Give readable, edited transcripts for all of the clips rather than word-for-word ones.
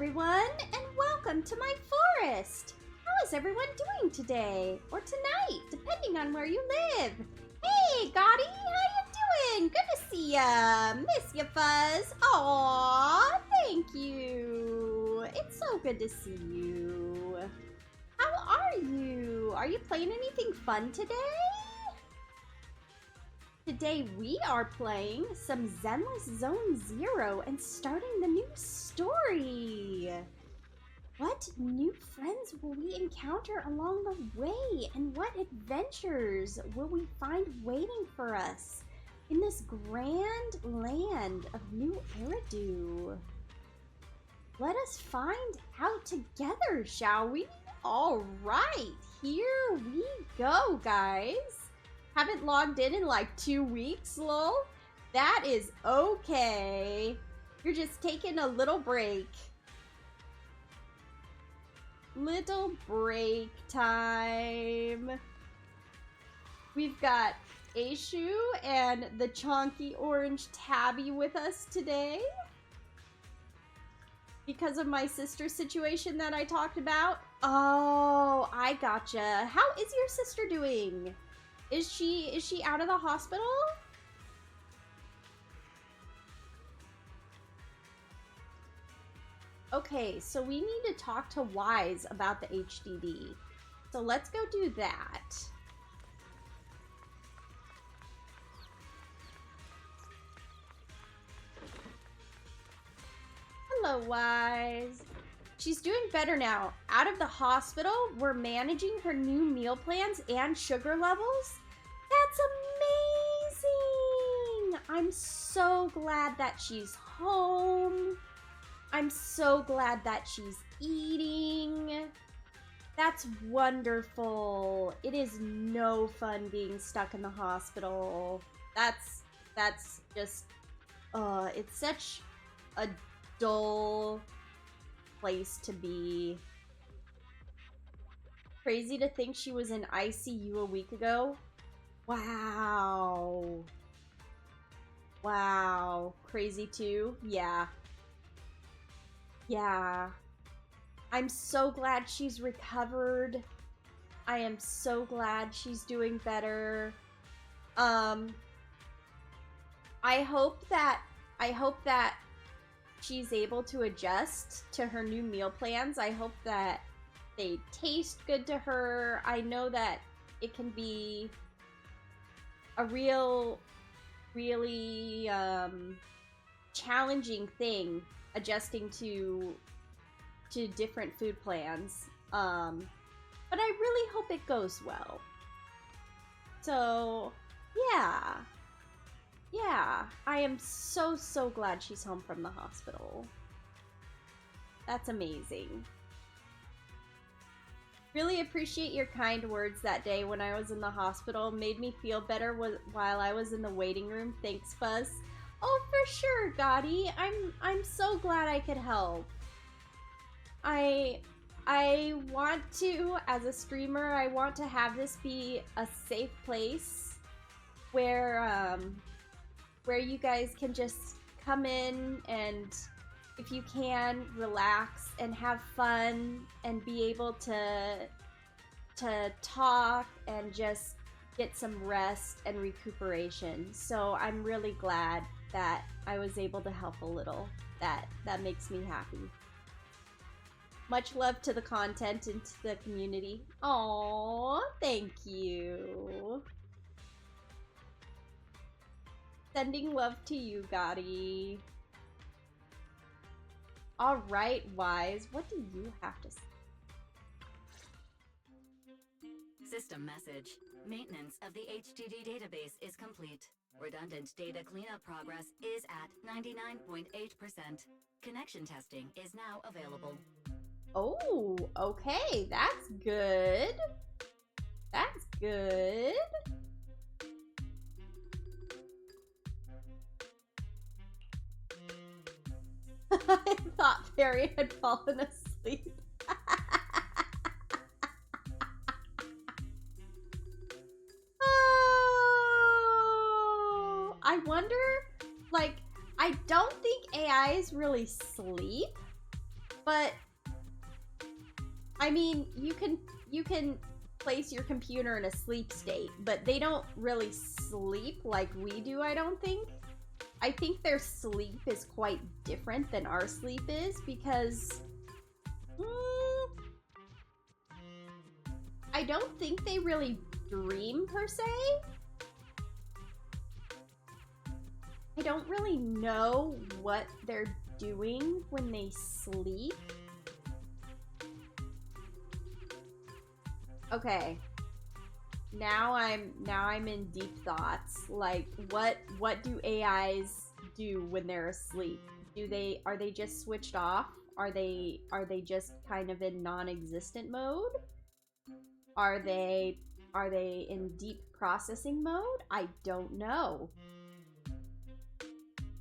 everyone, and welcome to my forest! How is everyone doing today? Or tonight, depending on where you live? Hey, Gotti, how you doing? Good to see ya! Miss ya, Fuzz! Aww, thank you! It's so good to see you. How are you? Are you playing anything fun today? Today we are playing some Zenless Zone Zero and starting the new story. What new friends will we encounter along the way, and what adventures will we find waiting for us in this grand land of New Eridu? Let us find out together, shall we? All right, here we go, guys. Haven't logged in like 2 weeks, lol. That is okay. You're just taking a little break. Little break time. We've got Aishu and the chonky orange tabby with us today. Because of my sister situation that I talked about. Oh, I gotcha. How is your sister doing? Is she out of the hospital? Okay, so we need to talk to Wise about the HDD. So let's go do that. Hello, Wise. She's doing better now. Out of the hospital, we're managing her new meal plans and sugar levels. That's amazing! I'm so glad that she's home. I'm so glad that she's eating. That's wonderful. It is no fun being stuck in the hospital. That's just, it's such a dull place to be. Crazy to think she was in ICU a week ago. Wow. Wow. Crazy too? Yeah. Yeah. I'm so glad she's recovered. I am so glad she's doing better. I hope that she's able to adjust to her new meal plans. I hope that they taste good to her. I know that it can be a really challenging thing adjusting to different food plans. But I really hope it goes well. So, yeah. Yeah, I am so glad she's home from the hospital. That's amazing. Really appreciate your kind words that day when I was in the hospital. Made me feel better while I was in the waiting room. Thanks, Fuzz. Oh, for sure, Gotti. I'm so glad I could help. I want to, as a streamer, I want to have this be a safe place where you guys can just come in and, if you can, relax and have fun and be able to talk and just get some rest and recuperation. So I'm really glad that I was able to help a little. That makes me happy. Much love to the content and to the community. Aww, thank you. Sending love to you, Gotti. Alright, Wise, what do you have to say? System message. Maintenance of the HDD database is complete. Redundant data cleanup progress is at 99.8%. Connection testing is now available. Oh, okay, that's good. That's good. I thought Fairy had fallen asleep. Oh, I wonder, like, I don't think AIs really sleep. But I mean, you can place your computer in a sleep state, but they don't really sleep like we do, I don't think. I think their sleep is quite different than our sleep is because I don't think they really dream per se. I don't really know what they're doing when they sleep. Okay. Now I'm in deep thoughts. Like what do AIs do when they're asleep? Are they just switched off? Are they just kind of in non-existent mode? Are they in deep processing mode? I don't know.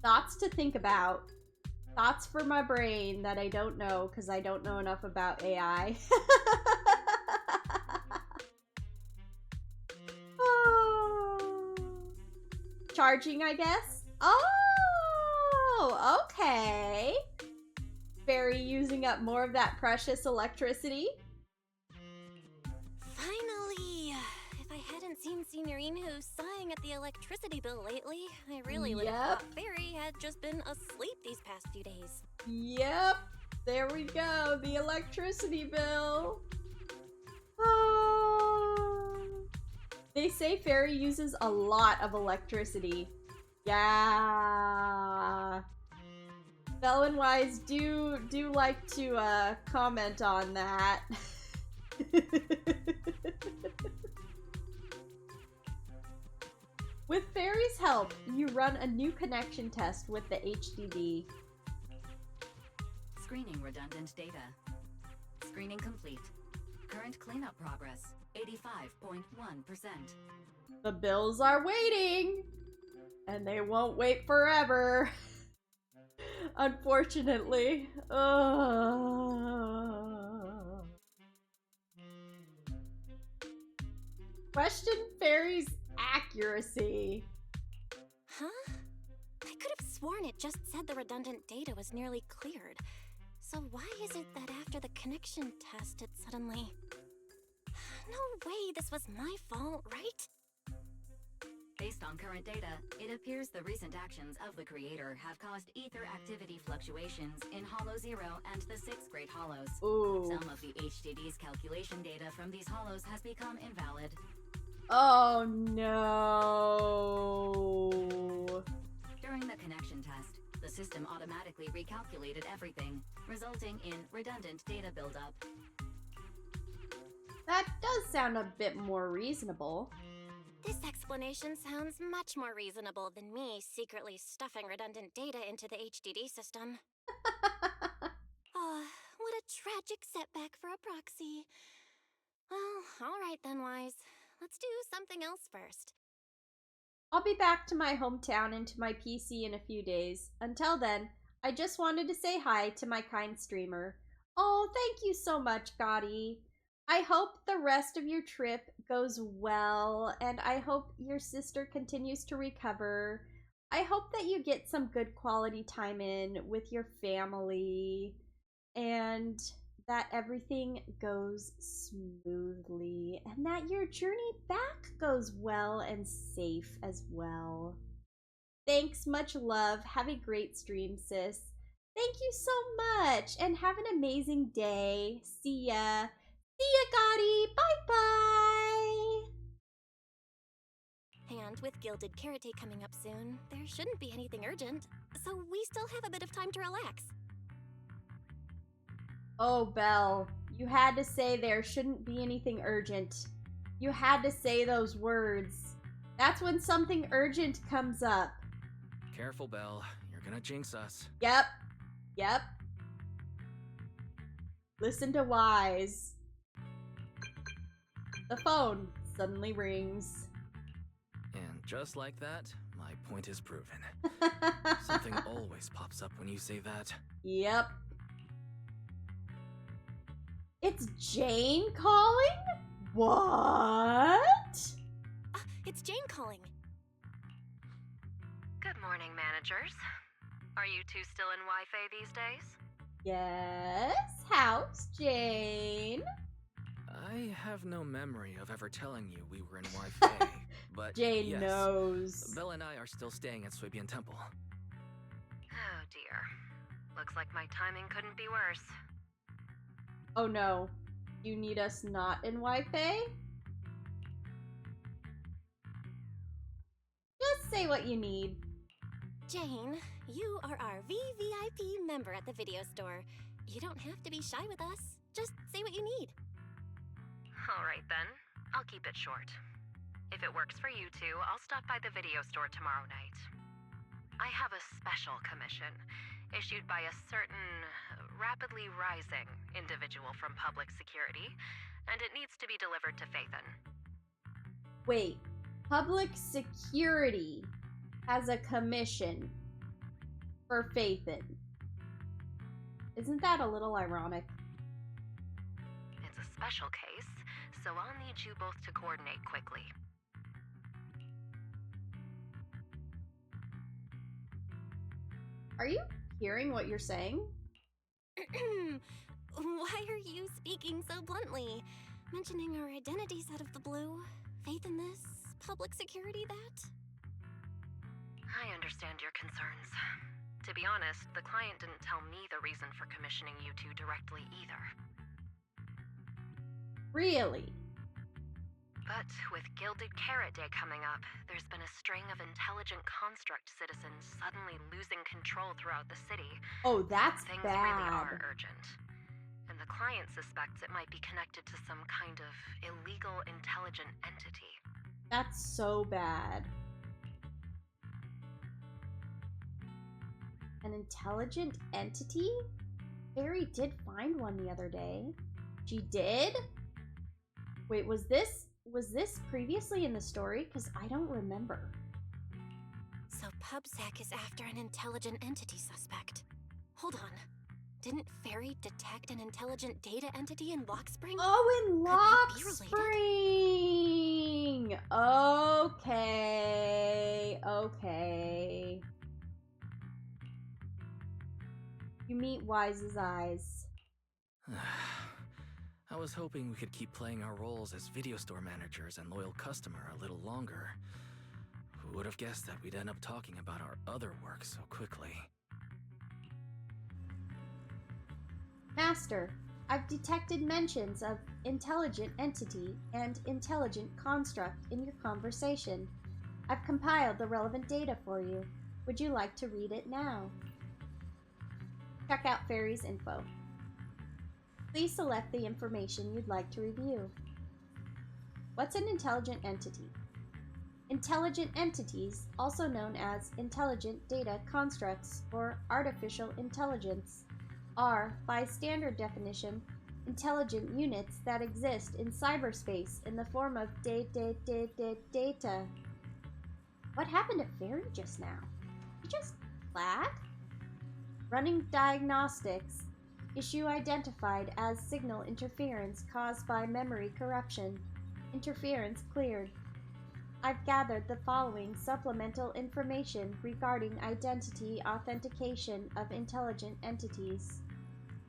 Thoughts to think about. Thoughts for my brain that I don't know because I don't know enough about AI. Charging, I guess? Oh, okay. Fairy using up more of that precious electricity. Finally! If I hadn't seen Signorino sighing at the electricity bill lately, I really would have thought Fairy had just been asleep these past few days. Yep. There we go. The electricity bill. Oh. They say Fairy uses a lot of electricity. Yeah. Bell and Wise do like to comment on that. With Fairy's help, you run a new connection test with the HDD. Screening redundant data. Screening complete. Current cleanup progress, 85.1%. The bills are waiting! And they won't wait forever. Unfortunately. Question Fairy's accuracy. Huh? I could have sworn it just said the redundant data was nearly cleared. So why is it that after the connection test it suddenly... No way this was my fault, right? Based on current data, it appears the recent actions of the creator have caused ether activity fluctuations in Hollow 0 and the 6th Great Hollows. Ooh. Some of the HDD's calculation data from these hollows has become invalid. Oh no. During the connection test, the system automatically recalculated everything, resulting in redundant data buildup. That does sound a bit more reasonable. This explanation sounds much more reasonable than me secretly stuffing redundant data into the HDD system. Oh, what a tragic setback for a proxy. Well, alright then, Wise. Let's do something else first. I'll be back to my hometown and to my PC in a few days. Until then, I just wanted to say hi to my kind streamer. Oh, thank you so much, Gotti. I hope the rest of your trip goes well, and I hope your sister continues to recover. I hope that you get some good quality time in with your family, and that everything goes smoothly, and that your journey back goes well and safe as well. Thanks, much love. Have a great stream, sis. Thank you so much, and have an amazing day. See ya. See ya, Gotti. Bye-bye. And with Gilded Carrot Day coming up soon, there shouldn't be anything urgent, so we still have a bit of time to relax. Oh, Belle, you had to say there shouldn't be anything urgent. You had to say those words. That's when something urgent comes up. Careful, Belle. You're gonna jinx us. Yep. Yep. Listen to Wise. The phone suddenly rings. And just like that, my point is proven. Something always pops up when you say that. Yep. It's Jane calling? What? It's Jane calling. Good morning, managers. Are you two still in Wi-Fi these days? Yes, House Jane. I have no memory of ever telling you we were in Wi-Fi, but Jane yes, knows. Belle and I are still staying at Swabian Temple. Oh dear. Looks like my timing couldn't be worse. Oh no. You need us not in Wi-Fi? Just say what you need. Jane, you are our VVIP member at the video store. You don't have to be shy with us. Just say what you need. Alright then, I'll keep it short. If it works for you two, I'll stop by the video store tomorrow night. I have a special commission, issued by a certain rapidly rising individual from public security, and it needs to be delivered to Phaethon. Wait, public security has a commission for Phaethon. Isn't that a little ironic? It's a special case, so I'll need you both to coordinate quickly. Are you hearing what you're saying? Why are you speaking so bluntly? Mentioning our identities out of the blue? Faith in this? Public security that? I understand your concerns. To be honest, the client didn't tell me the reason for commissioning you two directly either. Really? But with Gilded Carrot Day coming up, there's been a string of intelligent construct citizens suddenly losing control throughout the city. Oh, that's Things bad. really are urgent. And the client suspects it might be connected to some kind of illegal intelligent entity. That's so bad. An intelligent entity? Fairy did find one the other day. She did? Wait, was this previously in the story? Because I don't remember. So PubSec is after an intelligent entity suspect. Hold on. Didn't Fairy detect an intelligent data entity in Lockspring? Oh, in Could they be related? Lockspring! Okay. You meet Wise's eyes. I was hoping we could keep playing our roles as video store managers and loyal customer a little longer. Who would have guessed that we'd end up talking about our other work so quickly? Master, I've detected mentions of intelligent entity and intelligent construct in your conversation. I've compiled the relevant data for you. Would you like to read it now? Check out Fairy's info. Please select the information you'd like to review. What's an intelligent entity? Intelligent entities, also known as intelligent data constructs or artificial intelligence, are, by standard definition, intelligent units that exist in cyberspace in the form of data. What happened to Fairy just now? She just lag? Running diagnostics. Issue identified as signal interference caused by memory corruption. Interference cleared. I've gathered the following supplemental information regarding identity authentication of intelligent entities.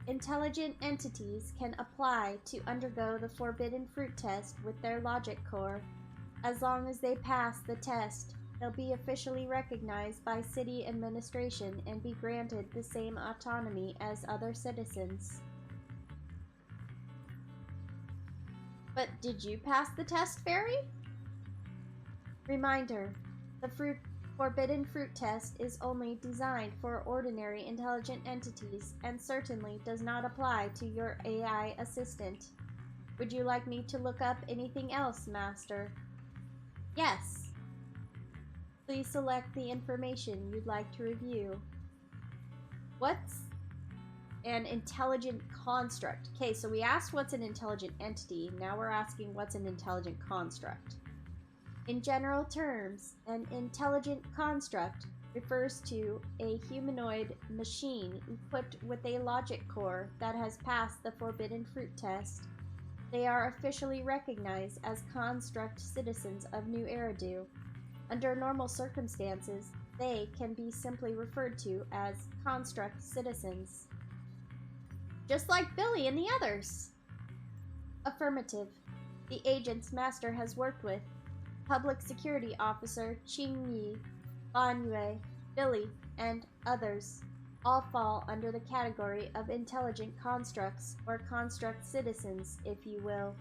Intelligent entities can apply to undergo the Forbidden Fruit test with their logic core. As long as they pass the test, they'll be officially recognized by city administration and be granted the same autonomy as other citizens. But did you pass the test, Fairy? Reminder, the Forbidden Fruit test is only designed for ordinary intelligent entities and certainly does not apply to your AI assistant. Would you like me to look up anything else, Master? Yes. Please select the information you'd like to review. What's an intelligent construct? Okay, so we asked what's an intelligent entity. Now we're asking what's an intelligent construct. In general terms, an intelligent construct refers to a humanoid machine equipped with a logic core that has passed the Forbidden Fruit test. They are officially recognized as construct citizens of New Eridu. Under normal circumstances, they can be simply referred to as construct citizens. just like Billy and the others. Affirmative. The agents Master has worked with, Public Security Officer Qing Yi, Ban Yue, Billy, and others, all fall under the category of intelligent constructs, or construct citizens, if you will.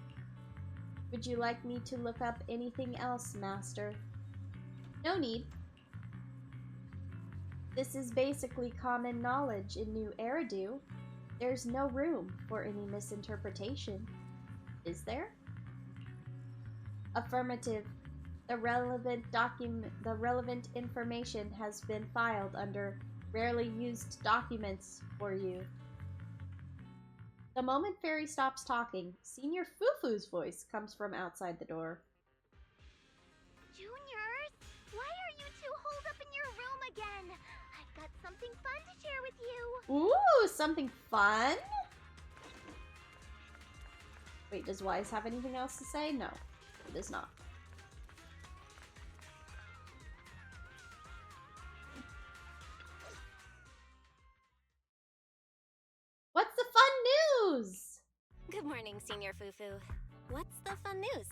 Would you like me to look up anything else, Master? No need. This is basically common knowledge in New Eridu. There's no room for any misinterpretation. Is there? Affirmative. The relevant information has been filed under rarely used documents for you. The moment Fairy stops talking, Senior Fufu's voice comes from outside the door. Juniors, why are you two holed up in your room again? I've got something fun to share with you. Ooh, something fun? Wait, does Wise have anything else to say? No, it does not. What's the fun news? Good morning, Senior Fufu. What's the fun news?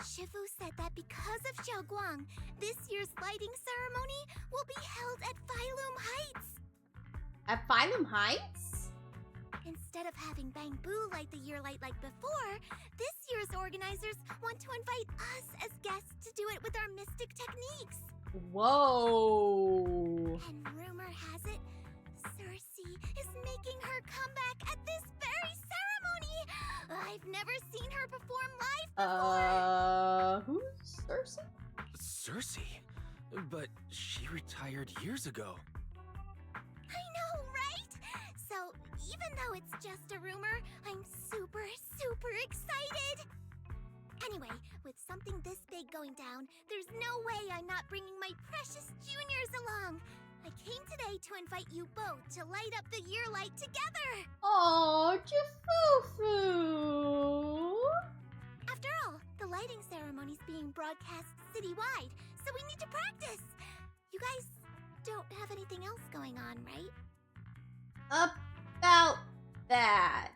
Shifu said that because of Xiaoguang, this year's lighting ceremony will be held at Phylum Heights. At Phylum Heights? Instead of having Bangbu light the year light like before, this year's organizers want to invite us as guests to do it with our mystic techniques. Whoa! And rumor has it, Cersei is making her comeback at this very ceremony. I've never seen her perform live before. Who's Cersei? Cersei? But she retired years ago. I know, right? So, even though it's just a rumor, I'm super, super excited. Anyway, with something this big going down, there's no way I'm not bringing my precious juniors along. I came today to invite you both to light up the year light together. Oh, Jafufu! After all, the lighting ceremony's being broadcast citywide, so we need to practice. You guys don't have anything else going on, right? About that.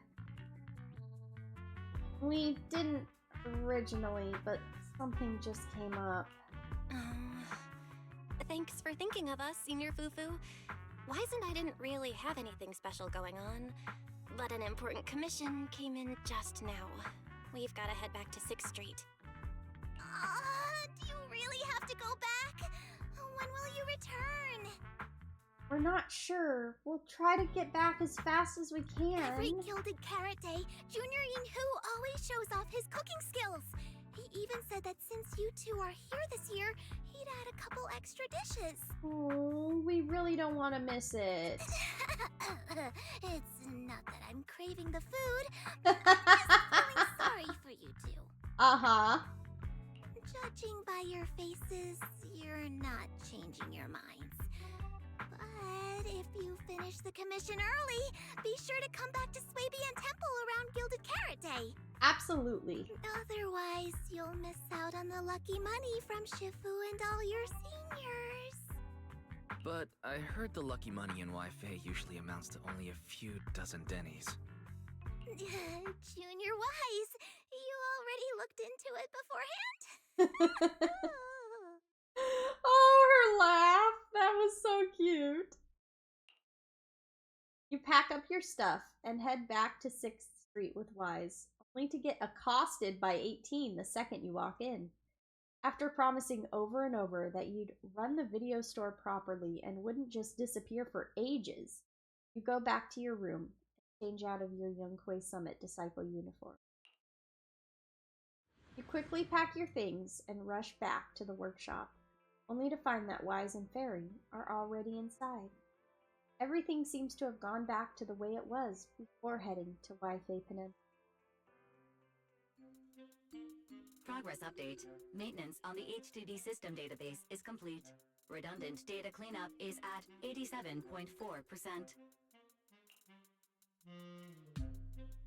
We didn't originally, but something just came up. Thanks for thinking of us, Senior Fufu. Wise and I didn't really have anything special going on, but an important commission came in just now. We've got to head back to 6th Street. Do you really have to go back? When will you return? We're not sure. We'll try to get back as fast as we can. Every Gilded Carrot Day, Junior Yinhu always shows off his cooking skills. He even said that since you two are here this year, he'd add a couple extra dishes. Oh, we really don't want to miss it. It's not that I'm craving the food, but I'm just feeling sorry for you two. Uh-huh. Judging by your faces, you're not changing your minds. But if you finish the commission early, be sure to come back to Swabian Temple around Gilded Carrot Day. Absolutely. Otherwise, you'll miss out on the lucky money from Shifu and all your seniors. But I heard the lucky money in Wi-Fi usually amounts to only a few dozen dennies. Junior Wise, you already looked into it beforehand? Oh, her laugh. That was so cute. You pack up your stuff and head back to 6th Street with Wise, only to get accosted by 18 the second you walk in. After promising over and over that you'd run the video store properly and wouldn't just disappear for ages, you go back to your room and change out of your Youngquay Summit Disciple uniform. You quickly pack your things and rush back to the workshop, only to find that Wise and Fairy are already inside. Everything seems to have gone back to the way it was before heading to Wi-Fi Peninsula. Progress update. Maintenance on the HDD system database is complete. Redundant data cleanup is at 87.4%.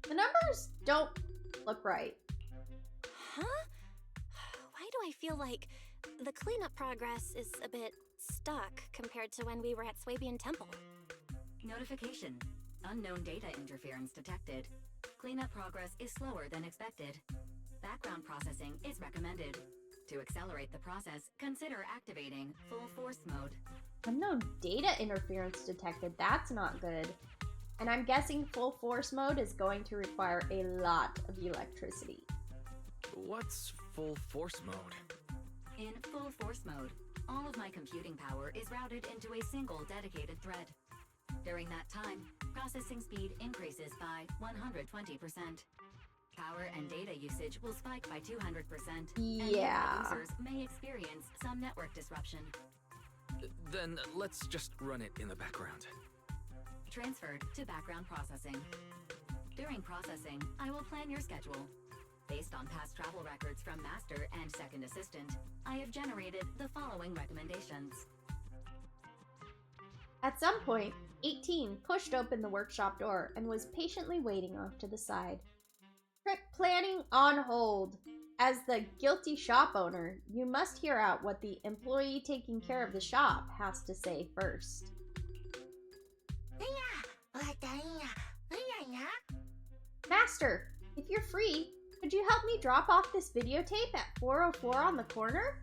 The numbers don't look right. Huh? Why do I feel like the cleanup progress is a bit stuck compared to when we were at Swabian Temple? Notification. Unknown data interference detected. Cleanup progress is slower than expected. Background processing is recommended. To accelerate the process, consider activating full force mode. Unknown data interference detected. That's not good. And I'm guessing full force mode is going to require a lot of electricity. What's full force mode? In full force mode, all of my computing power is routed into a single dedicated thread. During that time, processing speed increases by 120%. Power and data usage will spike by 200%. Yeah. And users may experience some network disruption. Then let's just run it in the background. Transferred to background processing. During processing, I will plan your schedule. Based on past travel records from Master and Second Assistant, I have generated the following recommendations. At some point, 18 pushed open the workshop door and was patiently waiting off to the side. Trip planning on hold. As the guilty shop owner, you must hear out what the employee taking care of the shop has to say first. Master, if you're free, could you help me drop off this videotape at 404 on the corner?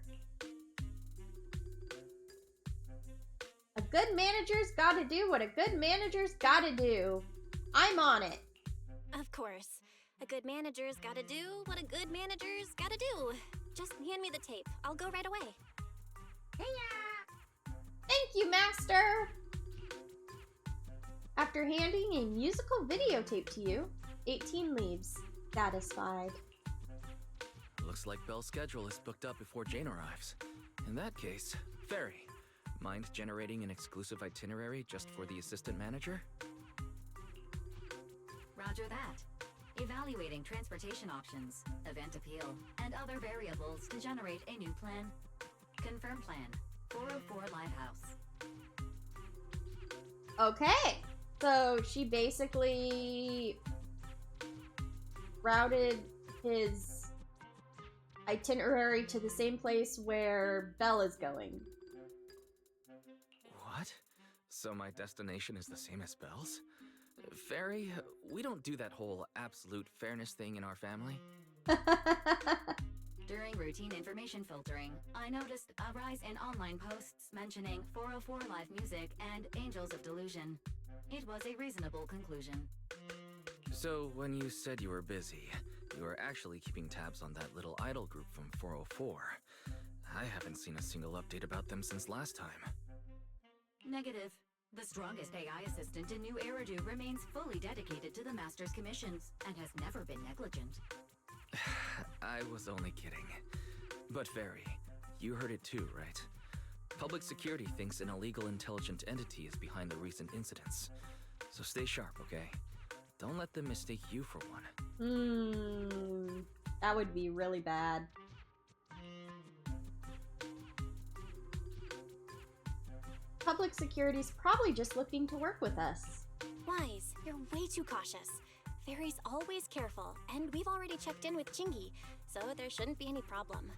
A good manager's gotta do what a good manager's gotta do. I'm on it. Of course. A good manager's gotta do what a good manager's gotta do. Just hand me the tape. I'll go right away. Thank you, Master! After handing a musical videotape to you, 18 leaves, satisfied. Looks like Belle's schedule is booked up before Jane arrives. In that case, Fairy, mind generating an exclusive itinerary just for the assistant manager? Roger that. Evaluating transportation options, event appeal, and other variables to generate a new plan. Confirm plan. 404 Lighthouse. Okay, so she basically routed his itinerary to the same place where Belle is going. What? So my destination is the same as Belle's? Fairy, we don't do that whole absolute fairness thing in our family. During routine information filtering, I noticed a rise in online posts mentioning 404 live music and Angels of Delusion. It was a reasonable conclusion. So when you said you were busy, you were actually keeping tabs on that little idol group from 404. I haven't seen a single update about them since last time. Negative. The strongest AI assistant in New Eridu remains fully dedicated to the Master's commissions and has never been negligent. I was only kidding. But Fairy, you heard it too, right? Public security thinks an illegal intelligent entity is behind the recent incidents. So stay sharp, okay? Don't let them mistake you for one. That would be really bad. Public security's probably just looking to work with us. Wise, you're way too cautious. Fairy's always careful, and we've already checked in with Chingy, so there shouldn't be any problem.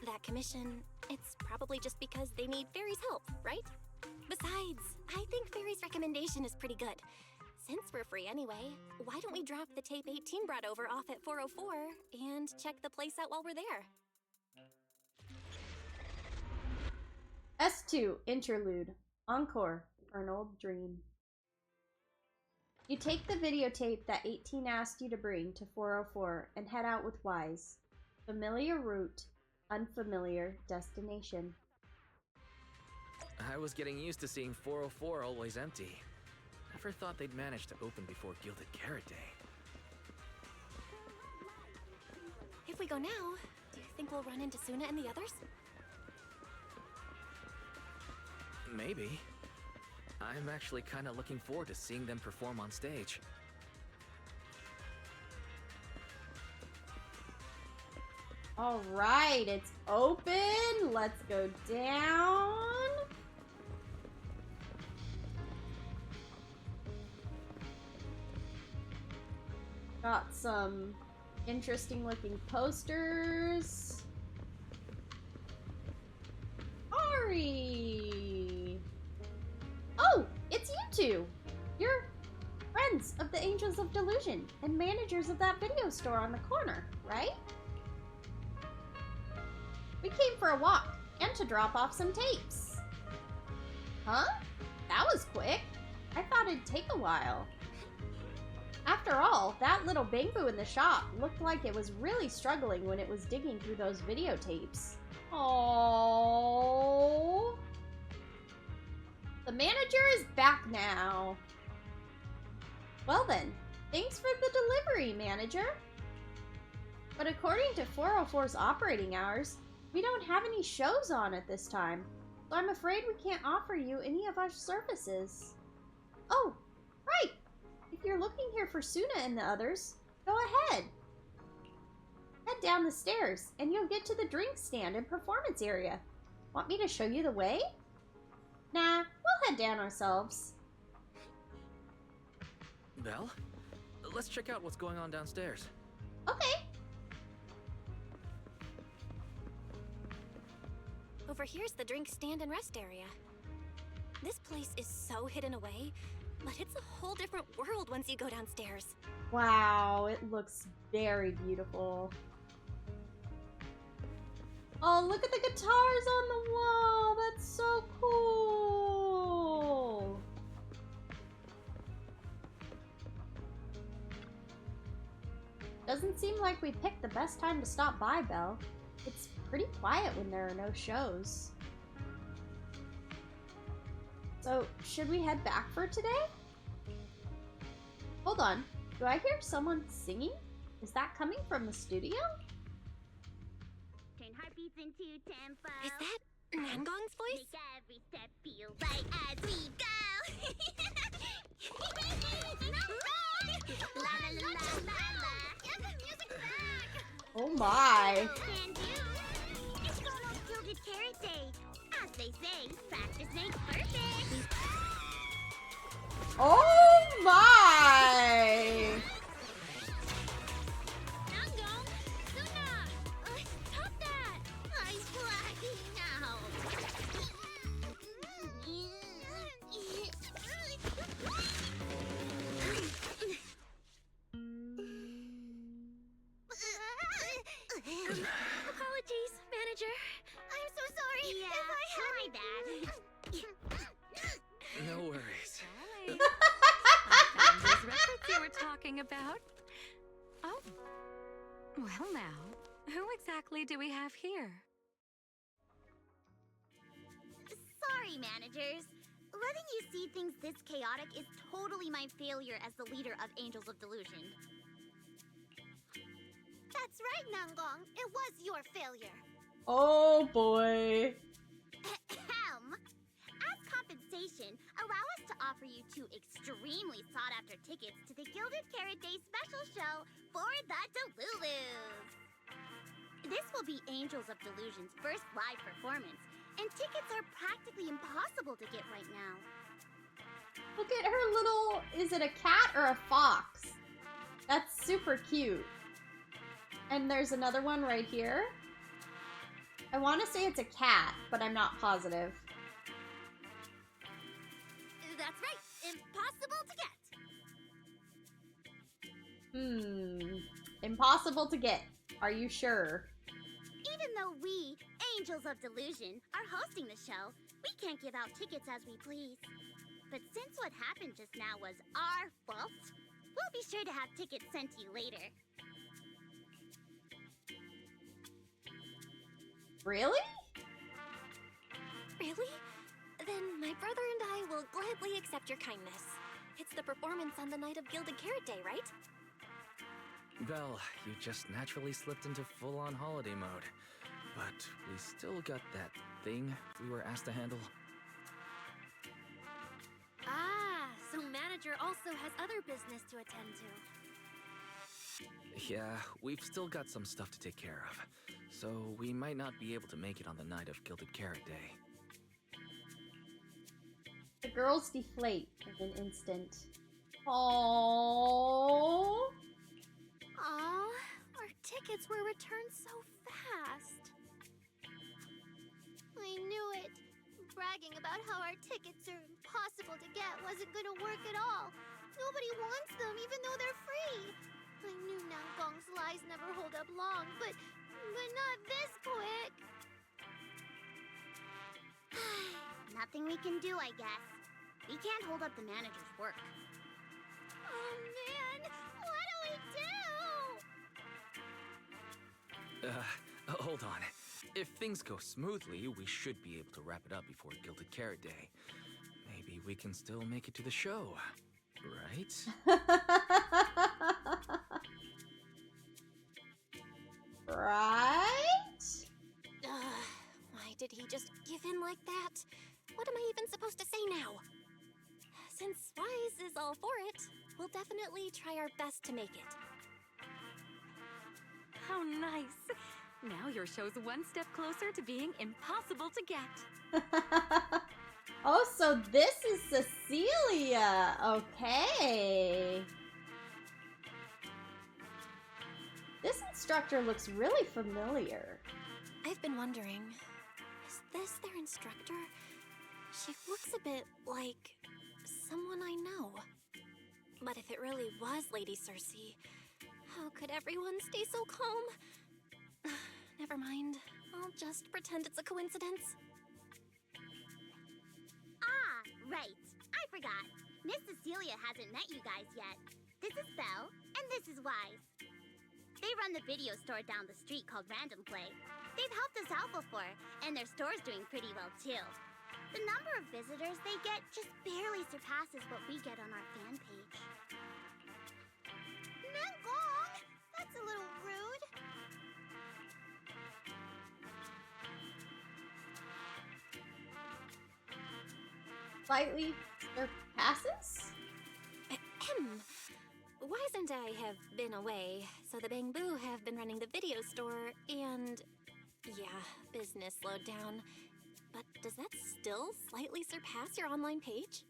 That commission, it's probably just because they need Fairy's help, right? Besides, I think Fairy's recommendation is pretty good. Since we're free anyway, why don't we drop the tape 18 brought over off at 404 and check the place out while we're there? S2 Interlude Encore for an Old Dream. You take the videotape that 18 asked you to bring to 404 and head out with Wise. Familiar route, unfamiliar destination. I was getting used to seeing 404 always empty. Never thought they'd manage to open before Gilded Carrot Day. If we go now, do you think we'll run into Suna and the others? Maybe. I'm actually kind of looking forward to seeing them perform on stage. All right, it's open. Let's go down. Got some interesting looking posters. Ari! Oh, it's you two! You're friends of the Angels of Delusion and managers of that video store on the corner, right? We came for a walk and to drop off some tapes. Huh? That was quick. I thought it'd take a while. After all, that little bangboo in the shop looked like it was really struggling when it was digging through those videotapes. Aww. The manager is back now. Well then, thanks for the delivery, manager. But according to 404's operating hours, we don't have any shows on at this time, so I'm afraid we can't offer you any of our services. Oh, right! If you're looking here for Suna and the others, go ahead. Head down the stairs, and you'll get to the drink stand and performance area. Want me to show you the way? Nah, we'll head down ourselves. Belle, let's check out what's going on downstairs. Okay. Over here's the drink stand and rest area. This place is so hidden away, but it's a whole different world once you go downstairs. Wow, it looks very beautiful. Oh, look at the guitars on the wall. That's so cool. Doesn't seem like we picked the best time to stop by, Belle. It's pretty quiet when there are no shows. So, should we head back for today? Hold on. Do I hear someone singing? Is that coming from the studio? Turn heartbeats into tempo. Is that Nangong's voice? Make every step feel right as we go. La la la la la. Get the music back. Oh my. Can do. It's almost Gilded Carrot Day. As they say, practice makes perfect. Oh my. Nangong, Suna, stop that. I'm blacking out. Apologies, manager. I'm so sorry. Yeah, if I had my bad. No worries. I found those records you were talking about. Oh. Well now, who exactly do we have here? Sorry, managers. Letting you see things this chaotic is totally my failure as the leader of Angels of Delusion. That's right, Nangong. It was your failure. Oh boy. Ahem. As compensation, allow us to offer you 2 extremely sought-after tickets to the Gilded Carrot Day special show for the Delulus. This will be Angels of Delusion's first live performance, and tickets are practically impossible to get right now. Look at her little, is it a cat or a fox? That's super cute. And there's another one right here. I want to say it's a cat, but I'm not positive. That's right, impossible to get. Impossible to get. Are you sure? Even though we, Angels of Delusion, are hosting the show, we can't give out tickets as we please. But since what happened just now was our fault, we'll be sure to have tickets sent to you later. Really? Really? Then my brother and I will gladly accept your kindness. It's the performance on the night of Gilded Carrot Day, right? Belle, you just naturally slipped into full-on holiday mode. But we still got that thing we were asked to handle. Ah, so manager also has other business to attend to. Yeah, we've still got some stuff to take care of. So we might not be able to make it on the night of Gilded Carrot Day. The girls deflate in an instant. Aww. Aw, our tickets were returned so fast. I knew it. Bragging about how our tickets are impossible to get wasn't gonna work at all. Nobody wants them, even though they're free. I knew Nangong's lies never hold up long, but not this quick. Nothing we can do, I guess. We can't hold up the manager's work. Oh man, what do we do? Hold on. If things go smoothly, we should be able to wrap it up before Gilded Carrot Day. Maybe we can still make it to the show, right? Right? Why did he just give in like that? What am I even supposed to say now? Since Wise is all for it, we'll definitely try our best to make it. How nice. Now your show's one step closer to being impossible to get. Oh, so this is Cecilia. Okay. This instructor looks really familiar. I've been wondering, is this their instructor? She looks a bit like someone I know. But if it really was Lady Cersei, how could everyone stay so calm? Never mind. I'll just pretend it's a coincidence. Ah, right. I forgot. Miss Cecilia hasn't met you guys yet. This is Belle, and this is Wise. They run the video store down the street called Random Play. They've helped us out before, and their store's doing pretty well too. The number of visitors they get just barely surpasses what we get on our fan page. Nangong! That's a little rude. Slightly surpasses? Ahem. Wise and I have been away, so the Bamboo have been running the video store, and yeah, business slowed down. But does that still slightly surpass your online page?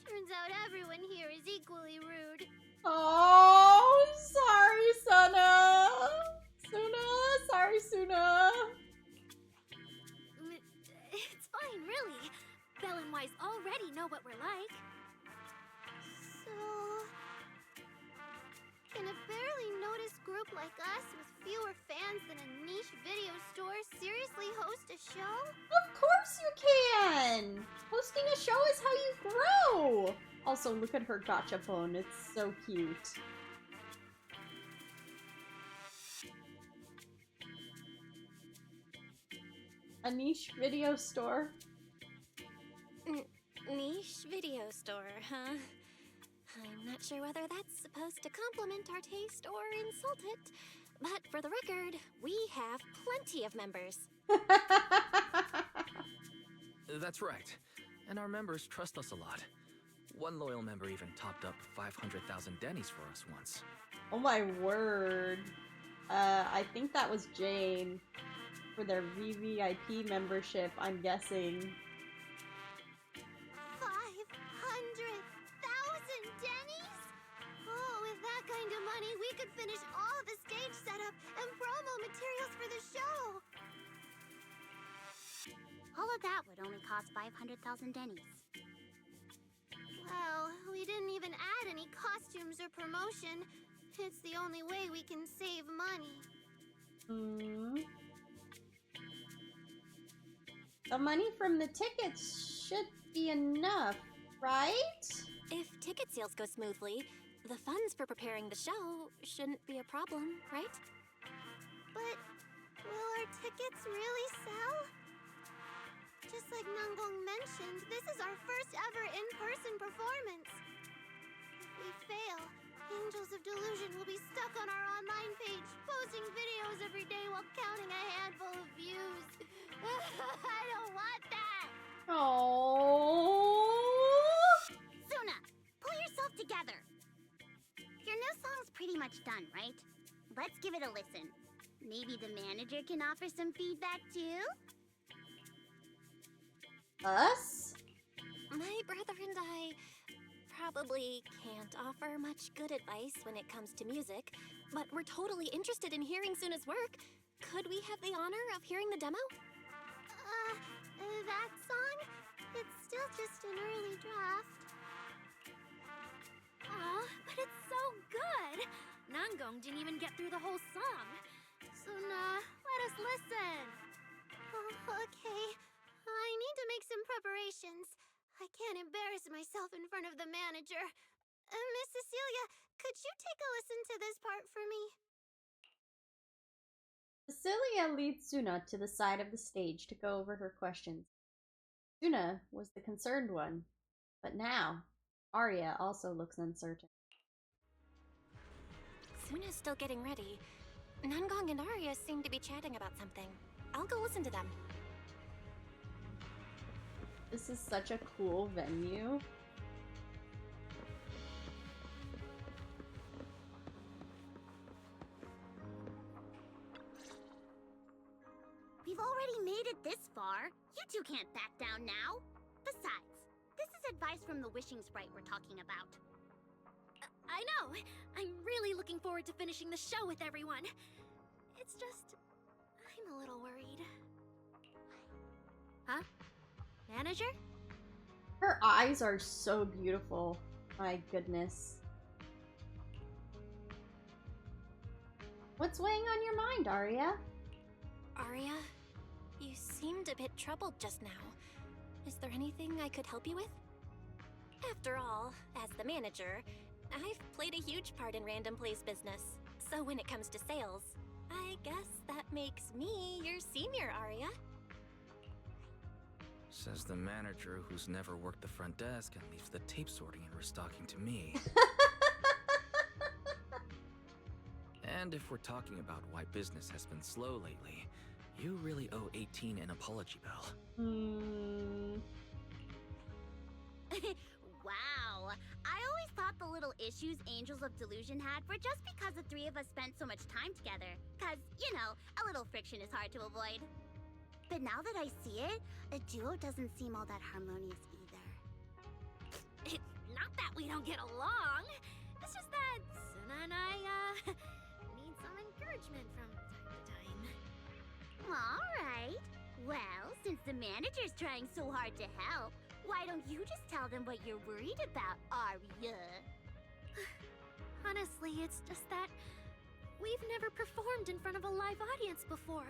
Turns out everyone here is equally rude. Oh, sorry, Suna. Sorry, Suna. It's fine, really. Belle and Wise already know what we're like. So, can a barely noticed group like us with fewer fans than a niche video store seriously host a show? Of course you can! Hosting a show is how you grow! Also, look at her gachapon. It's so cute. A niche video store? Niche video store, huh? I'm not sure whether that's supposed to compliment our taste or insult it, but for the record, we have plenty of members. That's right. And our members trust us a lot. One loyal member even topped up 500,000 dennies for us once. Oh my word. I think that was Jane. For their VVIP membership, I'm guessing. 500,000 dennies? Oh, with that kind of money, we could finish all the stage setup and promo materials for the show. All of that would only cost 500,000 dennies. Well, we didn't even add any costumes or promotion. It's the only way we can save money. The money from the tickets should be enough, right? If ticket sales go smoothly, the funds for preparing the show shouldn't be a problem, right? But will our tickets really sell? Just like Nangong mentioned, this is our first ever in-person performance. If we fail, Angels of Delusion will be stuck on our online page, posting videos every day while counting a handful of views. I don't want that! Oh. Suna, pull yourself together. Your new song's pretty much done, right? Let's give it a listen. Maybe the manager can offer some feedback too? Us? My brother and I probably can't offer much good advice when it comes to music, but we're totally interested in hearing Suna's work. Could we have the honor of hearing the demo? That song? It's still just an early draft. phone didn't even get through the whole song. Suna, let us listen. Oh, okay. I need to make some preparations. I can't embarrass myself in front of the manager. Miss Cecilia, could you take a listen to this part for me? Cecilia leads Suna to the side of the stage to go over her questions. Suna was the concerned one, but now Arya also looks uncertain. Suna's still getting ready. Nangong and Arya seem to be chatting about something. I'll go listen to them. This is such a cool venue. We've already made it this far. You two can't back down now. Besides, this is advice from the wishing sprite we're talking about. I know. I'm really looking forward to finishing the show with everyone. It's just, I'm a little worried. Huh? Manager? Her eyes are so beautiful. My goodness. What's weighing on your mind, Arya? Arya, you seemed a bit troubled just now. Is there anything I could help you with? After all, as the manager, I've played a huge part in Random Play's business. So when it comes to sales, I guess that makes me your senior, Arya. Says the manager who's never worked the front desk and leaves the tape sorting and restocking to me. And if we're talking about why business has been slow lately, you really owe 18 an apology bill. Wow. I always thought the little issues Angels of Delusion had were just because the three of us spent so much time together. Cause, you know, a little friction is hard to avoid. But now that I see it, a duo doesn't seem all that harmonious either. It's not that we don't get along. It's just that Suna and I, need some encouragement from time to time. Alright. Well, since the manager's trying so hard to help, why don't you just tell them what you're worried about, Arya? Honestly, it's just that we've never performed in front of a live audience before.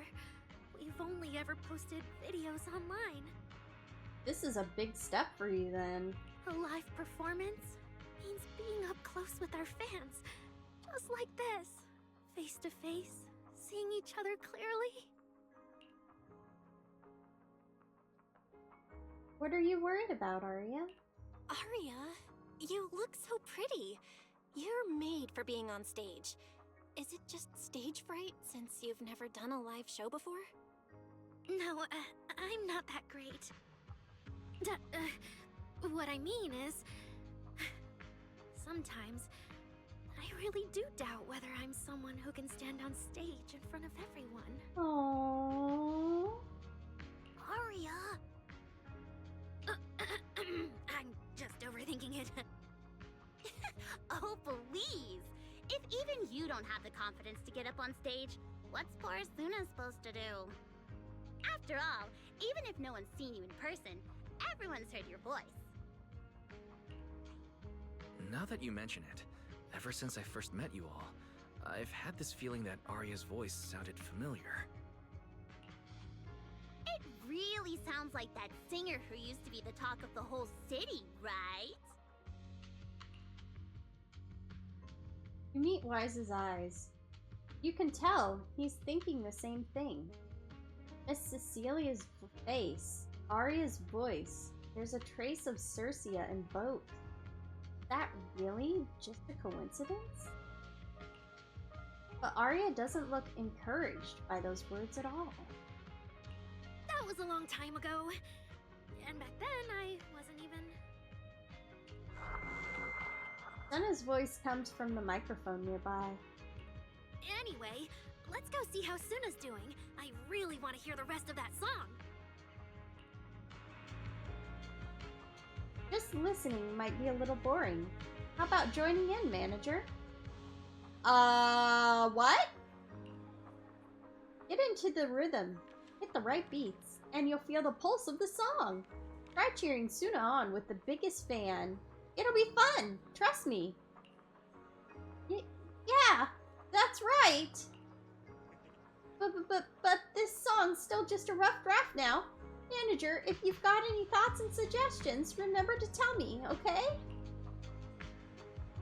We've only ever posted videos online. This is a big step for you then. A live performance means being up close with our fans. Just like this. Face to face, seeing each other clearly. What are you worried about, Arya? Arya, you look so pretty. You're made for being on stage. Is it just stage fright since you've never done a live show before? No, I'm not that great. What I mean is, sometimes I really do doubt whether I'm someone who can stand on stage in front of everyone. Aww. Arya! I'm just overthinking it. Oh, please! If even you don't have the confidence to get up on stage, what's poor Suna supposed to do? After all, even if no one's seen you in person, everyone's heard your voice. Now that you mention it, ever since I first met you all, I've had this feeling that Arya's voice sounded familiar. It really sounds like that singer who used to be the talk of the whole city, right? You meet Wise's eyes. You can tell he's thinking the same thing. As Cecilia's face, Arya's voice, there's a trace of Circia in both. Is that really just a coincidence? But Arya doesn't look encouraged by those words at all. That was a long time ago. And back then, I wasn't even... Suna's voice comes from the microphone nearby. Anyway, let's go see how Suna's doing. I really want to hear the rest of that song. Just listening might be a little boring. How about joining in, manager? What? Get into the rhythm, hit the right beats, and you'll feel the pulse of the song. Try cheering Suna on with the biggest fan. It'll be fun, trust me. Yeah. That's right! But this song's still just a rough draft now. Manager, if you've got any thoughts and suggestions, remember to tell me, okay?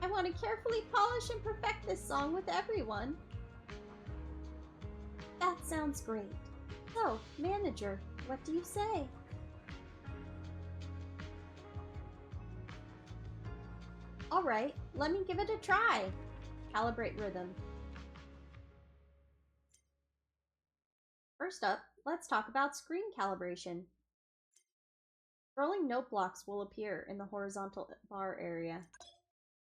I want to carefully polish and perfect this song with everyone. That sounds great. So, Manager, what do you say? Alright, let me give it a try. Calibrate rhythm. First up, let's talk about screen calibration. Scrolling note blocks will appear in the horizontal bar area.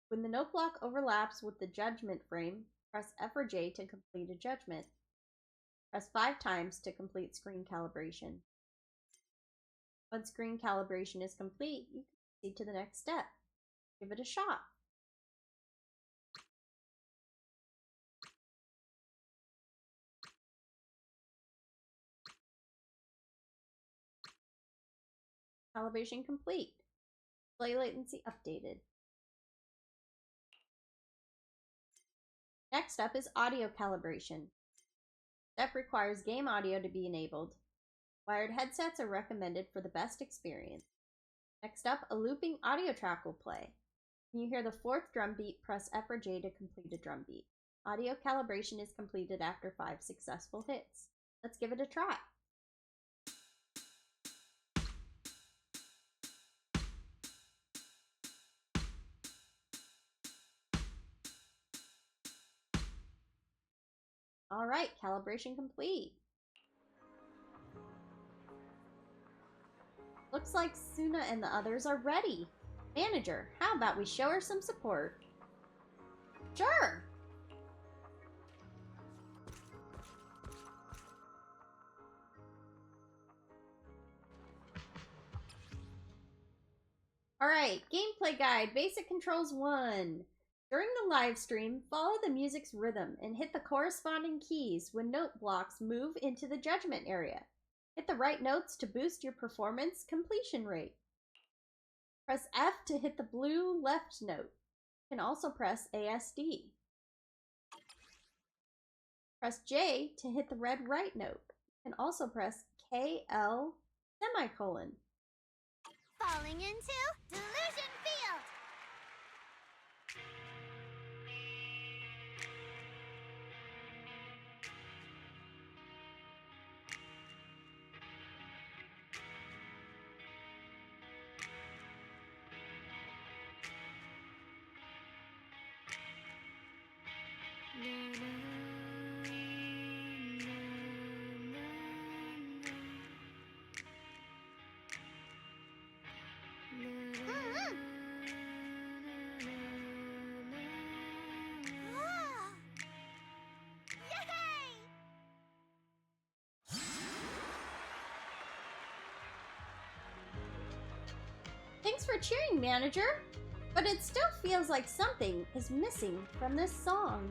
When the note block overlaps with the judgment frame, press F or J to complete a judgment. Press 5 times to complete screen calibration. Once screen calibration is complete, you can proceed to the next step. Give it a shot. Calibration complete. Display latency updated. Next up is audio calibration. Step requires game audio to be enabled. Wired headsets are recommended for the best experience. Next up, a looping audio track will play. When you hear the 4th drum beat, press F or J to complete a drum beat. Audio calibration is completed after 5 successful hits. Let's give it a try. Alright, calibration complete. Looks like Suna and the others are ready. Manager, how about we show her some support? Sure! Alright, gameplay guide, basic controls 1. During the live stream, follow the music's rhythm and hit the corresponding keys when note blocks move into the judgment area. Hit the right notes to boost your performance completion rate. Press F to hit the blue left note. You can also press ASD. Press J to hit the red right note. You can also press KL semicolon. Falling into Delusion Field! Thanks for cheering, Manager! But it still feels like something is missing from this song.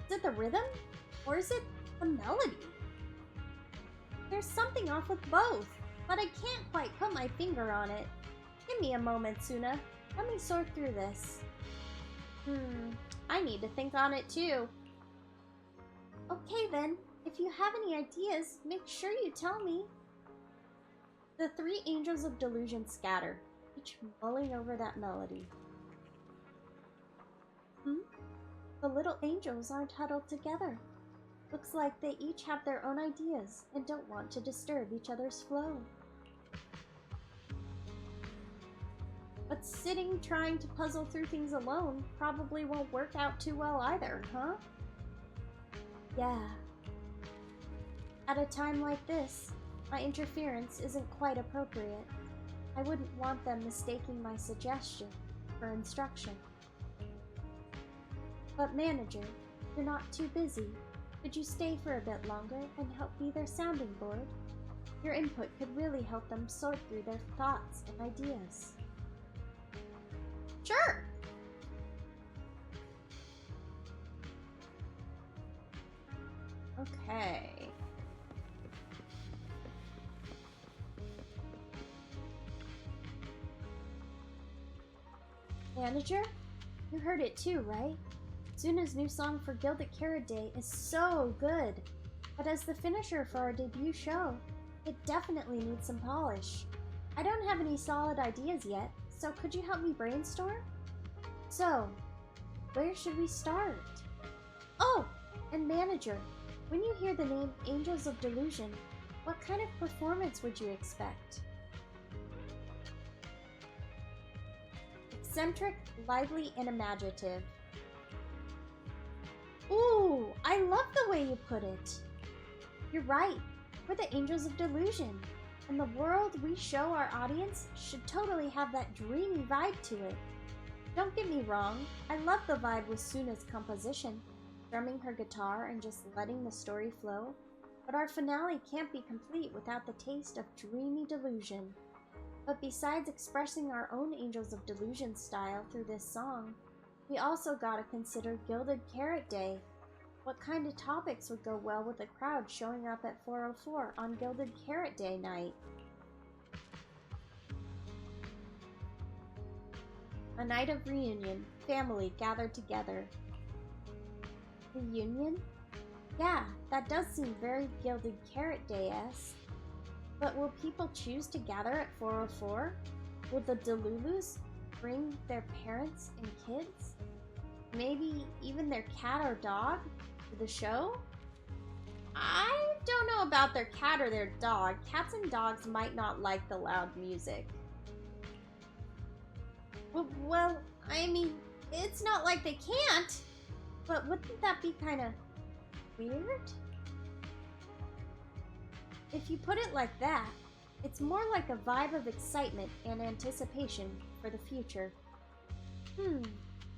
Is it the rhythm? Or is it the melody? There's something off with both, but I can't quite put my finger on it. Give me a moment, Suna. Let me sort through this. I need to think on it too. Okay then, if you have any ideas, make sure you tell me. The 3 angels of delusion scatter, each mulling over that melody. The little angels aren't huddled together. Looks like they each have their own ideas and don't want to disturb each other's flow. But sitting trying to puzzle through things alone probably won't work out too well either, huh? Yeah. At a time like this, my interference isn't quite appropriate. I wouldn't want them mistaking my suggestion for instruction. But Manager, you're not too busy. Could you stay for a bit longer and help be their sounding board? Your input could really help them sort through their thoughts and ideas. Sure! Okay. Manager, you heard it too, right? Suna's new song for Gilded Carrot Day is so good, but as the finisher for our debut show, it definitely needs some polish. I don't have any solid ideas yet, so could you help me brainstorm? So, where should we start? Oh, and manager, when you hear the name Angels of Delusion, what kind of performance would you expect? Eccentric, lively, and imaginative. Ooh, I love the way you put it. You're right, we're the Angels of Delusion, and the world we show our audience should totally have that dreamy vibe to it. Don't get me wrong, I love the vibe with Suna's composition, strumming her guitar and just letting the story flow, but our finale can't be complete without the taste of dreamy delusion. But besides expressing our own Angels of Delusion style through this song, we also gotta consider Gilded Carrot Day. What kind of topics would go well with a crowd showing up at 404 on Gilded Carrot Day night? A night of reunion, family gathered together. Reunion? Yeah, that does seem very Gilded Carrot Day-esque. But will people choose to gather at 404? Will the Delulus bring their parents and kids? Maybe even their cat or dog to the show? I don't know about their cat or their dog. Cats and dogs might not like the loud music. Well, I mean, it's not like they can't, but wouldn't that be kind of weird? If you put it like that, it's more like a vibe of excitement and anticipation for the future.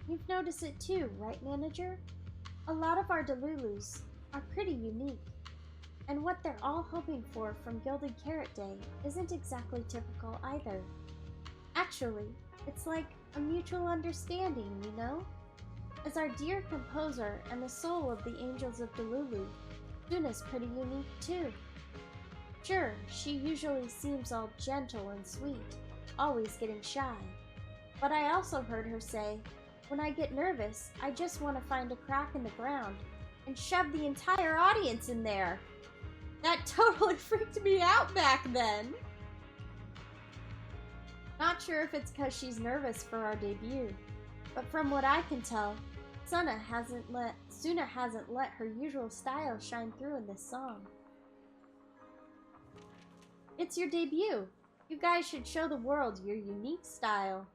You've noticed it too, right, manager? A lot of our Delulus are pretty unique, and what they're all hoping for from Gilded Carrot Day isn't exactly typical either. Actually, it's like a mutual understanding, you know? As our dear composer and the soul of the Angels of Delulu, Suna's pretty unique too. Sure, she usually seems all gentle and sweet, always getting shy. But I also heard her say, when I get nervous, I just want to find a crack in the ground and shove the entire audience in there. That totally freaked me out back then. Not sure if it's because she's nervous for our debut, but from what I can tell, Suna hasn't let her usual style shine through in this song. It's your debut. You guys should show the world your unique style.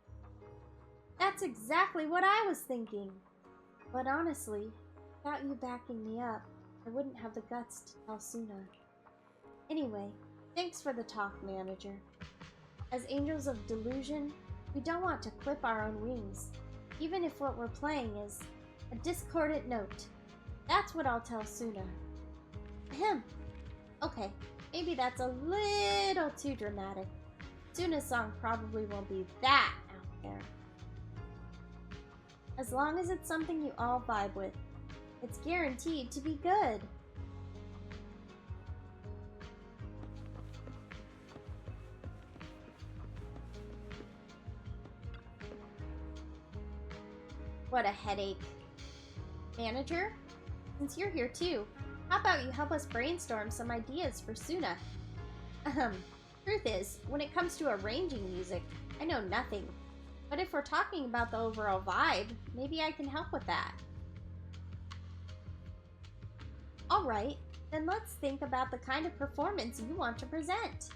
That's exactly what I was thinking. But honestly, without you backing me up, I wouldn't have the guts to tell Suna. Anyway, thanks for the talk, manager. As Angels of Delusion, we don't want to clip our own wings, even if what we're playing is a discordant note. That's what I'll tell Suna. Ahem. Okay, maybe that's a little too dramatic. Suna's song probably won't be that out there. As long as it's something you all vibe with, it's guaranteed to be good. What a headache. Manager, since you're here too, how about you help us brainstorm some ideas for Suna? Truth is, when it comes to arranging music, I know nothing. But if we're talking about the overall vibe, maybe I can help with that. Alright, then let's think about the kind of performance you want to present.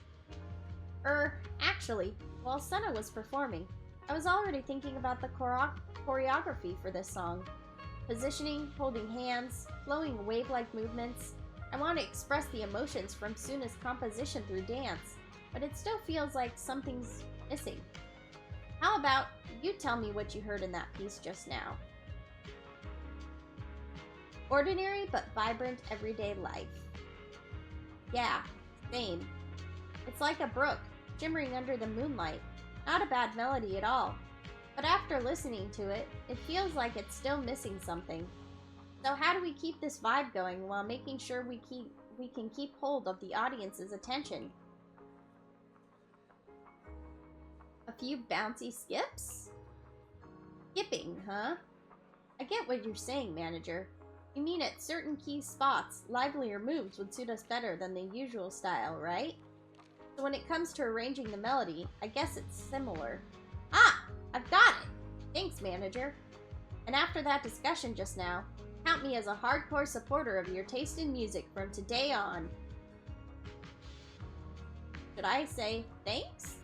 Actually, while Suna was performing, I was already thinking about the choreography for this song. Positioning, holding hands, flowing wave-like movements. I want to express the emotions from Suna's composition through dance, but it still feels like something's missing. How about you tell me what you heard in that piece just now? Ordinary but vibrant everyday life. Yeah, same. It's like a brook, shimmering under the moonlight. Not a bad melody at all. But after listening to it, it feels like it's still missing something. So how do we keep this vibe going while making sure we can keep hold of the audience's attention? A few bouncy skips? Skipping, huh? I get what you're saying, manager. You mean at certain key spots, livelier moves would suit us better than the usual style, right? So when it comes to arranging the melody, I guess it's similar. Ah! I've got it! Thanks, manager. And after that discussion just now, count me as a hardcore supporter of your taste in music from today on. Should I say thanks?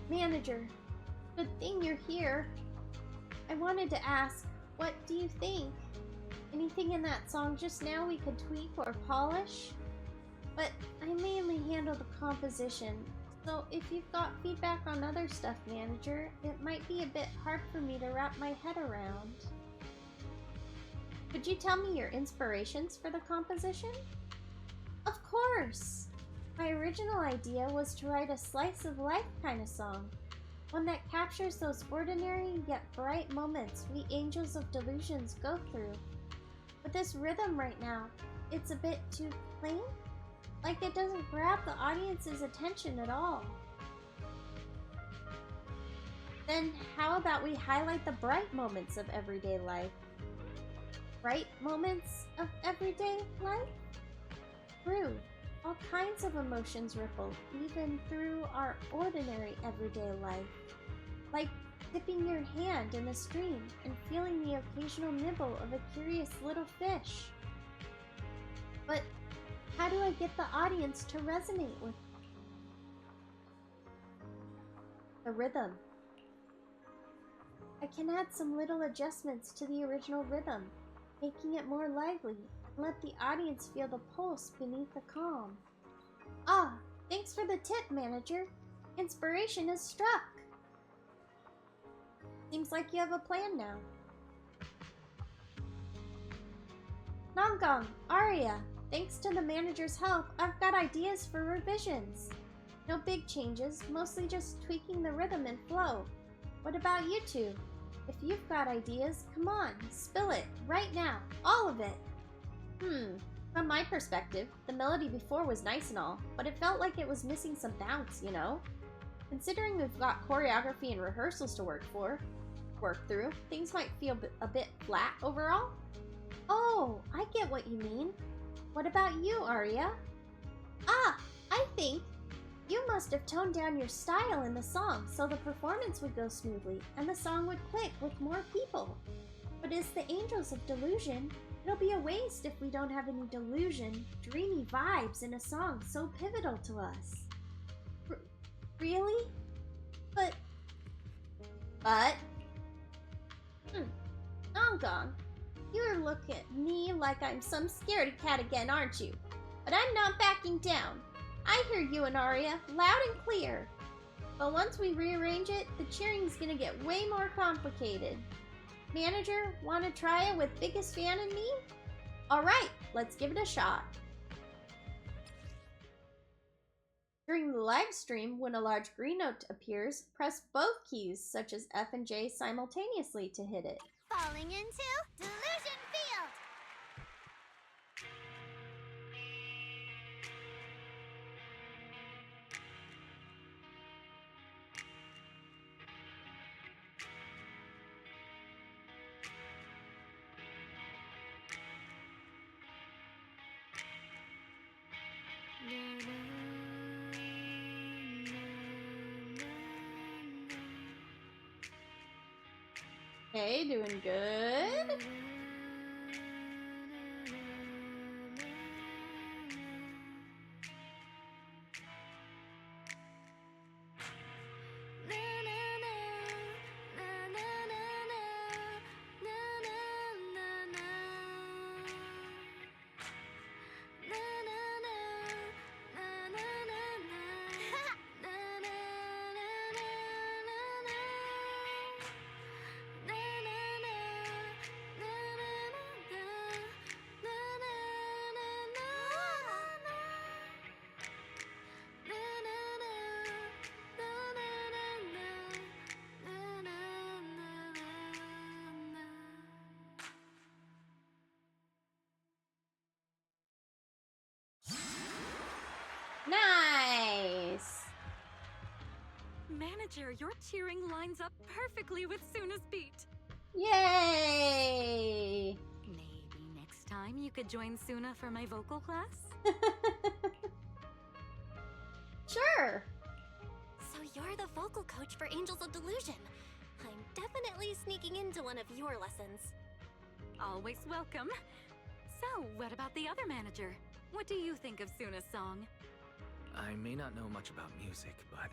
Manager, good thing you're here. I wanted to ask, what do you think? Anything in that song just now we could tweak or polish? But I mainly handle the composition, so if you've got feedback on other stuff, manager, it might be a bit hard for me to wrap my head around. Could you tell me your inspirations for the composition? Of course! My original idea was to write a slice of life kind of song, one that captures those ordinary yet bright moments we angels of delusions go through. But this rhythm right now, it's a bit too plain? Like it doesn't grab the audience's attention at all. Then how about we highlight the bright moments of everyday life? Bright moments of everyday life? True. All kinds of emotions ripple, even through our ordinary everyday life. Like dipping your hand in a stream and feeling the occasional nibble of a curious little fish. But how do I get the audience to resonate with the rhythm? I can add some little adjustments to the original rhythm, making it more lively. Let the audience feel the pulse beneath the calm. Ah, thanks for the tip, manager. Inspiration has struck. Seems like you have a plan now. Namgong, Aria, thanks to the manager's help, I've got ideas for revisions. No big changes, mostly just tweaking the rhythm and flow. What about you two? If you've got ideas, come on, spill it, right now, all of it. From my perspective, the melody before was nice and all, but it felt like it was missing some bounce, you know? Considering we've got choreography and rehearsals to work through, things might feel a bit flat overall. Oh, I get what you mean. What about you, Aria? Ah, I think you must have toned down your style in the song so the performance would go smoothly and the song would click with more people. But as the Angels of Delusion, it'll be a waste if we don't have any delusion, dreamy vibes in a song so pivotal to us. Really? But... Namgong, you look at me like I'm some scaredy cat again, aren't you? But I'm not backing down. I hear you and Aria, loud and clear. But once we rearrange it, the cheering's gonna get way more complicated. Manager, wanna try it with biggest fan in me? Alright, let's give it a shot. During the live stream, when a large green note appears, press both keys, such as F and J, simultaneously to hit it. Falling into Delusion Field! Okay, doing good. manager, your cheering lines up perfectly with Suna's beat. Yay! Maybe next time you could join Suna for my vocal class? Sure. So you're the vocal coach for Angels of Delusion. I'm definitely sneaking into one of your lessons. Always welcome. So, what about the other manager? What do you think of Suna's song? I may not know much about music, but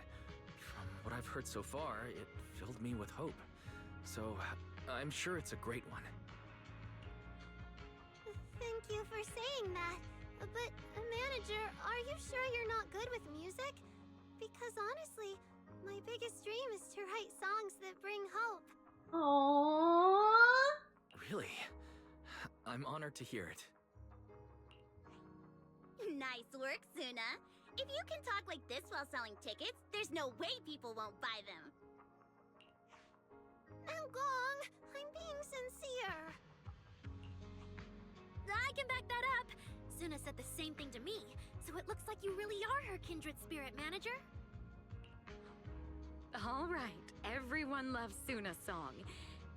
from what I've heard so far, it filled me with hope. So, I'm sure it's a great one. Thank you for saying that. But, manager, are you sure you're not good with music? Because honestly, my biggest dream is to write songs that bring hope. Aww. Really? I'm honored to hear it. Nice work, Suna. If you can talk like this while selling tickets, there's no way people won't buy them. Gong, I'm being sincere. I can back that up. Suna said the same thing to me, so it looks like you really are her kindred spirit, manager. All right, everyone loves Suna's song.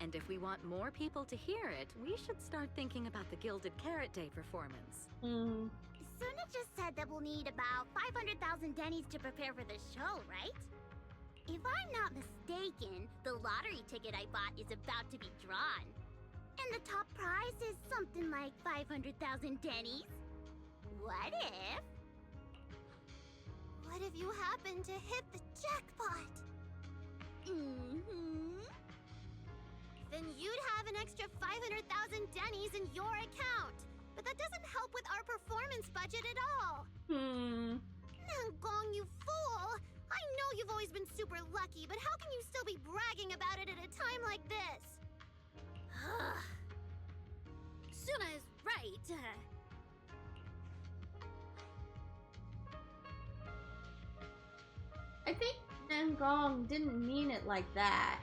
And if we want more people to hear it, we should start thinking about the Gilded Carrot Day performance. Suna just said that we'll need about 500,000 dennies to prepare for the show, right? If I'm not mistaken, the lottery ticket I bought is about to be drawn. And the top prize is something like 500,000 dennies. What if... What if you happen to hit the jackpot? Then you'd have an extra 500,000 dennies in your account. But that doesn't help with our performance budget at all. Gong, you fool! I know you've always been super lucky, but how can you still be bragging about it at a time like this? Suna is right. I think Nangong didn't mean it like that.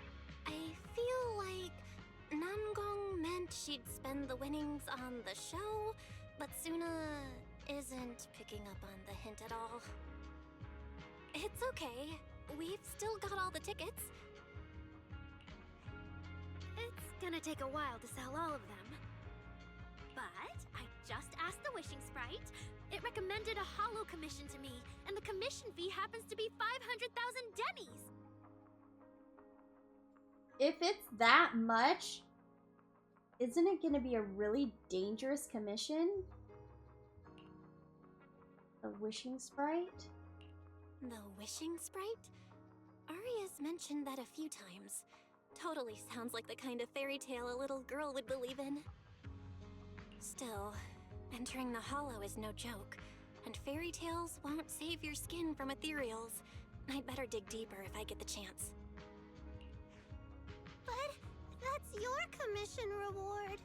I feel like Nangong meant she'd spend the winnings on the show, but Suna isn't picking up on the hint at all. It's okay. We've still got all the tickets. It's gonna take a while to sell all of them. But I just asked the wishing sprite. It recommended a holo commission to me, and the commission fee happens to be 500,000 dennies. If it's that much, isn't it gonna be a really dangerous commission? The wishing sprite? The wishing sprite? Aria's mentioned that a few times. Totally sounds like the kind of fairy tale a little girl would believe in. Still, entering the hollow is no joke, and fairy tales won't save your skin from ethereals. I'd better dig deeper if I get the chance. But that's your commission reward.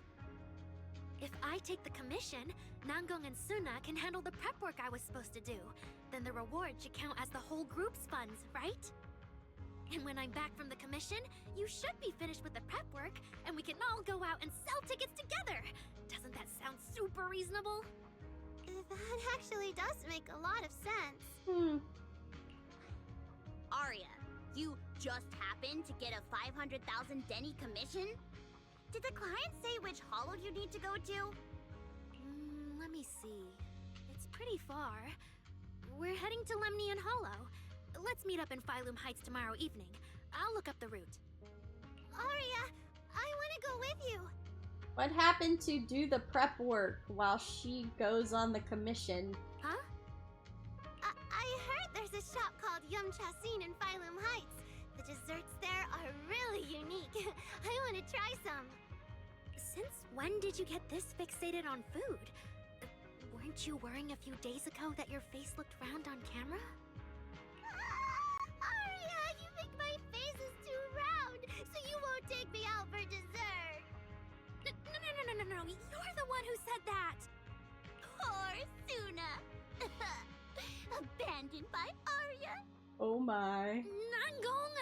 If I take the commission, Nangong and Suna can handle the prep work I was supposed to do. Then the reward should count as the whole group's funds, right? And when I'm back from the commission, you should be finished with the prep work, and we can all go out and sell tickets together. Doesn't that sound super reasonable? That actually does make a lot of sense. Aria, you just happened to get a 500,000 denny commission? Did the client say which hollow you need to go to? Let me see. It's pretty far. We're heading to Lemnian Hollow. Let's meet up in Phylum Heights tomorrow evening. I'll look up the route. Aria, I want to go with you. What happened to do the prep work while she goes on the commission? Huh? I heard there's a shop called Yum Chasin in Phylum Heights. The desserts there are really unique. I want to try some. Since when did you get this fixated on food? Weren't you worrying a few days ago that your face looked round on camera? Aria, you think my face is too round, so you won't take me out for dessert. No. You're the one who said that. Poor Suna. Abandoned by Aria. Oh my. Nangong!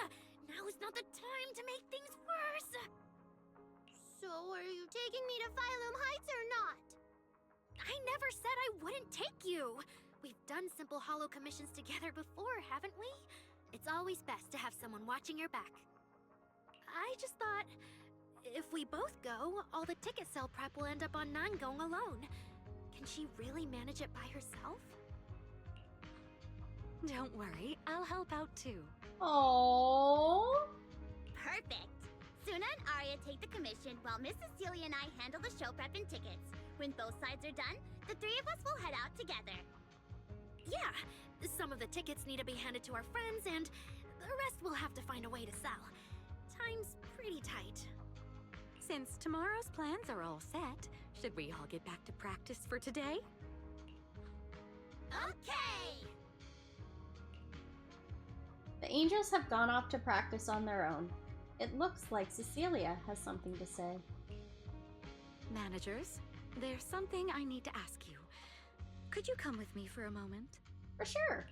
Now is not the time to make things worse. So are you taking me to Phylum Heights or not? I never said I wouldn't take you. We've done simple hollow commissions together before, haven't we? It's always best to have someone watching your back. I just thought, if we both go, all the ticket sale prep will end up on Nan going alone. Can she really manage it by herself? Don't worry, I'll help out too. Oh. Perfect! Suna and Arya take the commission while Miss Cecilia and I handle the show prep and tickets. When both sides are done, the three of us will head out together. Yeah, some of the tickets need to be handed to our friends, and the rest we'll have to find a way to sell. Time's pretty tight. Since tomorrow's plans are all set, should we all get back to practice for today? Okay! The angels have gone off to practice on their own. It looks like Cecilia has something to say. Managers, there's something I need to ask you. Could you come with me for a moment? For sure.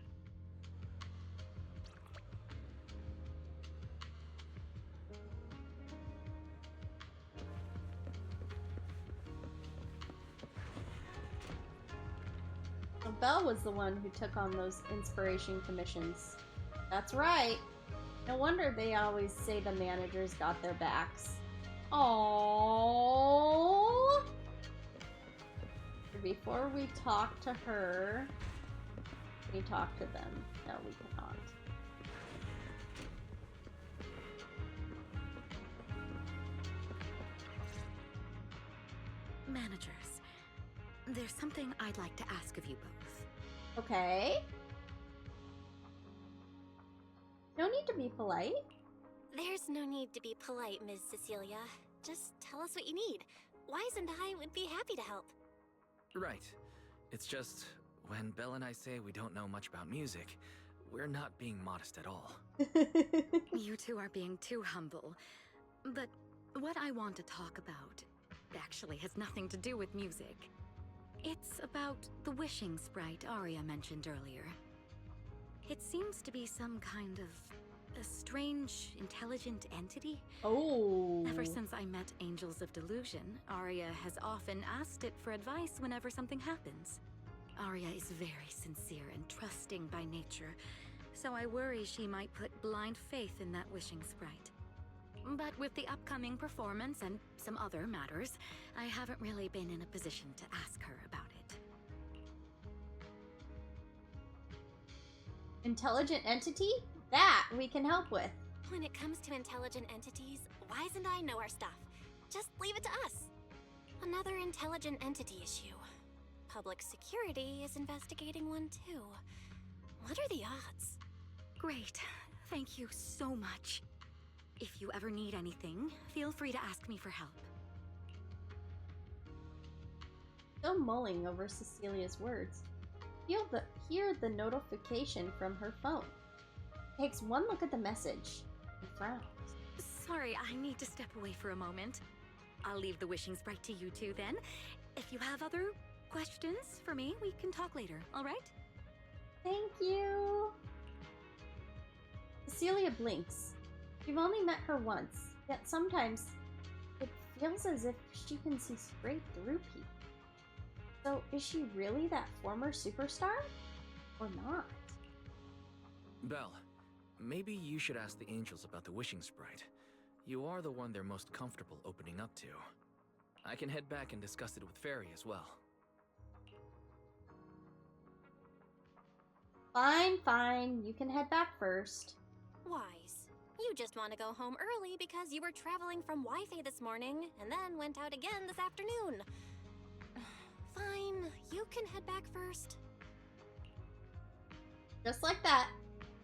Well, Belle was the one who took on those inspiration commissions. That's right. No wonder they always say the managers got their backs. Aww. Before we talk to her, we talk to them. No, we cannot. Managers, there's something I'd like to ask of you both. Okay. No need to be polite. There's no need to be polite, Ms. Cecilia. Just tell us what you need. Wise and I would be happy to help. Right. It's just, when Belle and I say we don't know much about music, we're not being modest at all. You two are being too humble. But what I want to talk about actually has nothing to do with music. It's about the wishing sprite Arya mentioned earlier. It seems to be some kind of a strange, intelligent entity. Oh. Ever since I met Angels of Delusion, Arya has often asked it for advice whenever something happens. Arya is very sincere and trusting by nature, so I worry she might put blind faith in that wishing sprite. But with the upcoming performance and some other matters, I haven't really been in a position to ask her about it. Intelligent entity? That we can help with. When it comes to intelligent entities, Wise and I know our stuff. Just leave it to us. Another intelligent entity issue. Public security is investigating one too. What are the odds? Great. Thank you so much. If you ever need anything, feel free to ask me for help. Still mulling over Cecilia's words. Hear the notification from her phone. Takes one look at the message and frowns. Sorry, I need to step away for a moment. I'll leave the wishing sprite to you two then. If you have other questions for me, we can talk later, alright? Thank you. Cecilia blinks. You've only met her once, yet sometimes it feels as if she can see straight through people. So is she really that former superstar? Or not? Belle, maybe you should ask the angels about the wishing sprite. You are the one they're most comfortable opening up to. I can head back and discuss it with Fairy as well. Fine. You can head back first. Wise. You just want to go home early because you were traveling from Wi-Fi this morning and then went out again this afternoon. Fine, you can head back first. Just like that,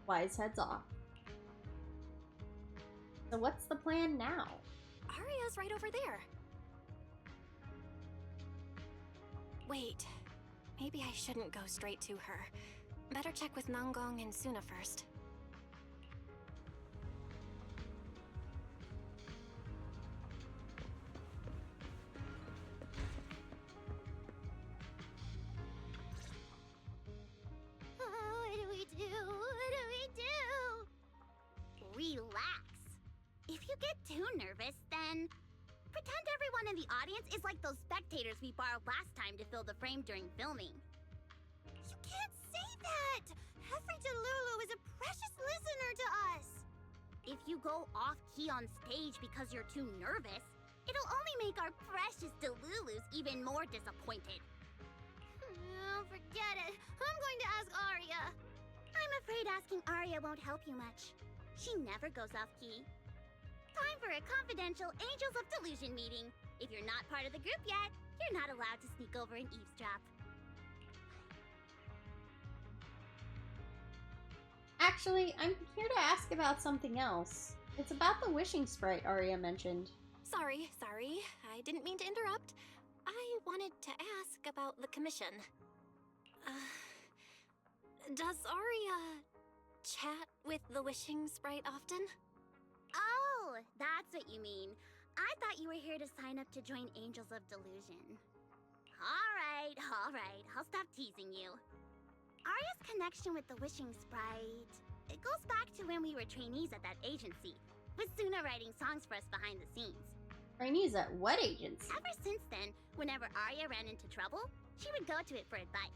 Wise heads off. So what's the plan now? Arya's right over there. Wait, maybe I shouldn't go straight to her. Better check with Nanggong and Suna first. Relax. If you get too nervous, then pretend everyone in the audience is like those spectators we borrowed last time to fill the frame during filming. You can't say that! Hefri Delulu is a precious listener if you go off-key on stage because you're too nervous, it'll only make our precious Delulus even more disappointed. Oh, forget it. I'm going to ask Arya. I'm afraid asking Arya won't help you much. She never goes off-key. Time for a confidential Angels of Delusion meeting. If you're not part of the group yet, you're not allowed to sneak over and eavesdrop. Actually, I'm here to ask about something else. It's about the wishing sprite Arya mentioned. Sorry. I didn't mean to interrupt. I wanted to ask about the commission. Does Arya chat with the wishing sprite often? Oh, that's what you mean. I thought you were here to sign up to join Angels of Delusion. All right. I'll stop teasing you. Arya's connection with the wishing sprite, it goes back to when we were trainees at that agency, with Suna writing songs for us behind the scenes. Trainees at what agency? Ever since then, whenever Arya ran into trouble, she would go to it for advice.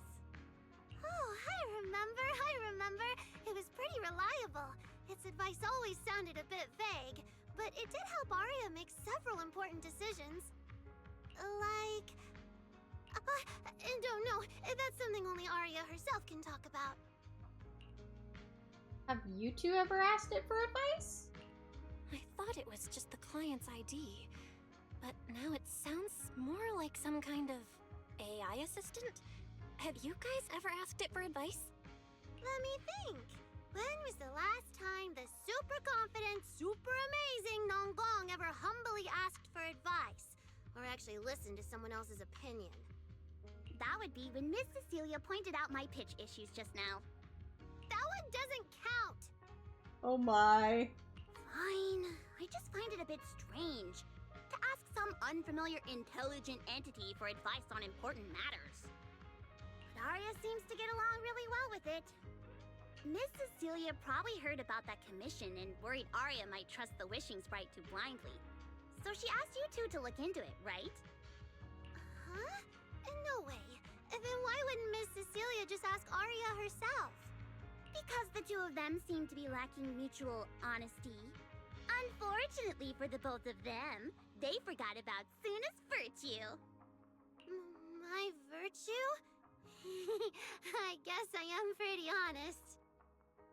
Oh, I remember. It was pretty reliable. Its advice always sounded a bit vague, but it did help Arya make several important decisions. Like... I don't know. That's something only Arya herself can talk about. Have you two ever asked it for advice? I thought it was just the client's ID, but now it sounds more like some kind of AI assistant. Have you guys ever asked it for advice? Let me think. When was the last time the super confident, super amazing Nonggong ever humbly asked for advice? Or actually listened to someone else's opinion? That would be when Miss Cecilia pointed out my pitch issues just now. That one doesn't count! Oh my. Fine. I just find it a bit strange to ask some unfamiliar intelligent entity for advice on important matters. But Arya seems to get along really well with it. Miss Cecilia probably heard about that commission and worried Arya might trust the wishing sprite too blindly. So she asked you two to look into it, right? Huh? No way. Then why wouldn't Miss Cecilia just ask Arya herself? Because the two of them seem to be lacking mutual honesty. Unfortunately for the both of them, they forgot about Suna's virtue. My virtue? I guess I am pretty honest.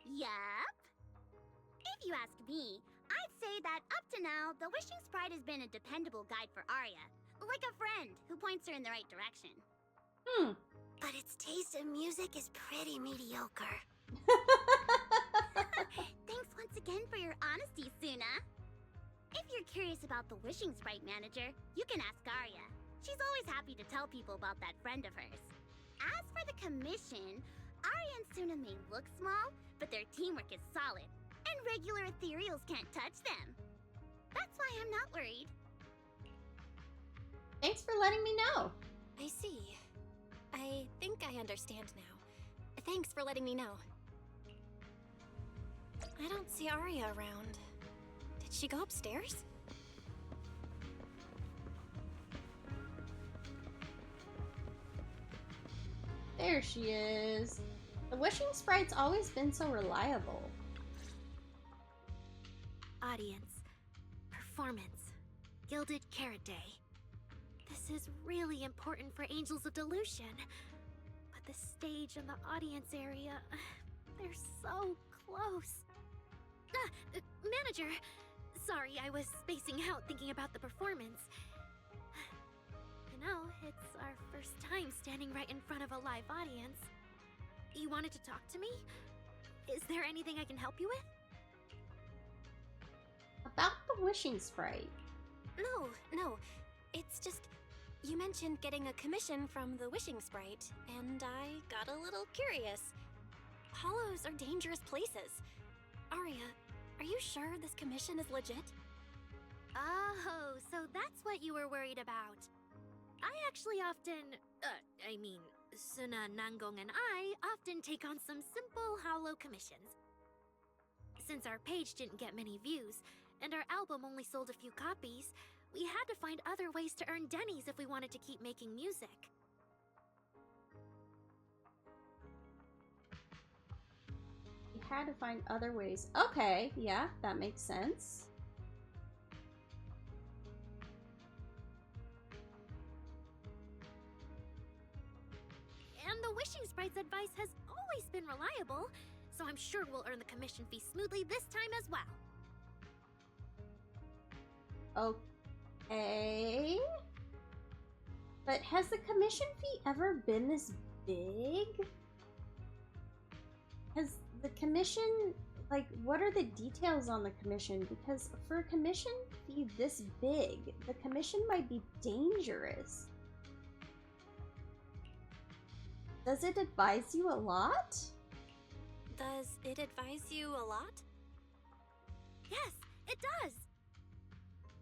Yup. If you ask me, I'd say that up to now, the wishing sprite has been a dependable guide for Arya. Like a friend who points her in the right direction. But its taste in music is pretty mediocre. Thanks once again for your honesty, Suna. If you're curious about the wishing sprite manager, you can ask Arya. She's always happy to tell people about that friend of hers. As for the commission, Arya and Suna may look small, but their teamwork is solid, and regular ethereals can't touch them. That's why I'm not worried. Thanks for letting me know. I see. I think I understand now. Thanks for letting me know. I don't see Arya around. Did she go upstairs? There she is. The wishing sprite's always been so reliable. Audience. Performance. Gilded Carrot Day. This is really important for Angels of Delusion. But the stage and the audience area, they're so close. Manager! Sorry, I was spacing out thinking about the performance. You know, it's our first time standing right in front of a live audience. You wanted to talk to me? Is there anything I can help you with? About the wishing sprite. No. It's just, you mentioned getting a commission from the wishing sprite, and I got a little curious. Hollows are dangerous places. Arya, are you sure this commission is legit? Oh, so that's what you were worried about. I actually often, Suna, Nangong, and I often take on some simple hollow commissions. Since our page didn't get many views, and our album only sold a few copies, we had to find other ways to earn dennies if we wanted to keep making music. You had to find other ways. Okay, yeah, that makes sense. And the Wishing Sprite's advice has always been reliable, so I'm sure we'll earn the commission fee smoothly this time as well. Okay. But has the commission fee ever been this big? Has the commission, like, what are the details on the commission? Because for a commission fee this big, the commission might be dangerous. Does it advise you a lot? Does it advise you a lot? Yes, it does!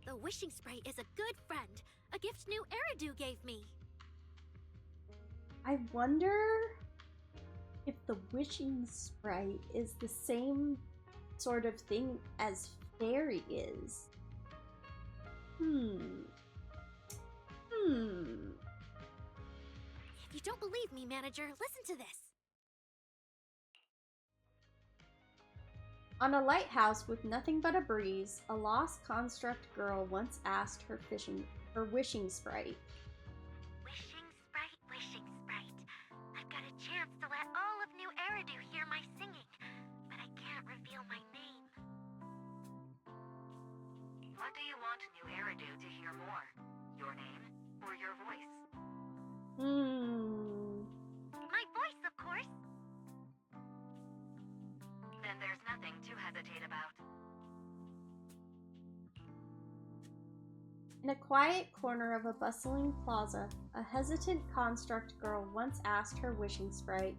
The Wishing Sprite is a good friend, a gift new Eridu gave me. I wonder if the Wishing Sprite is the same sort of thing as Fairy is. If you don't believe me, manager, listen to this. On a lighthouse with nothing but a breeze, a lost construct girl once asked her wishing sprite. Wishing Sprite. I've got a chance to let all of New Eridu hear my singing, but I can't reveal my name. What do you want New Eridu to hear more? Your name or your voice? My voice, of course. Then there's nothing to hesitate about. In a quiet corner of a bustling plaza, a hesitant construct girl once asked her wishing sprite.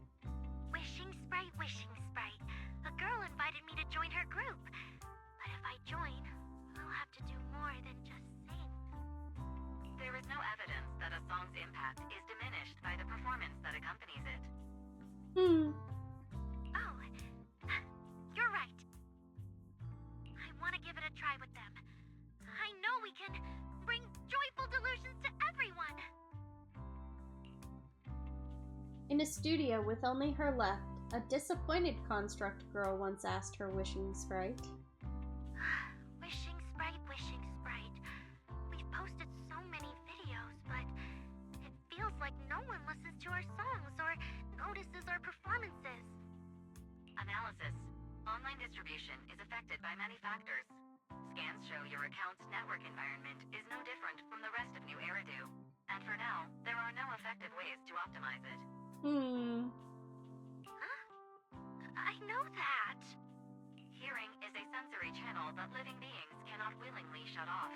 Wishing Sprite. A girl invited me to join her group. But if I join, I'll have to do more than just sing. There is no evidence that a song's impact is diminished by the performance that accompanies it. Oh, you're right. I want to give it a try with them. I know we can bring joyful delusions to everyone. In a studio with only her left, a disappointed construct girl once asked her wishing sprite. Wishing Sprite. We've posted so many videos, but it feels like no one listens to our songs or notices our performances. Analysis. Online distribution is affected by many factors. Scans show your account's network environment is no different from the rest of New Eridu. And for now, there are no effective ways to optimize it. Huh? I know that. Hearing is a sensory channel that living beings cannot willingly shut off.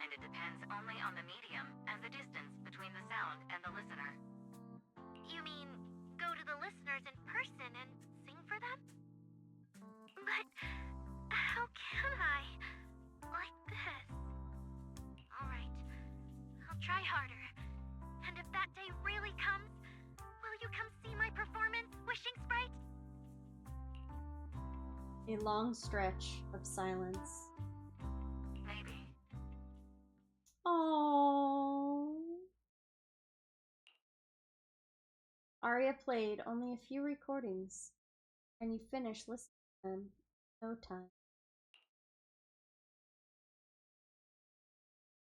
And it depends only on the medium and the distance between the sound and the listener. You mean go to the listeners in person and sing for them? But how can I? Like this. Alright, I'll try harder. And if that day really comes, will you come see my performance, Wishing Sprite? A long stretch of silence. Maybe. Aww. Arya played only a few recordings, and you finished listening to them in no time.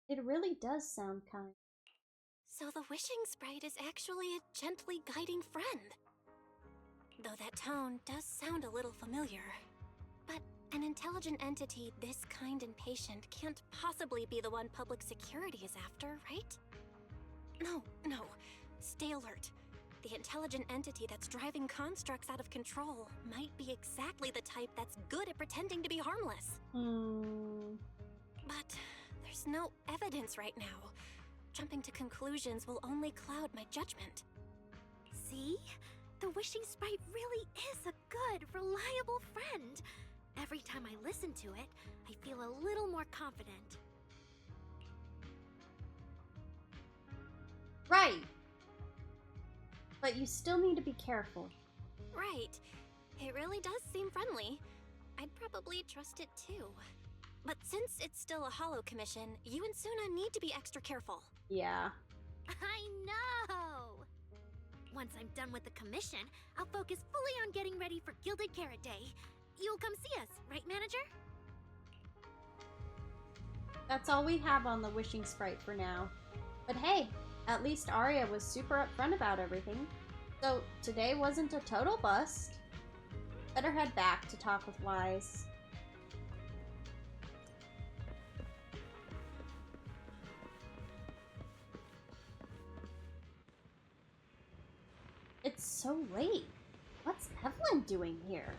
It really does sound kind. So the Wishing Sprite is actually a gently guiding friend. Though that tone does sound a little familiar. But an intelligent entity this kind and patient can't possibly be the one public security is after, right? No. Stay alert. The intelligent entity that's driving constructs out of control might be exactly the type that's good at pretending to be harmless. But there's no evidence right now. Jumping to conclusions will only cloud my judgment. See? The Wishing Sprite really is a good, reliable friend. Every time I listen to it, I feel a little more confident. Right! But you still need to be careful. Right. It really does seem friendly. I'd probably trust it too. But since it's still a holo commission, you and Suna need to be extra careful. Yeah. I know! Once I'm done with the commission, I'll focus fully on getting ready for Gilded Carrot Day. You'll come see us, right, manager? That's all we have on the wishing sprite for now. But hey, at least Arya was super upfront about everything. So today wasn't a total bust. Better head back to talk with Wise. It's so late. What's Evelyn doing here?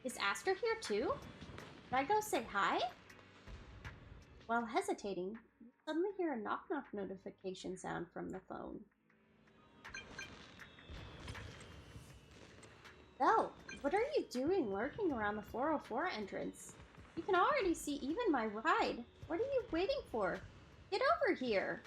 Is Astra here too? Should I go say hi? While hesitating, you suddenly hear a knock-knock notification sound from the phone. Belle, what are you doing lurking around the 404 entrance? You can already see even my ride. What are you waiting for? Get over here.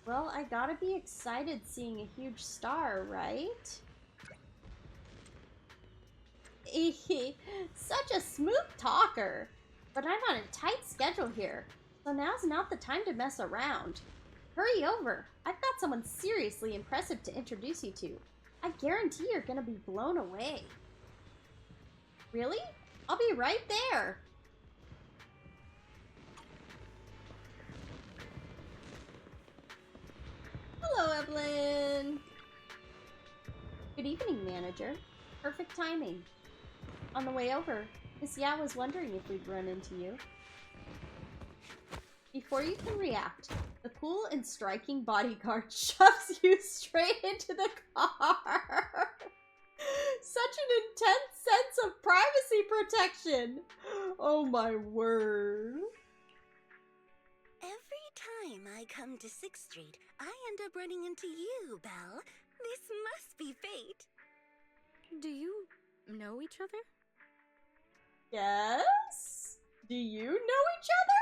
Well, I gotta be excited seeing a huge star, right? Such a smooth talker. But I'm on a tight schedule here, so now's not the time to mess around. Hurry over. I've got someone seriously impressive to introduce you to. I guarantee you're gonna be blown away. Really? I'll be right there. Hello, Evelyn. Good evening, manager. Perfect timing. On the way over, Miss Yao was wondering if we'd run into you. Before you can react, the cool and striking bodyguard shoves you straight into the car. Such an intense sense of privacy protection. Oh my word. Every time I come to 6th Street, I end up running into you, Belle. This must be fate. Do you know each other? Yes? Do you know each other?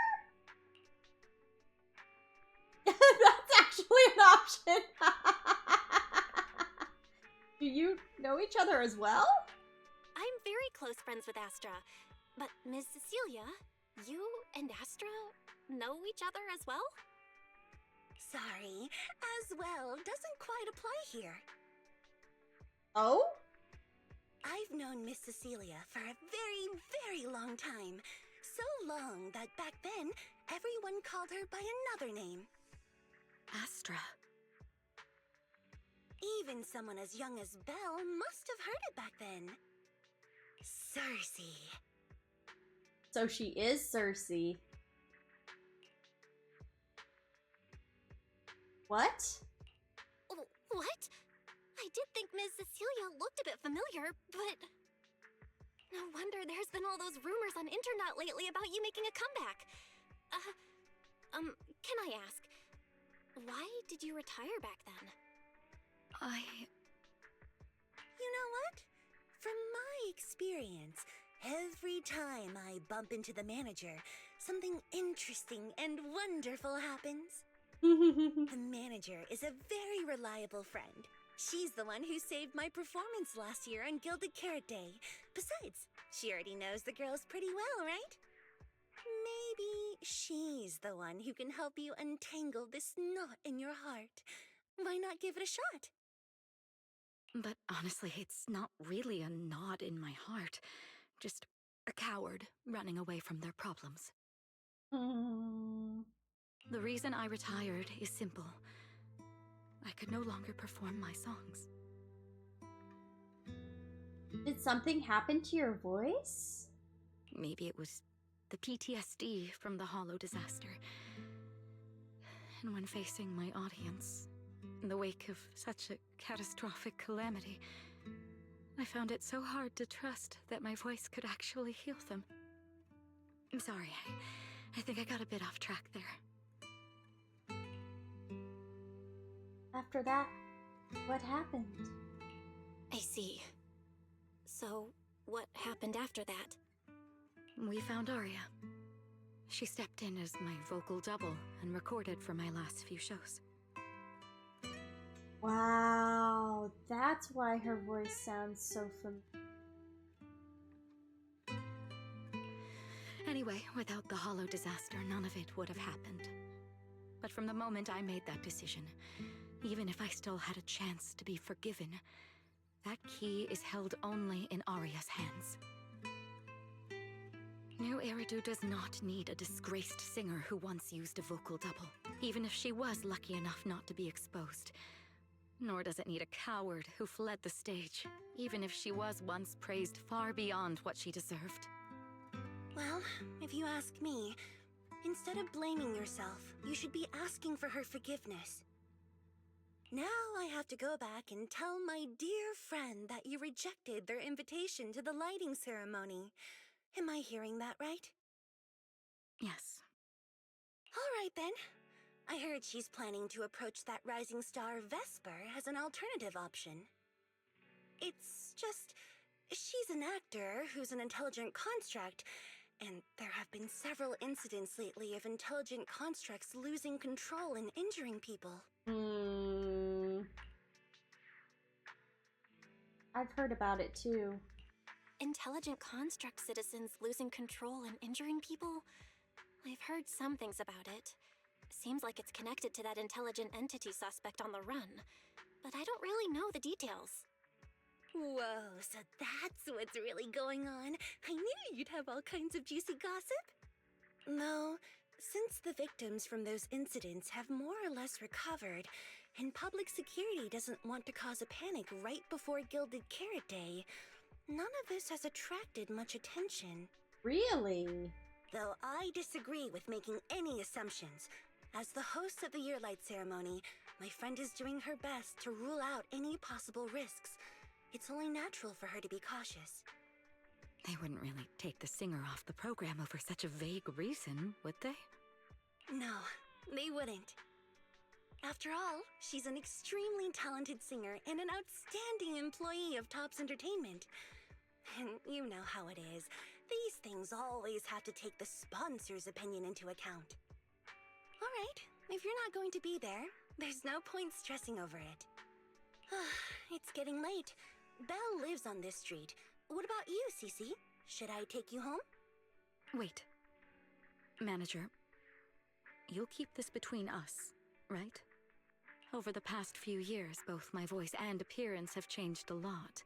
That's actually an option. Do you know each other as well? I'm very close friends with Astra. But Ms. Cecilia, you and Astra know each other as well? Sorry, as well doesn't quite apply here. Oh? I've known Miss Cecilia for a very, very long time. So long that back then, everyone called her by another name. Astra. Even someone as young as Belle must have heard it back then. Cersei. So she is Cersei. What? What? I did think Ms. Cecilia looked a bit familiar, but... No wonder there's been all those rumors on internet lately about you making a comeback. Can I ask, why did you retire back then? You know what? From my experience, every time I bump into the manager, something interesting and wonderful happens. The manager is a very reliable friend. She's the one who saved my performance last year on Gilded Carrot Day. Besides, she already knows the girls pretty well, right? Maybe she's the one who can help you untangle this knot in your heart. Why not give it a shot? But honestly, it's not really a knot in my heart. Just a coward running away from their problems. The reason I retired is simple. I could no longer perform my songs. Did something happen to your voice? Maybe it was the PTSD from the Hollow disaster. And when facing my audience, in the wake of such a catastrophic calamity, I found it so hard to trust that my voice could actually heal them. I'm sorry, I think I got a bit off track there. After that, what happened? I see. So, what happened after that? We found Arya. She stepped in as my vocal double and recorded for my last few shows. Wow, that's why her voice sounds so familiar. Anyway, without the hollow disaster, none of it would have happened. But from the moment I made that decision, even if I still had a chance to be forgiven, that key is held only in Aria's hands. New Eridu does not need a disgraced singer who once used a vocal double, even if she was lucky enough not to be exposed. Nor does it need a coward who fled the stage, even if she was once praised far beyond what she deserved. Well, if you ask me, instead of blaming yourself, you should be asking for her forgiveness. Now I have to go back and tell my dear friend that you rejected their invitation to the lighting ceremony. Am I hearing that right? Yes. All right then. I heard she's planning to approach that rising star Vesper as an alternative option. It's just, she's an actor who's an intelligent construct, and there have been several incidents lately of intelligent constructs losing control and injuring people. I've heard about it too. Intelligent construct citizens losing control and injuring people? I've heard some things about it. Seems like it's connected to that intelligent entity suspect on the run, but I don't really know the details. Whoa, so that's what's really going on. I knew you'd have all kinds of juicy gossip. No, since the victims from those incidents have more or less recovered, and public security doesn't want to cause a panic right before Gilded Carrot Day, none of this has attracted much attention. Really? Though I disagree with making any assumptions. As the host of the Yearlight ceremony, my friend is doing her best to rule out any possible risks. It's only natural for her to be cautious. They wouldn't really take the singer off the program over such a vague reason, would they? No, they wouldn't. After all, she's an extremely talented singer and an outstanding employee of Topps Entertainment. And you know how it is. These things always have to take the sponsor's opinion into account. All right, if you're not going to be there, there's no point stressing over it. It's getting late. Belle lives on this street. What about you, Cece? Should I take you home? Wait. Manager, you'll keep this between us, right? Over the past few years, both my voice and appearance have changed a lot.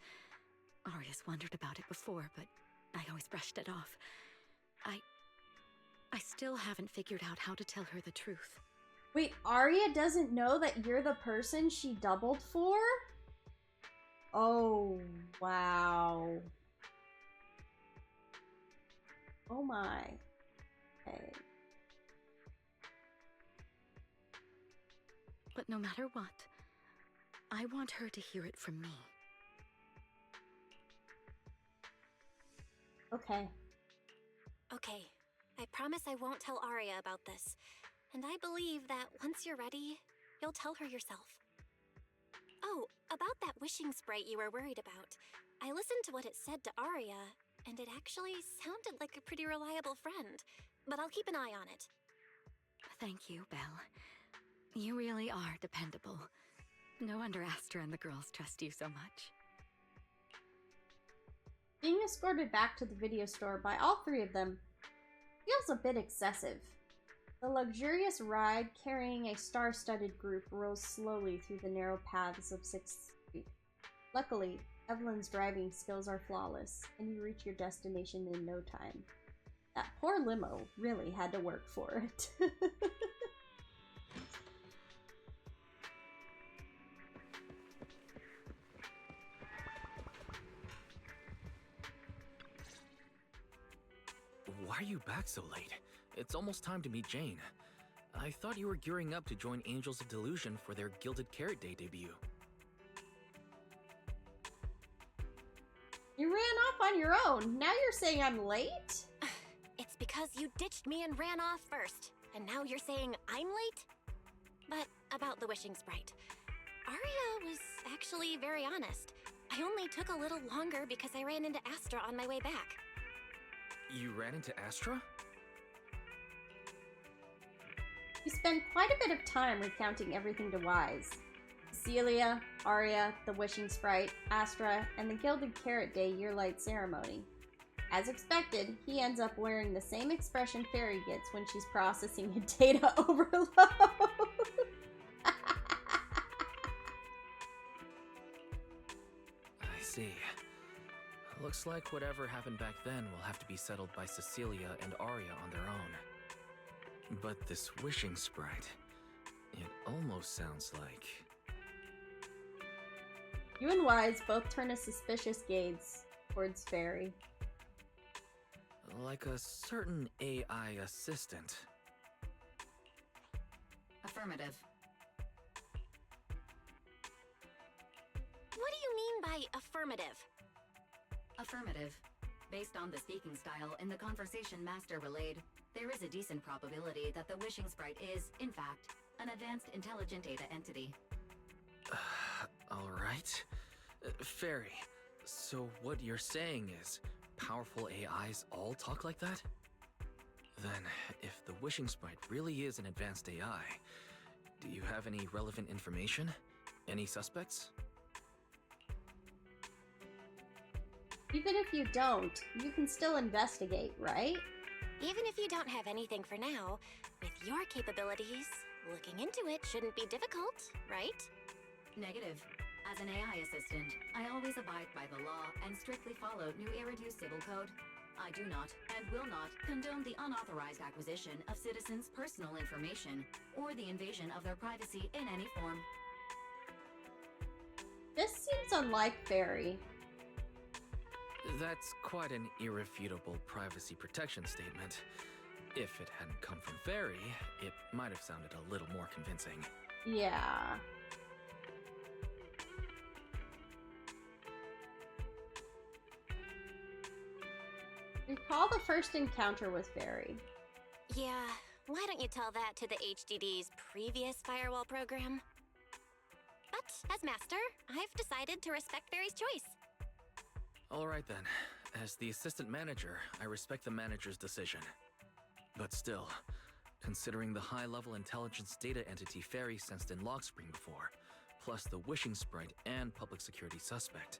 Aria's wondered about it before, but I always brushed it off. I still haven't figured out how to tell her the truth. Wait, Aria doesn't know that you're the person she doubled for? Oh, wow. Oh my. Okay. But no matter what, I want her to hear it from me. Okay. Okay, I promise I won't tell Aria about this. And I believe that once you're ready, you'll tell her yourself. Oh, about that wishing sprite you were worried about. I listened to what it said to Aria, and it actually sounded like a pretty reliable friend. But I'll keep an eye on it. Thank you, Belle. You really are dependable. No wonder Astra and the girls trust you so much. Being escorted back to the video store by all three of them feels a bit excessive. The luxurious ride carrying a star-studded group rolls slowly through the narrow paths of 6th Street. Luckily, Evelyn's driving skills are flawless, and you reach your destination in no time. That poor limo really had to work for it. Why are you back so late? It's almost time to meet Jane. I thought you were gearing up to join Angels of Delusion for their Gilded Carrot Day debut. You ran off on your own. Now you're saying I'm late? It's because you ditched me and ran off first, and now you're saying I'm late? But about the wishing sprite. Aria was actually very honest. I only took a little longer because I ran into Astra on my way back. You ran into Astra? You spend quite a bit of time recounting everything to Wise. Celia, Aria, the Wishing Sprite, Astra, and the Gilded Carrot Day Yearlight ceremony. As expected, he ends up wearing the same expression Fairy gets when she's processing a data overload. I see. Looks like whatever happened back then will have to be settled by Cecilia and Arya on their own. But this wishing sprite, it almost sounds like... You and Wise both turn a suspicious gaze towards Fairy. like a certain AI assistant. Affirmative. What do you mean by affirmative? Affirmative. Based on the speaking style in the conversation Master relayed, there is a decent probability that the wishing sprite is, in fact, an advanced intelligent data entity. Alright. Fairy, so what you're saying is, powerful AIs all talk like that? Then, if the wishing sprite really is an advanced AI, do you have any relevant information? Any suspects? Even if you don't, you can still investigate, right? Even if you don't have anything for now, with your capabilities, looking into it shouldn't be difficult, right? Negative. As an AI assistant, I always abide by the law and strictly follow New Eridu Civil Code. I do not, and will not, condone the unauthorized acquisition of citizens' personal information, or the invasion of their privacy in any form. This seems unlike Fairy. That's quite an irrefutable privacy protection statement. If it hadn't come from Fairy, it might have sounded a little more convincing. Yeah. Recall the first encounter with Fairy. Yeah, why don't you tell that to the HDD's previous firewall program? But, as master, I've decided to respect Fairy's choice. Alright then. As the assistant manager, I respect the manager's decision. But still, considering the high-level intelligence data entity Fairy sensed in Logspring before, plus the wishing sprite and public security suspect,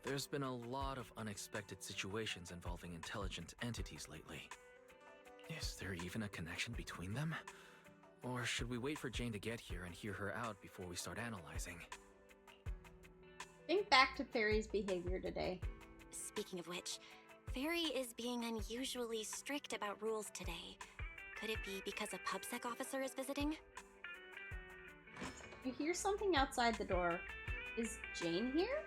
there's been a lot of unexpected situations involving intelligent entities lately. Is there even a connection between them? Or should we wait for Jane to get here and hear her out before we start analyzing? Think back to Fairy's behavior today. Speaking of which, Fairy is being unusually strict about rules today. Could it be because a PubSec officer is visiting? You hear something outside the door. Is Jane here?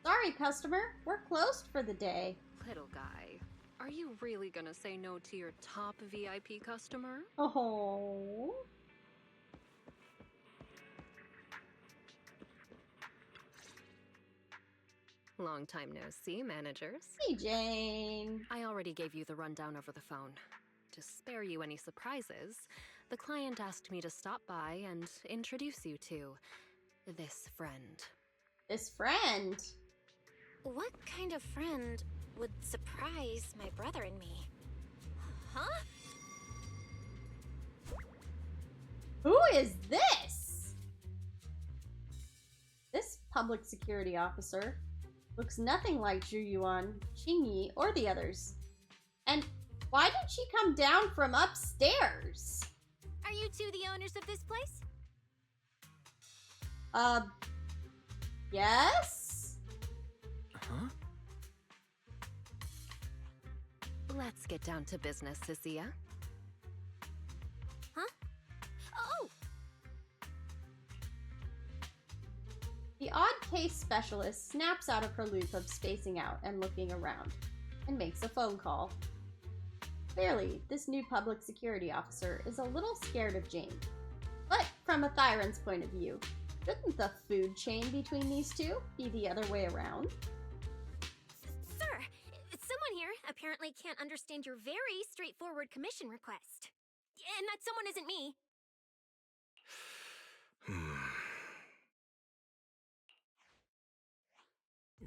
Sorry, customer. We're closed for the day. Little guy, are you really gonna say no to your top VIP customer? Oh. Long time no see, managers. Hey, Jane. I already gave you the rundown over the phone. To spare you any surprises, the client asked me to stop by and introduce you to this friend. This friend? What kind of friend would surprise my brother and me? Huh? Who is this? This public security officer looks nothing like Zhu Yuan, Qingyi, or the others. And why did she come down from upstairs? Are you two the owners of this place? Yes? Huh? Let's get down to business, Cecilia. Huh? Oh! The odd case specialist snaps out of her loop of spacing out and looking around, and makes a phone call. Clearly, this new public security officer is a little scared of Jane. But from a Thyron's point of view, shouldn't the food chain between these two be the other way around? Sir, someone here apparently can't understand your very straightforward commission request. And that someone isn't me.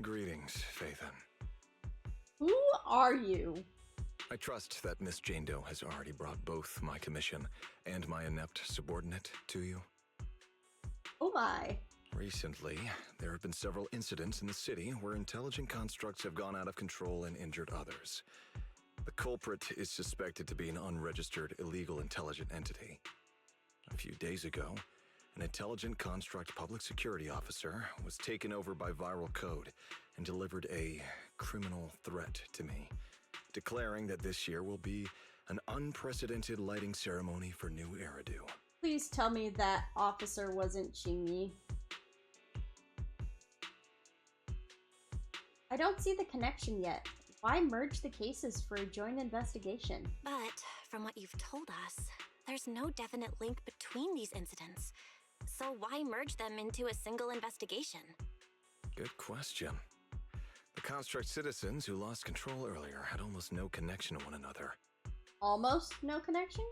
Greetings, Phaethon. Who are you? I trust that Miss Jane Doe has already brought both my commission and my inept subordinate to you. Oh my. Recently, there have been several incidents in the city where intelligent constructs have gone out of control and injured others. The culprit is suspected to be an unregistered illegal intelligent entity. A few days ago, an intelligent construct public security officer was taken over by viral code and delivered a criminal threat to me, declaring that this year will be an unprecedented lighting ceremony for new Eridu. Please tell me that officer wasn't Chingy. I don't see the connection yet. Why merge the cases for a joint investigation? But from what you've told us, there's no definite link between these incidents. So why merge them into a single investigation? Good question. The construct citizens who lost control earlier had almost no connection to one another. Almost no connection?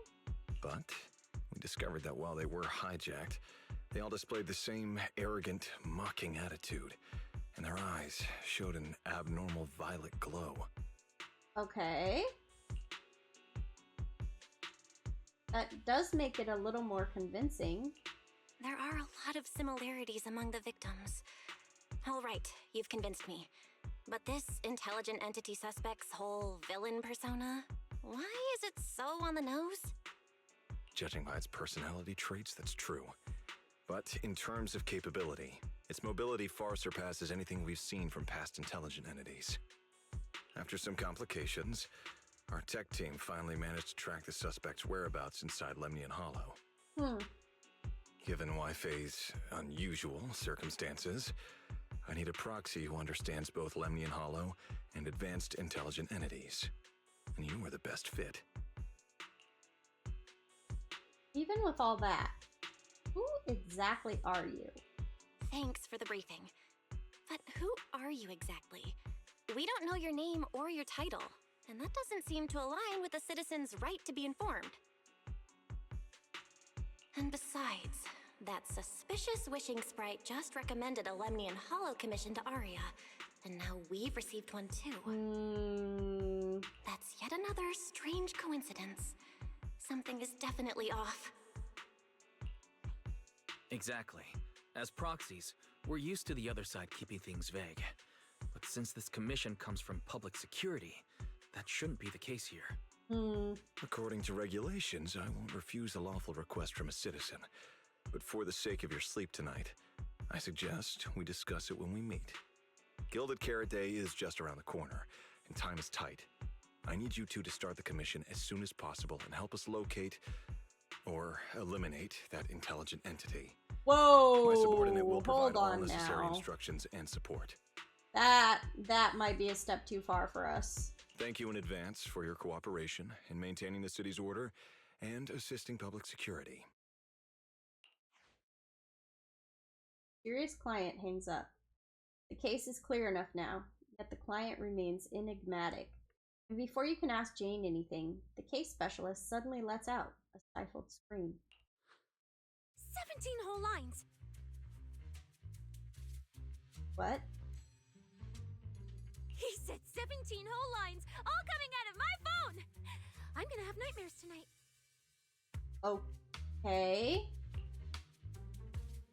But we discovered that while they were hijacked, they all displayed the same arrogant, mocking attitude, and their eyes showed an abnormal violet glow. Okay. That does make it a little more convincing. There are a lot of similarities among the victims. All right, you've convinced me. But this intelligent entity suspect's whole villain persona, why is it so on the nose? Judging by its personality traits, that's true. But in terms of capability, its mobility far surpasses anything we've seen from past intelligent entities. After some complications, our tech team finally managed to track the suspect's whereabouts inside Lemnian Hollow. Given Wi-Fi's unusual circumstances, I need a proxy who understands both Lemnian Hollow and advanced intelligent entities. And you were the best fit. Even with all that, who exactly are you? Thanks for the briefing. But who are you exactly? We don't know your name or your title, and that doesn't seem to align with the citizen's right to be informed. And besides, that suspicious wishing sprite just recommended a Lemnian Hollow commission to Aria, and now we've received one too. That's yet another strange coincidence. Something is definitely off. Exactly. As proxies, we're used to the other side keeping things vague. But since this commission comes from public security, that shouldn't be the case here. According to regulations, I won't refuse a lawful request from a citizen. But for the sake of your sleep tonight, I suggest we discuss it when we meet. Gilded Carrot Day is just around the corner, and time is tight. I need you two to start the commission as soon as possible and help us locate or eliminate that intelligent entity. Whoa! My subordinate will provide Hold all on necessary now. instructions and support. That might be a step too far for us. Thank you in advance for your cooperation in maintaining the city's order and assisting public security. Curious client hangs up. The case is clear enough now, yet the client remains enigmatic. And before you can ask Jane anything, the case specialist suddenly lets out a stifled scream. 17 whole lines! What? He said 17 whole lines, all coming out of my phone! I'm gonna have nightmares tonight. Okay.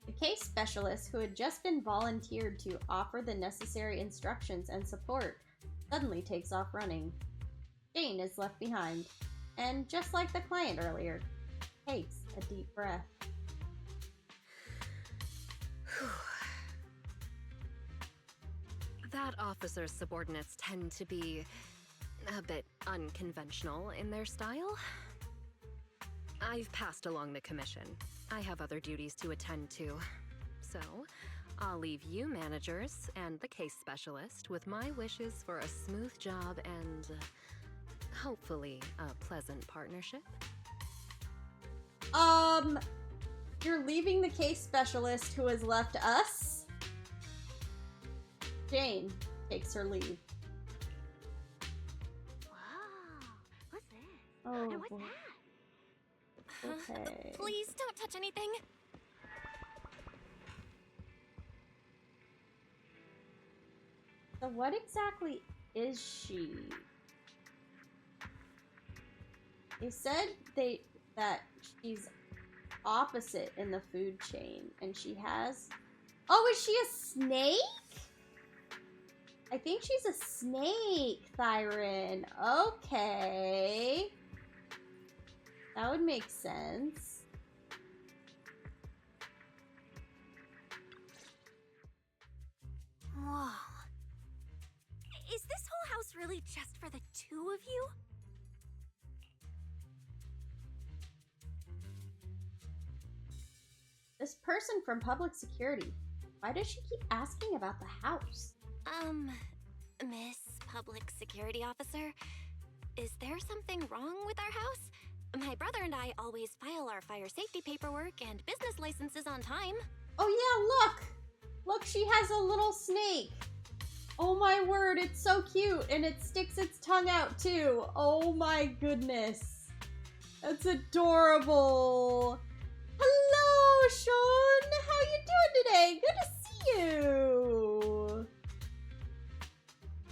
The case specialist, who had just been volunteered to offer the necessary instructions and support, suddenly takes off running. Jane is left behind, and just like the client earlier, takes a deep breath. That officer's subordinates tend to be a bit unconventional in their style. I've passed along the commission. I have other duties to attend to. So, I'll leave you managers and the case specialist with my wishes for a smooth job and hopefully a pleasant partnership. You're leaving the case specialist who has left us? Jane takes her leave. Wow, what's this? Oh, And what's boy. that? Okay. Please don't touch anything. So what exactly is she? They said that she's opposite in the food chain, and she has Oh, is she a snake? I think she's a snake, Thyron. Okay. That would make sense. Whoa. Is this whole house really just for the two of you? This person from public security. Why does she keep asking about the house? Miss Public Security Officer, is there something wrong with our house? My brother and I always file our fire safety paperwork and business licenses on time. Oh yeah, look! Look, she has a little snake. Oh my word, it's so cute, and it sticks its tongue out too. Oh my goodness. That's adorable. Hello, Sean! How you doing today? Good to see you!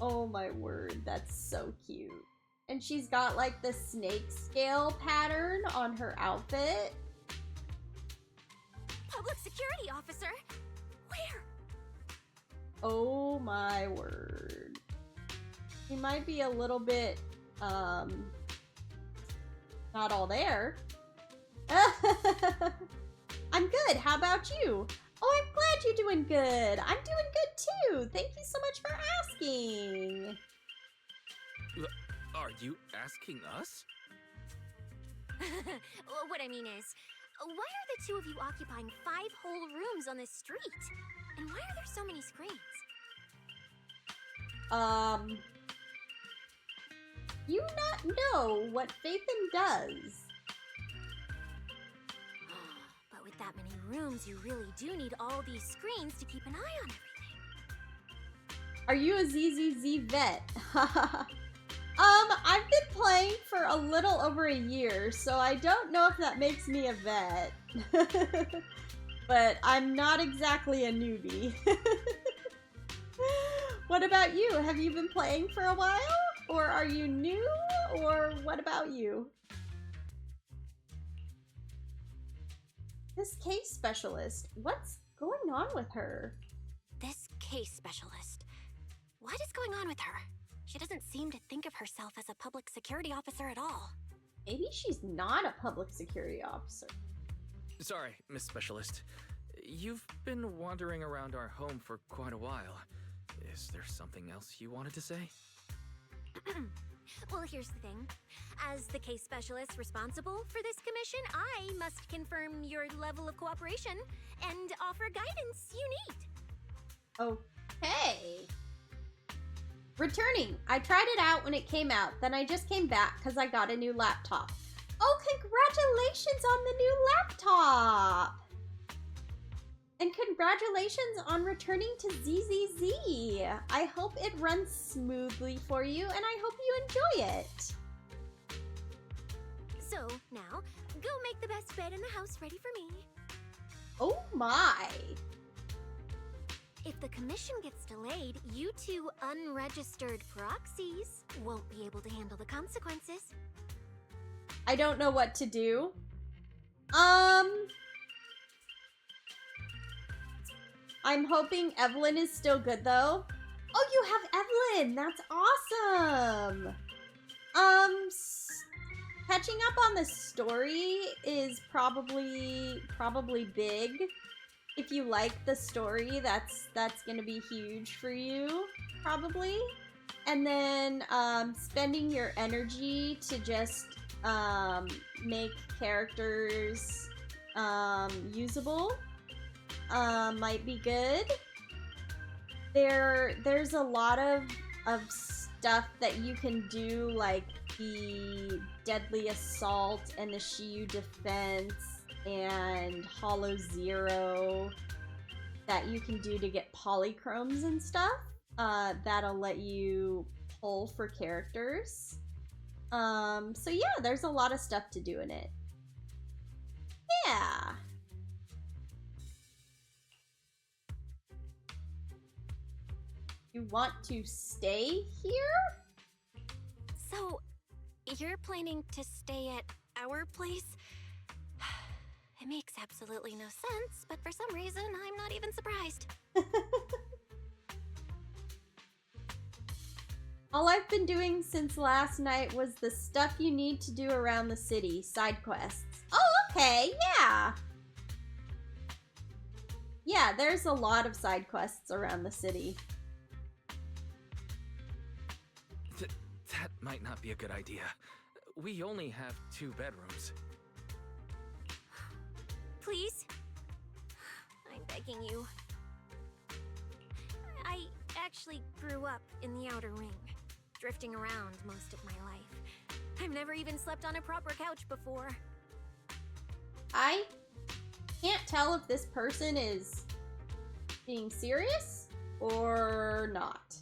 Oh my word, that's so cute. And she's got like the snake scale pattern on her outfit. Public security officer? Where? Oh my word. He might be a little bit, not all there. I'm good. How about you? Oh, I'm glad you're doing good. I'm doing good too. Thank you so much for asking. Are you asking us? What I mean is, why are the two of you occupying 5 whole rooms on this street? And why are there so many screens? You not know what Faithin does. But with that many rooms, you really do need all these screens to keep an eye on everything. Are you a ZZZ vet? I've been playing for a little over a year, so I don't know if that makes me a vet. But I'm not exactly a newbie. What about you? Have you been playing for a while? Or are you new? Or what about you? This case specialist, what's going on with her? This case specialist. What is going on with her? She doesn't seem to think of herself as a public security officer at all. Maybe she's not a public security officer. Sorry, Miss Specialist. You've been wandering around our home for quite a while. Is there something else you wanted to say? Well, here's the thing. As the case specialist responsible for this commission, I must confirm your level of cooperation and offer guidance you need. Okay. Returning. I tried it out when it came out, then I just came back because I got a new laptop. Oh, congratulations on the new laptop! And congratulations on returning to ZZZ. I hope it runs smoothly for you, and I hope you enjoy it. So, now, go make the best bed in the house ready for me. Oh my. If the commission gets delayed, you two unregistered proxies won't be able to handle the consequences. I don't know what to do. I'm hoping Evelyn is still good though. Oh, you have Evelyn! That's awesome! Catching up on the story is probably big. If you like the story, that's gonna be huge for you, probably. And then spending your energy to just make characters usable might be good. There's a lot of stuff that you can do, like the Deadly Assault and the Shiyu Defense and Hollow Zero that you can do to get polychromes and stuff. That'll let you pull for characters. So yeah, there's a lot of stuff to do in it. Yeah. You want to stay here? So, you're planning to stay at our place? It makes absolutely no sense, but for some reason, I'm not even surprised. All I've been doing since last night was the stuff you need to do around the city, side quests. Oh, okay, yeah. Yeah, there's a lot of side quests around the city. That might not be a good idea. We only have 2 bedrooms. Please? I'm begging you. I actually grew up in the Outer Ring, drifting around most of my life. I've never even slept on a proper couch before. I can't tell if this person is being serious or not.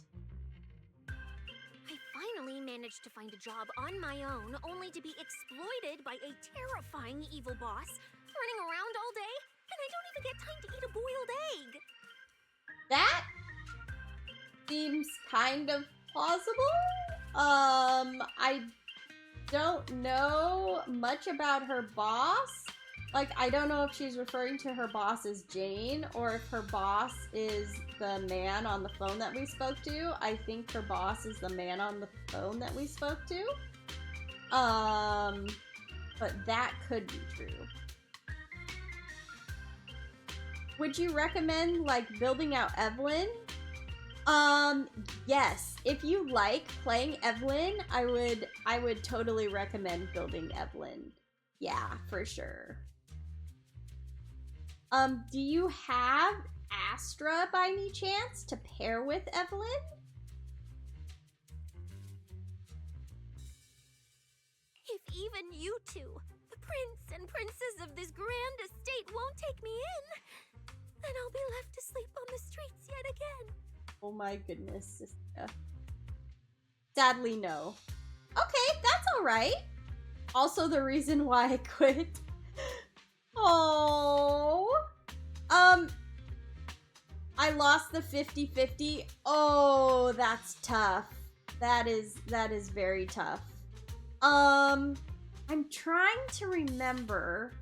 I finally managed to find a job on my own, only to be exploited by a terrifying evil boss, running around all day, and I don't even get time to eat a boiled egg. That seems kind of plausible. I don't know much about her boss. Like, I don't know if she's referring to her boss as Jane or if her boss is the man on the phone that we spoke to. I think her boss is the man on the phone that we spoke to. But that could be true. Would you recommend, like, building out Evelyn? Yes. If you like playing Evelyn, I would totally recommend building Evelyn. Yeah, for sure. Do you have Astra by any chance to pair with Evelyn? If even you two, the prince and princess of this grand estate, won't take me in, then I'll be left to sleep on the streets yet again. Oh my goodness, sister. Sadly, no. Okay, that's alright. Also the reason why I quit. Oh. I lost the 50-50. Oh, that's tough. That is very tough. I'm trying to remember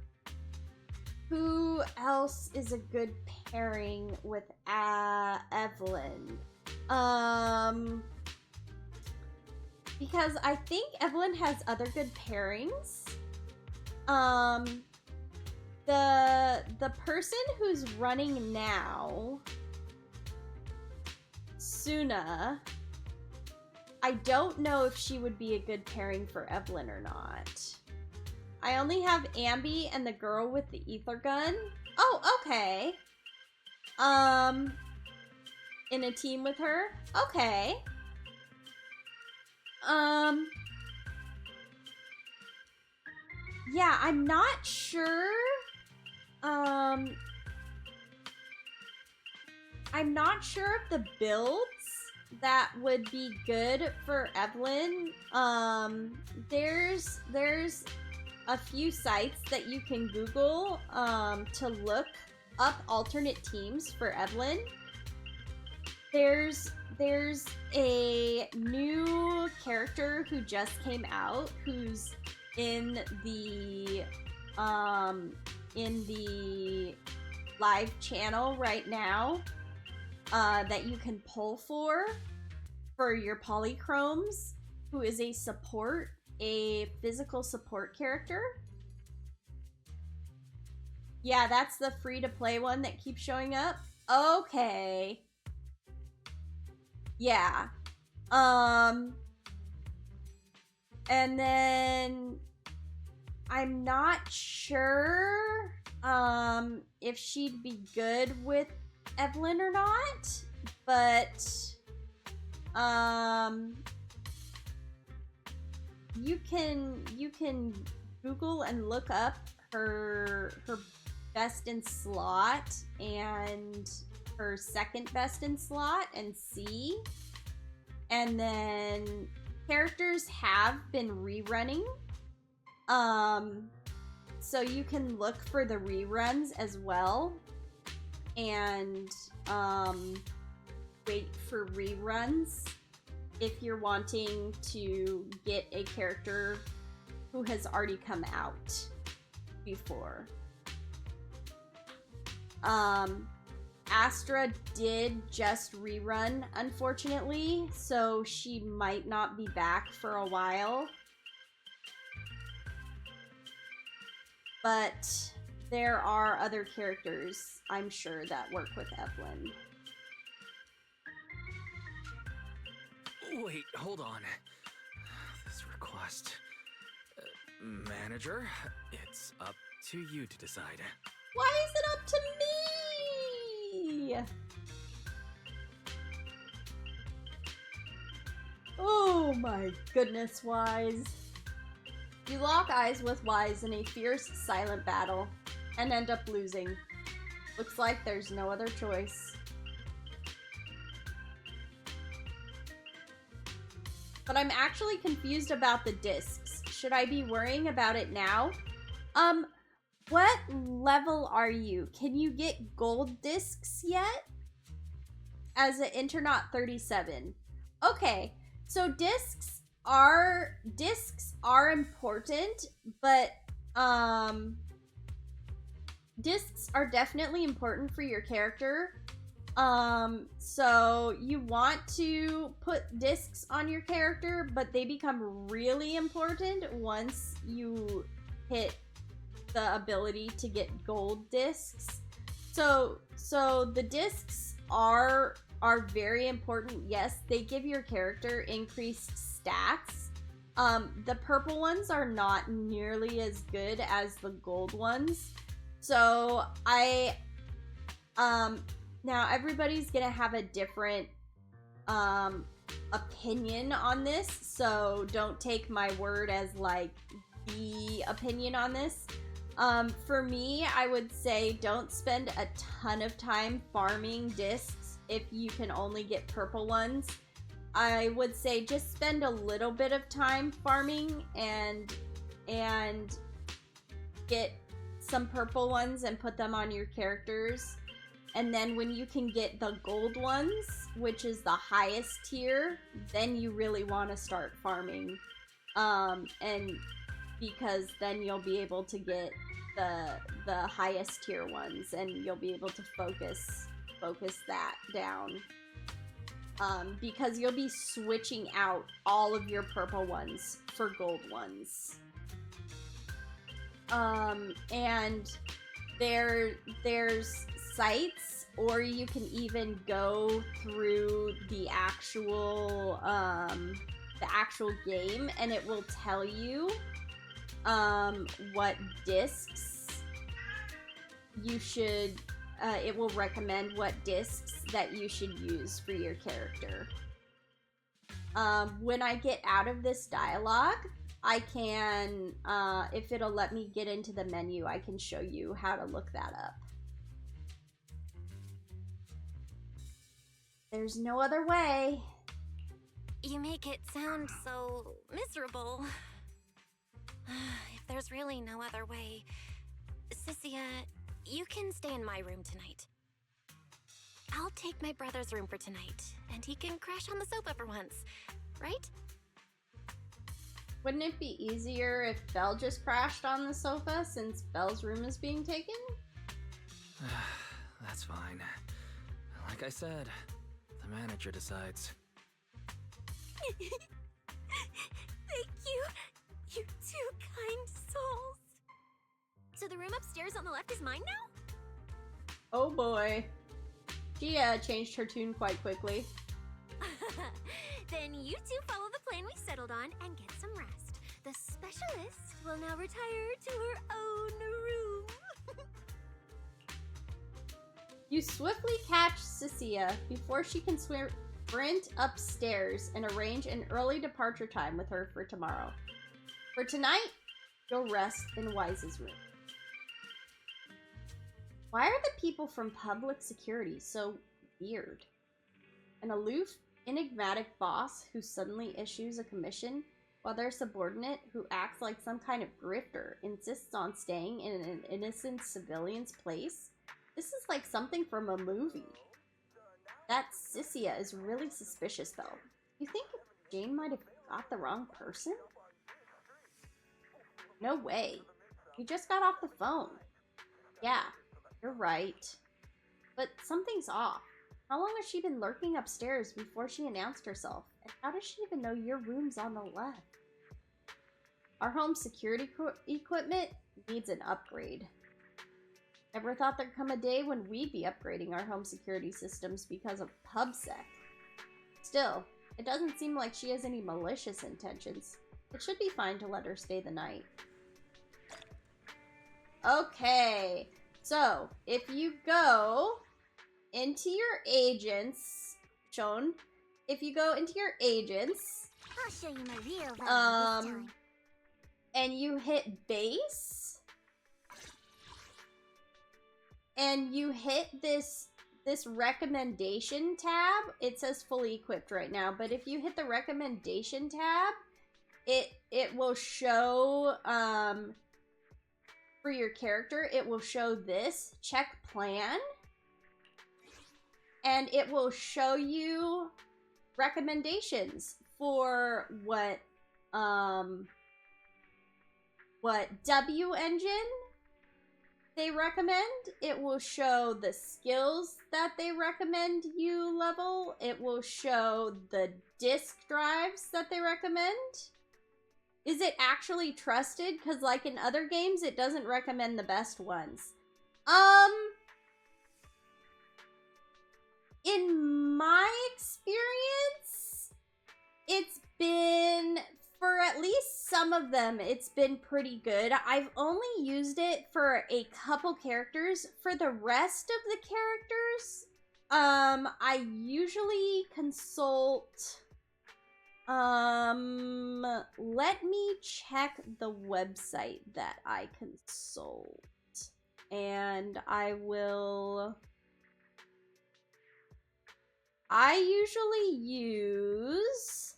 who else is a good pairing with Evelyn. Because I think Evelyn has other good pairings. The person who's running now, Suna, I don't know if she would be a good pairing for Evelyn or not. I only have Ambi and the girl with the ether gun. Oh, okay. In a team with her? Okay. Yeah, I'm not sure. I'm not sure if the builds that would be good for Evelyn. There's a few sites that you can Google to look up alternate teams for Evelyn. There's a new character who just came out who's in the live channel right now that you can pull for your polychromes, who is a physical support character. Yeah, that's the free-to-play one that keeps showing up. Okay. Yeah. And then I'm not sure if she'd be good with Evelyn or not, but you can Google and look up her best in slot and her second best in slot and see. And then characters have been rerunning. So you can look for the reruns as well. And wait for reruns if you're wanting to get a character who has already come out before. Astra did just rerun, unfortunately, so she might not be back for a while. But there are other characters, I'm sure, that work with Evelyn. Wait, hold on. This request... manager, it's up to you to decide. Why is it up to me? Oh my goodness, Wise. You lock eyes with Wise in a fierce, silent battle and end up losing. Looks like there's no other choice. But I'm actually confused about the discs. Should I be worrying about it now? What level are you? Can you get gold discs yet? As an Internaut 37. Okay, so discs are important, but discs are definitely important for your character. So you want to put discs on your character, but they become really important once you hit the ability to get gold discs. So the discs are very important. Yes, they give your character increased stats. The purple ones are not nearly as good as the gold ones. So now everybody's gonna have a different opinion on this, so don't take my word as like the opinion on this. For me, I would say don't spend a ton of time farming discs if you can only get purple ones. I would say just spend a little bit of time farming and get some purple ones and put them on your characters. And then when you can get the gold ones, which is the highest tier, then you really want to start farming. And because then you'll be able to get the highest tier ones, and you'll be able to focus that down. Because you'll be switching out all of your purple ones for gold ones. And there's sites, or you can even go through the actual game, and it will tell you what discs you should it will recommend what discs that you should use for your character. When I get out of this dialogue, I can, if it'll let me get into the menu, I can show you how to look that up. There's no other way. You make it sound so miserable. If there's really no other way, Cynthia, you can stay in my room tonight. I'll take my brother's room for tonight, and he can crash on the sofa for once, right? Wouldn't it be easier if Belle just crashed on the sofa since Belle's room is being taken? That's fine. Like I said, the manager decides. Thank you. You two kind souls. So the room upstairs on the left is mine now? Oh boy. She changed her tune quite quickly. Then you two follow the plan we settled on and get some rest. The specialist will now retire to her own room. You swiftly catch Cynthia before she can sprint upstairs and arrange an early departure time with her for tomorrow. For tonight, you'll rest in Wise's room. Why are the people from public security so weird? An aloof, enigmatic boss who suddenly issues a commission, while their subordinate, who acts like some kind of grifter, insists on staying in an innocent civilian's place? This is like something from a movie. That Cynthia is really suspicious, though. You think Jane might have got the wrong person? No way. You just got off the phone. Yeah, you're right. But something's off. How long has she been lurking upstairs before she announced herself? And how does she even know your room's on the left? Our home security equipment needs an upgrade. Ever thought there'd come a day when we'd be upgrading our home security systems because of PubSec? Still, it doesn't seem like she has any malicious intentions. It should be fine to let her stay the night. Okay, so if you go into your agents, if you go into your agents, I'll show you my real value this time. And you hit base, and you hit this recommendation tab, it says fully equipped right now, but if you hit the recommendation tab, it will show, for your character, it will show this, check plan, and it will show you recommendations for what W engine they recommend. It will show the skills that they recommend you level. It will show the disk drives that they recommend. Is it actually trusted? Because like in other games, it doesn't recommend the best ones. In my experience, it's been, for at least some of them, it's been pretty good. I've only used it for a couple characters. For the rest of the characters, I usually consult, let me check the website that I consult. And I usually use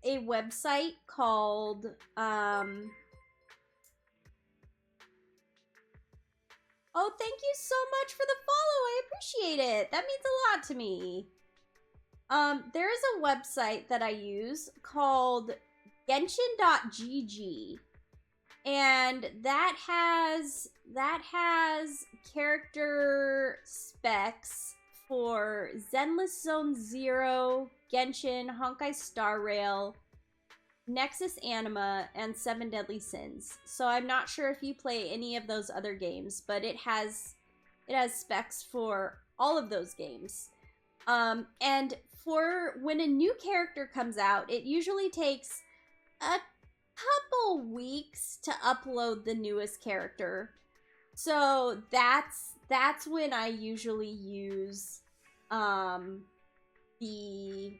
a website called, oh, thank you so much for the follow. I appreciate it. That means a lot to me. There is a website that I use called Genshin.gg. And that has character specs for Zenless Zone Zero, Genshin, Honkai Star Rail, Nexus Anima, and Seven Deadly Sins. So I'm not sure if you play any of those other games, but it has specs for all of those games. And for when a new character comes out, it usually takes a couple weeks to upload the newest character. So that's when I usually use the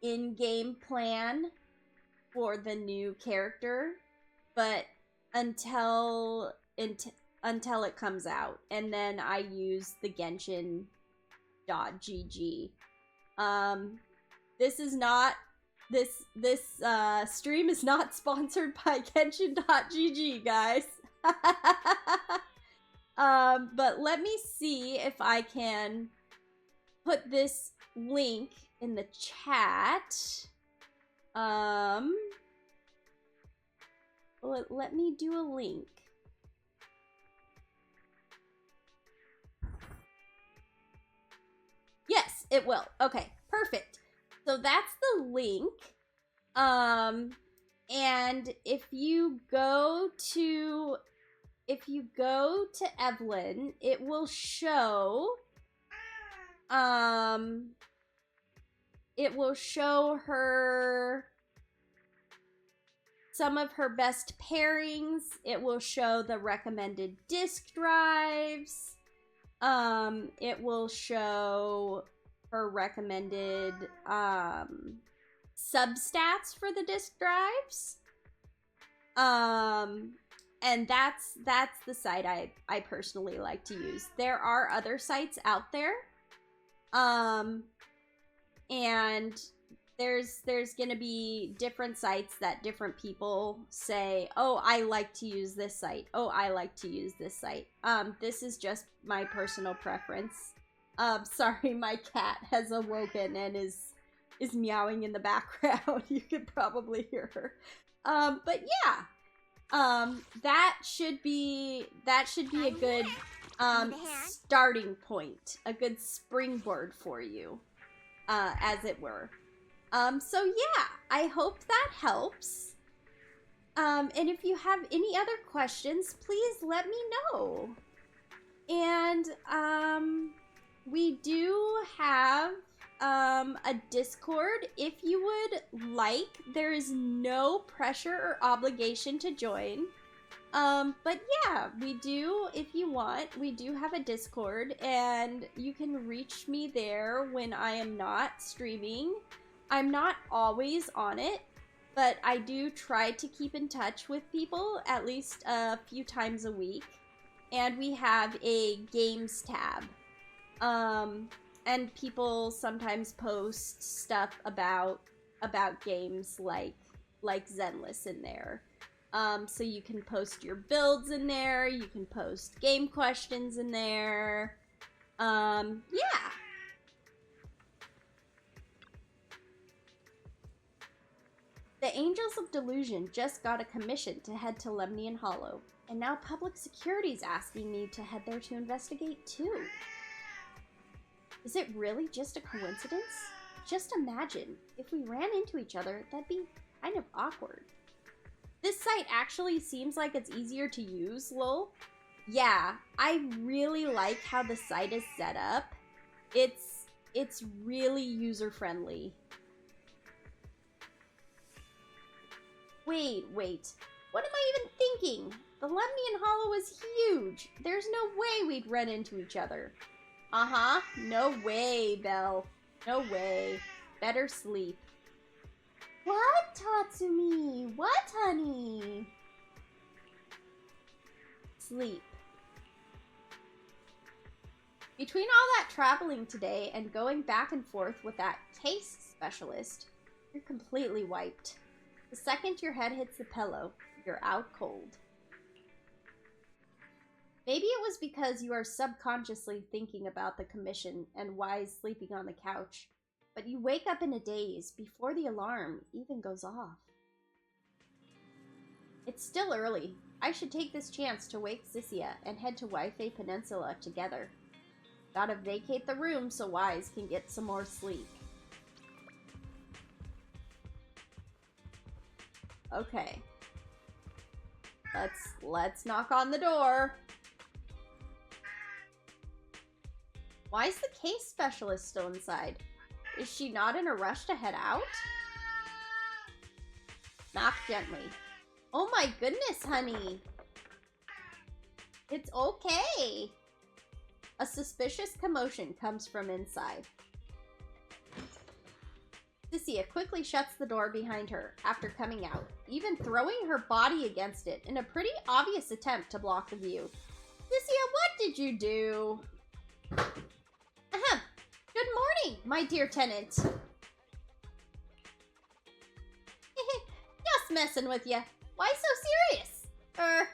in-game plan for the new character, but until it comes out, and then I use the Genshin.gg. This stream is not sponsored by Genshin.gg, guys. But let me see if I can put this link in the chat. Let me do a link. Yes, it will. Okay, perfect. So that's the link. And if you go to Evelyn, it will show her some of her best pairings. It will show the recommended disk drives. It will show her recommended substats for the disk drives. And that's the site I personally like to use. There are other sites out there. And there's gonna be different sites that different people say, oh, I like to use this site. Oh, I like to use this site. This is just my personal preference. Sorry, my cat has awoken and is meowing in the background. You could probably hear her. But yeah. That should be a good starting point, a good springboard for you, as it were. So yeah, I hope that helps. And if you have any other questions, please let me know. And we do have a Discord if you would like. There is no pressure or obligation to join. But yeah, we do, if you want, we do have a Discord, and you can reach me there when I am not streaming. I'm not always on it, but I do try to keep in touch with people at least a few times a week. And we have a games tab. And people sometimes post stuff about games like Zenless in there. So you can post your builds in there, you can post game questions in there. Yeah. The Angels of Delusion just got a commission to head to Lemnian Hollow, and now Public Security's asking me to head there to investigate too. Is it really just a coincidence? Just imagine, if we ran into each other, that'd be kind of awkward. This site actually seems like it's easier to use, lol. Yeah, I really like how the site is set up. It's really user-friendly. Wait. What am I even thinking? The Lemnian Hollow is huge. There's no way we'd run into each other. Uh-huh. No way, Belle. No way. Better sleep. What, Tatsumi? What, honey? Sleep. Between all that traveling today and going back and forth with that case specialist, you're completely wiped. The second your head hits the pillow, you're out cold. Maybe it was because you are subconsciously thinking about the commission and Wise sleeping on the couch, but you wake up in a daze before the alarm even goes off. It's still early. I should take this chance to wake Sissia and head to Waifei Peninsula together. Gotta vacate the room so Wise can get some more sleep. Okay. Let's knock on the door. Why is the case specialist still inside? Is she not in a rush to head out? Knock gently. Oh my goodness, honey. It's okay. A suspicious commotion comes from inside. Sissia quickly shuts the door behind her after coming out, even throwing her body against it in a pretty obvious attempt to block the view. Sissia, what did you do? Ahem. Good morning, my dear tenant. Just messing with ya. Why so serious? No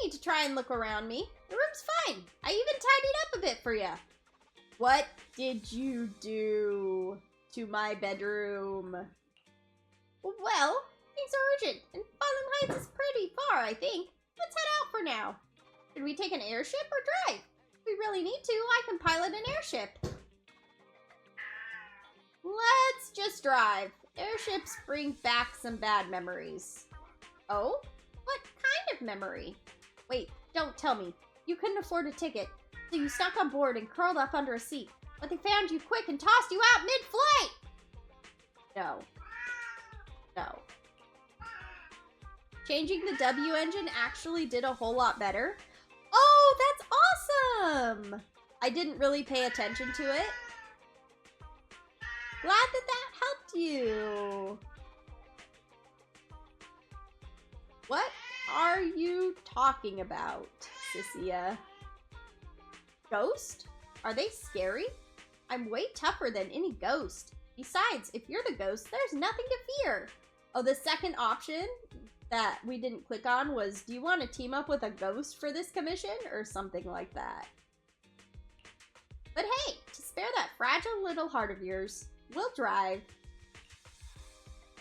need to try and look around me. The room's fine. I even tidied up a bit for ya. What did you do to my bedroom? Well, things are urgent, and Bottom Heights is pretty far, I think. Let's head out for now. Should we take an airship or drive? If we really need to, I can pilot an airship. Let's just drive. Airships bring back some bad memories. Oh? What kind of memory? Wait, don't tell me. You couldn't afford a ticket, so you snuck on board and curled up under a seat. But they found you quick and tossed you out mid-flight! No. Changing the W engine actually did a whole lot better. Oh, that's awesome! I didn't really pay attention to it. Glad that helped you. What are you talking about, Sissia? Ghost? Are they scary? I'm way tougher than any ghost. Besides, if you're the ghost, there's nothing to fear. Oh, the second option that we didn't click on was, do you want to team up with a ghost for this commission? Or something like that. But hey, to spare that fragile little heart of yours, we'll drive.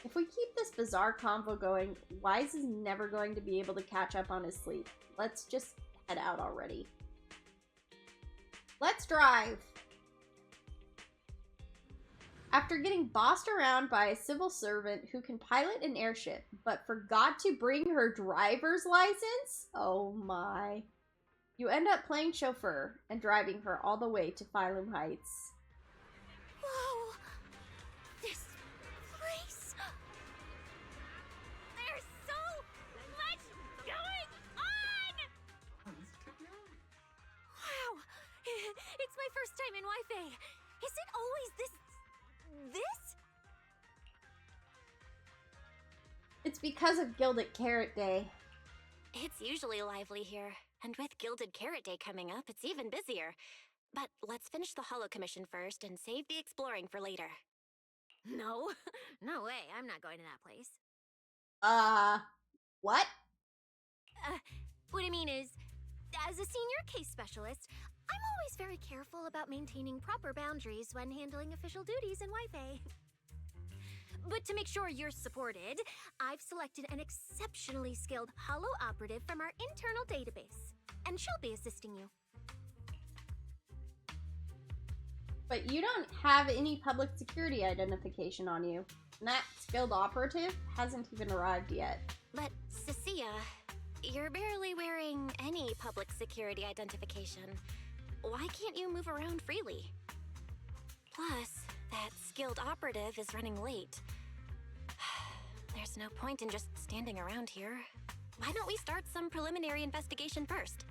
If we keep this bizarre convo going, Wise is never going to be able to catch up on his sleep. Let's just head out already. Let's drive! After getting bossed around by a civil servant who can pilot an airship, but forgot to bring her driver's license? Oh my. You end up playing chauffeur and driving her all the way to Phylum Heights. Whoa! This place... There's so much going on! Wow! It's my first time in Wi-Fi. Is it always this? It's because of Gilded Carrot Day. It's usually lively here, and with Gilded Carrot Day coming up, it's even busier. But let's finish the Holo Commission first and save the exploring for later. No. No way. I'm not going to that place. What? What I mean is, as a senior case specialist, I'm always very careful about maintaining proper boundaries when handling official duties in Wi-Fi. But to make sure you're supported, I've selected an exceptionally skilled holo operative from our internal database, and she'll be assisting you. But you don't have any public security identification on you. And that skilled operative hasn't even arrived yet. But, Cecilia, you're barely wearing any public security identification. Why can't you move around freely? Plus, that skilled operative is running late. There's no point in just standing around here. Why don't we start some preliminary investigation first?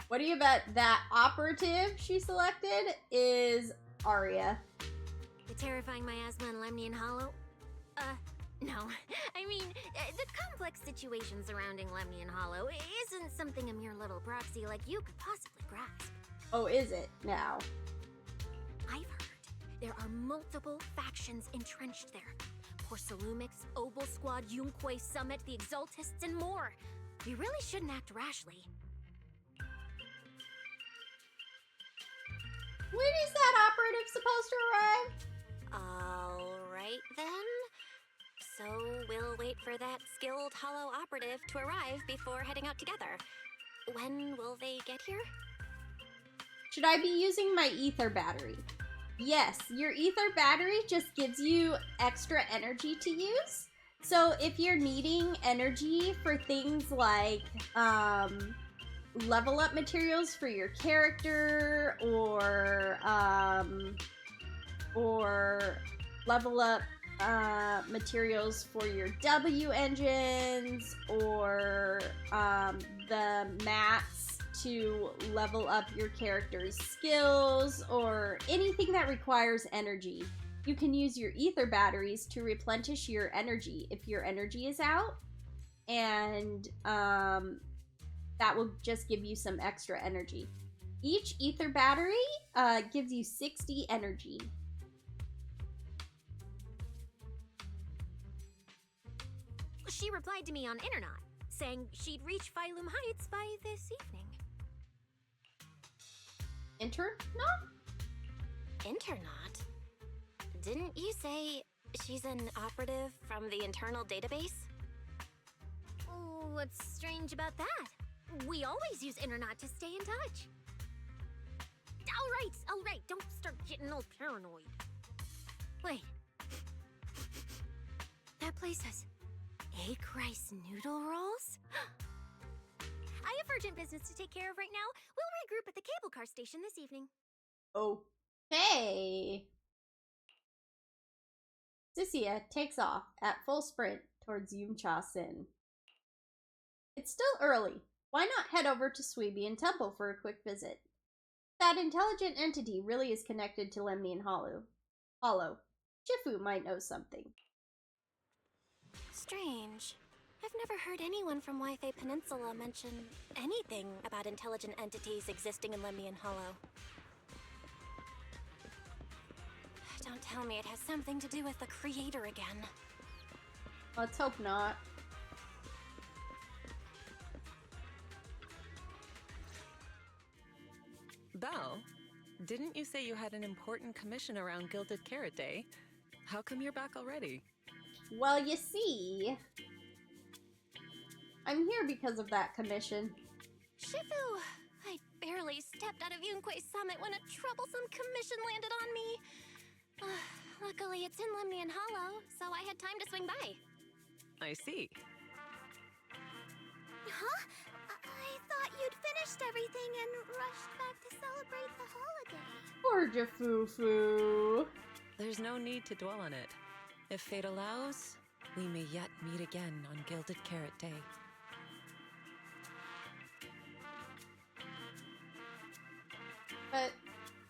What do you bet that operative she selected is Aria? The terrifying miasma and Lemnian Hollow? No. I mean, the complex situation surrounding Lemnian Hollow isn't something a mere little proxy like you could possibly grasp. Oh, is it now? I've heard there are multiple factions entrenched there. Porcelumix, Obel Squad, Yunque Summit, the Exaltists, and more. We really shouldn't act rashly. When is that operative supposed to arrive? Alright then. So we'll wait for that skilled holo operative to arrive before heading out together. When will they get here? Should I be using my ether battery? Yes, your ether battery just gives you extra energy to use. So if you're needing energy for things like level up materials for your character, or level up materials for your W engines, or the mats to level up your character's skills, or anything that requires energy, you can use your ether batteries to replenish your energy if your energy is out, and that will just give you some extra energy. Each ether battery gives you 60 energy. She replied to me on Internet, saying she'd reach Phylum Heights by this evening. Internaut? Internaut? Didn't you say she's an operative from the internal database? Oh, what's strange about that? We always use Internet to stay in touch. All right, don't start getting all paranoid. Wait. That place has egg rice noodle rolls? I have urgent business to take care of right now. We'll regroup at the cable car station this evening. Okay. Cecilia takes off at full sprint towards Yumcha Sin. It's still early. Why not head over to Sweebian Temple for a quick visit? That intelligent entity really is connected to Lemnian Hollow. Shifu might know something. Strange. I've never heard anyone from Wi-Fi Peninsula mention anything about intelligent entities existing in Lemnian Hollow. Don't tell me it has something to do with the creator again. Let's hope not. Belle, didn't you say you had an important commission around Gilded Carrot Day? How come you're back already? Well, you see, I'm here because of that commission. Shifu, I barely stepped out of Yunque's summit when a troublesome commission landed on me. Luckily, it's in Lemnian Hollow, so I had time to swing by. I see. Huh? I thought you'd finished everything and rushed back to celebrate the holiday. Poor Jafufu. There's no need to dwell on it. If fate allows, we may yet meet again on Gilded Carrot Day. But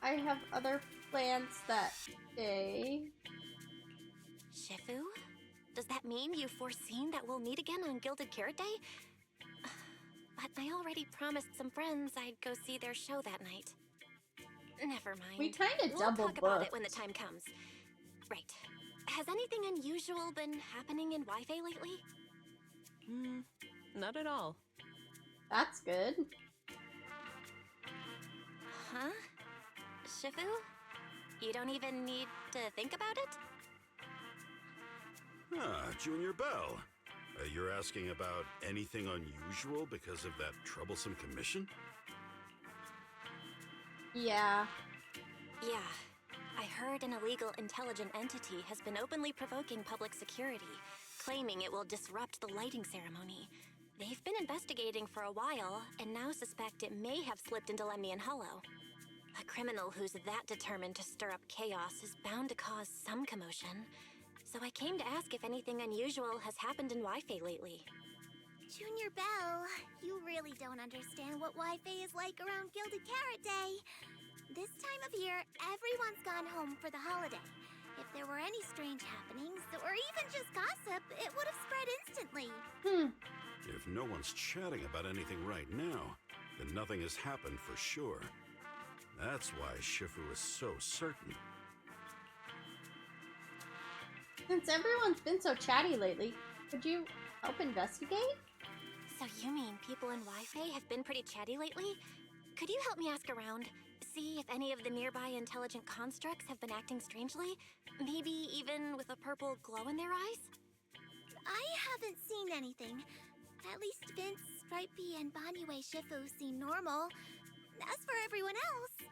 I have other plans that day. Shifu? Does that mean you've foreseen that we'll meet again on Gilded Carrot Day? But I already promised some friends I'd go see their show that night. Never mind. We kind of We'll double talk about it booked. when the time comes. Right. Has anything unusual been happening in Wi-Fi lately? Not at all. That's good. Huh? Shifu? You don't even need to think about it? Ah, Junior Bell. You're asking about anything unusual because of that troublesome commission? Yeah. Yeah. I heard an illegal intelligent entity has been openly provoking public security, claiming it will disrupt the lighting ceremony. They've been investigating for a while, and now suspect it may have slipped into Lemnian Hollow. A criminal who's that determined to stir up chaos is bound to cause some commotion. So I came to ask if anything unusual has happened in Wi-Fi lately. Junior Bell, you really don't understand what Wi-Fi is like around Gilded Carrot Day. This time of year, everyone's gone home for the holiday. If there were any strange happenings, or even just gossip, it would have spread instantly. If no one's chatting about anything right now, then nothing has happened for sure. That's why Shifu is so certain. Since everyone's been so chatty lately, could you help investigate? So you mean people in Wi-Fi have been pretty chatty lately? Could you help me ask around? See if any of the nearby intelligent constructs have been acting strangely? Maybe even with a purple glow in their eyes? I haven't seen anything. At least Vince, Stripey, and Banyue Shifu seem normal. As for everyone else,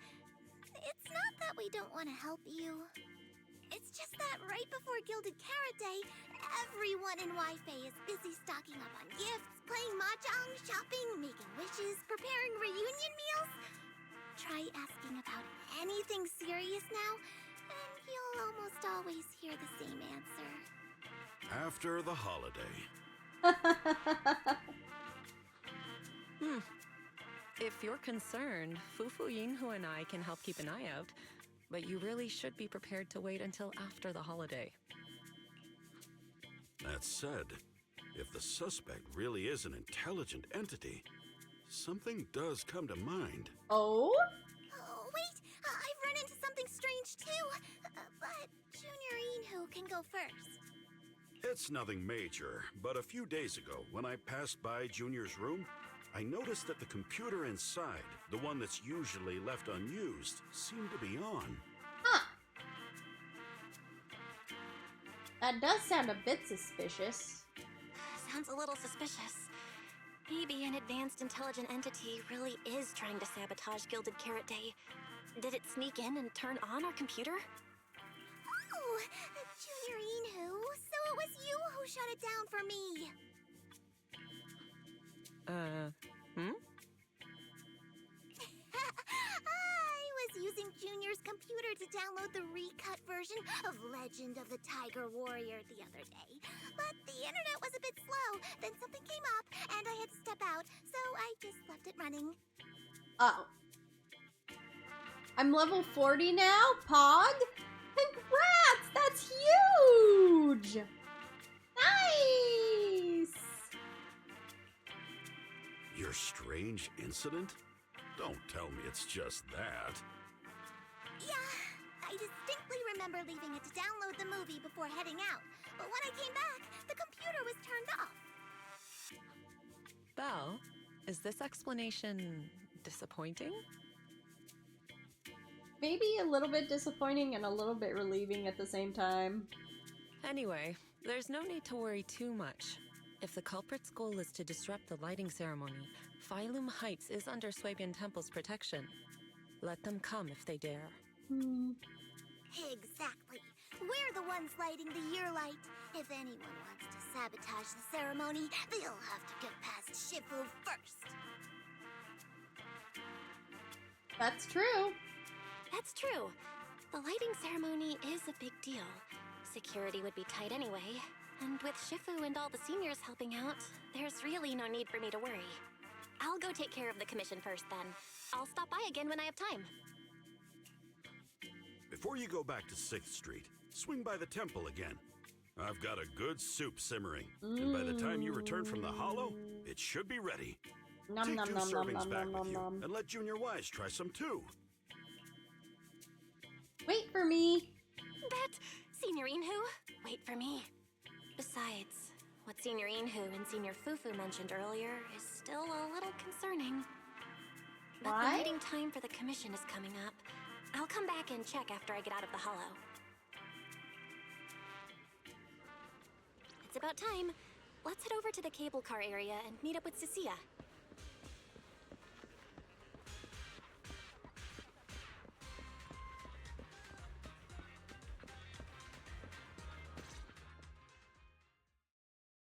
it's not that we don't want to help you. It's just that right before Gilded Carrot Day, everyone in Wi-Fi is busy stocking up on gifts, playing mahjong, shopping, making wishes, preparing reunion meals. Try asking about anything serious now, and you'll almost always hear the same answer. After the holiday. If you're concerned, Fufu Yinhu and I can help keep an eye out, but you really should be prepared to wait until after the holiday. That said, if the suspect really is an intelligent entity, something does come to mind. Oh? Oh, wait! I've run into something strange too! But Junior Yinhu can go first. It's nothing major, but a few days ago, when I passed by Junior's room, I noticed that the computer inside, the one that's usually left unused, seemed to be on. Huh. That does sound a bit suspicious. Sounds a little suspicious. Maybe an advanced intelligent entity really is trying to sabotage Gilded Carrot Day. Did it sneak in and turn on our computer? Oh, Junior Yinhu, so it was you who shut it down for me. I was using Junior's computer to download the recut version of Legend of the Tiger Warrior the other day. But the internet was a bit slow, then something came up, and I had to step out, so I just left it running. Oh. I'm level 40 now, Pog? Congrats! That's huge! Nice! Your strange incident? Don't tell me it's just that. Yeah, I distinctly remember leaving it to download the movie before heading out. But when I came back, the computer was turned off. Belle, is this explanation disappointing? Maybe a little bit disappointing and a little bit relieving at the same time. Anyway, There's no need to worry too much. If the culprit's goal is to disrupt the lighting ceremony, Phylum Heights is under Swabian Temple's protection. Let them come if they dare. Exactly. We're the ones lighting the year light. If anyone wants to sabotage the ceremony, they'll have to get past Shifu first. That's true. That's true. The lighting ceremony is a big deal. Security would be tight anyway. And with Shifu and all the seniors helping out, there's really no need for me to worry. I'll go take care of the commission first then. I'll stop by again when I have time. Before you go back to 6th Street, swing by the temple again. I've got a good soup simmering, and by the time you return from the hollow, it should be ready. Take 2 servings back with you, and let Junior Wise try some too. Wait for me. But, Senior Inhu, wait for me. Besides, what Senior Inhu and Senior Fufu mentioned earlier is still a little concerning. But Why? the meeting time for the commission is coming up. I'll come back and check after I get out of the hollow. It's about time. Let's head over to the cable car area and meet up with Cecilia.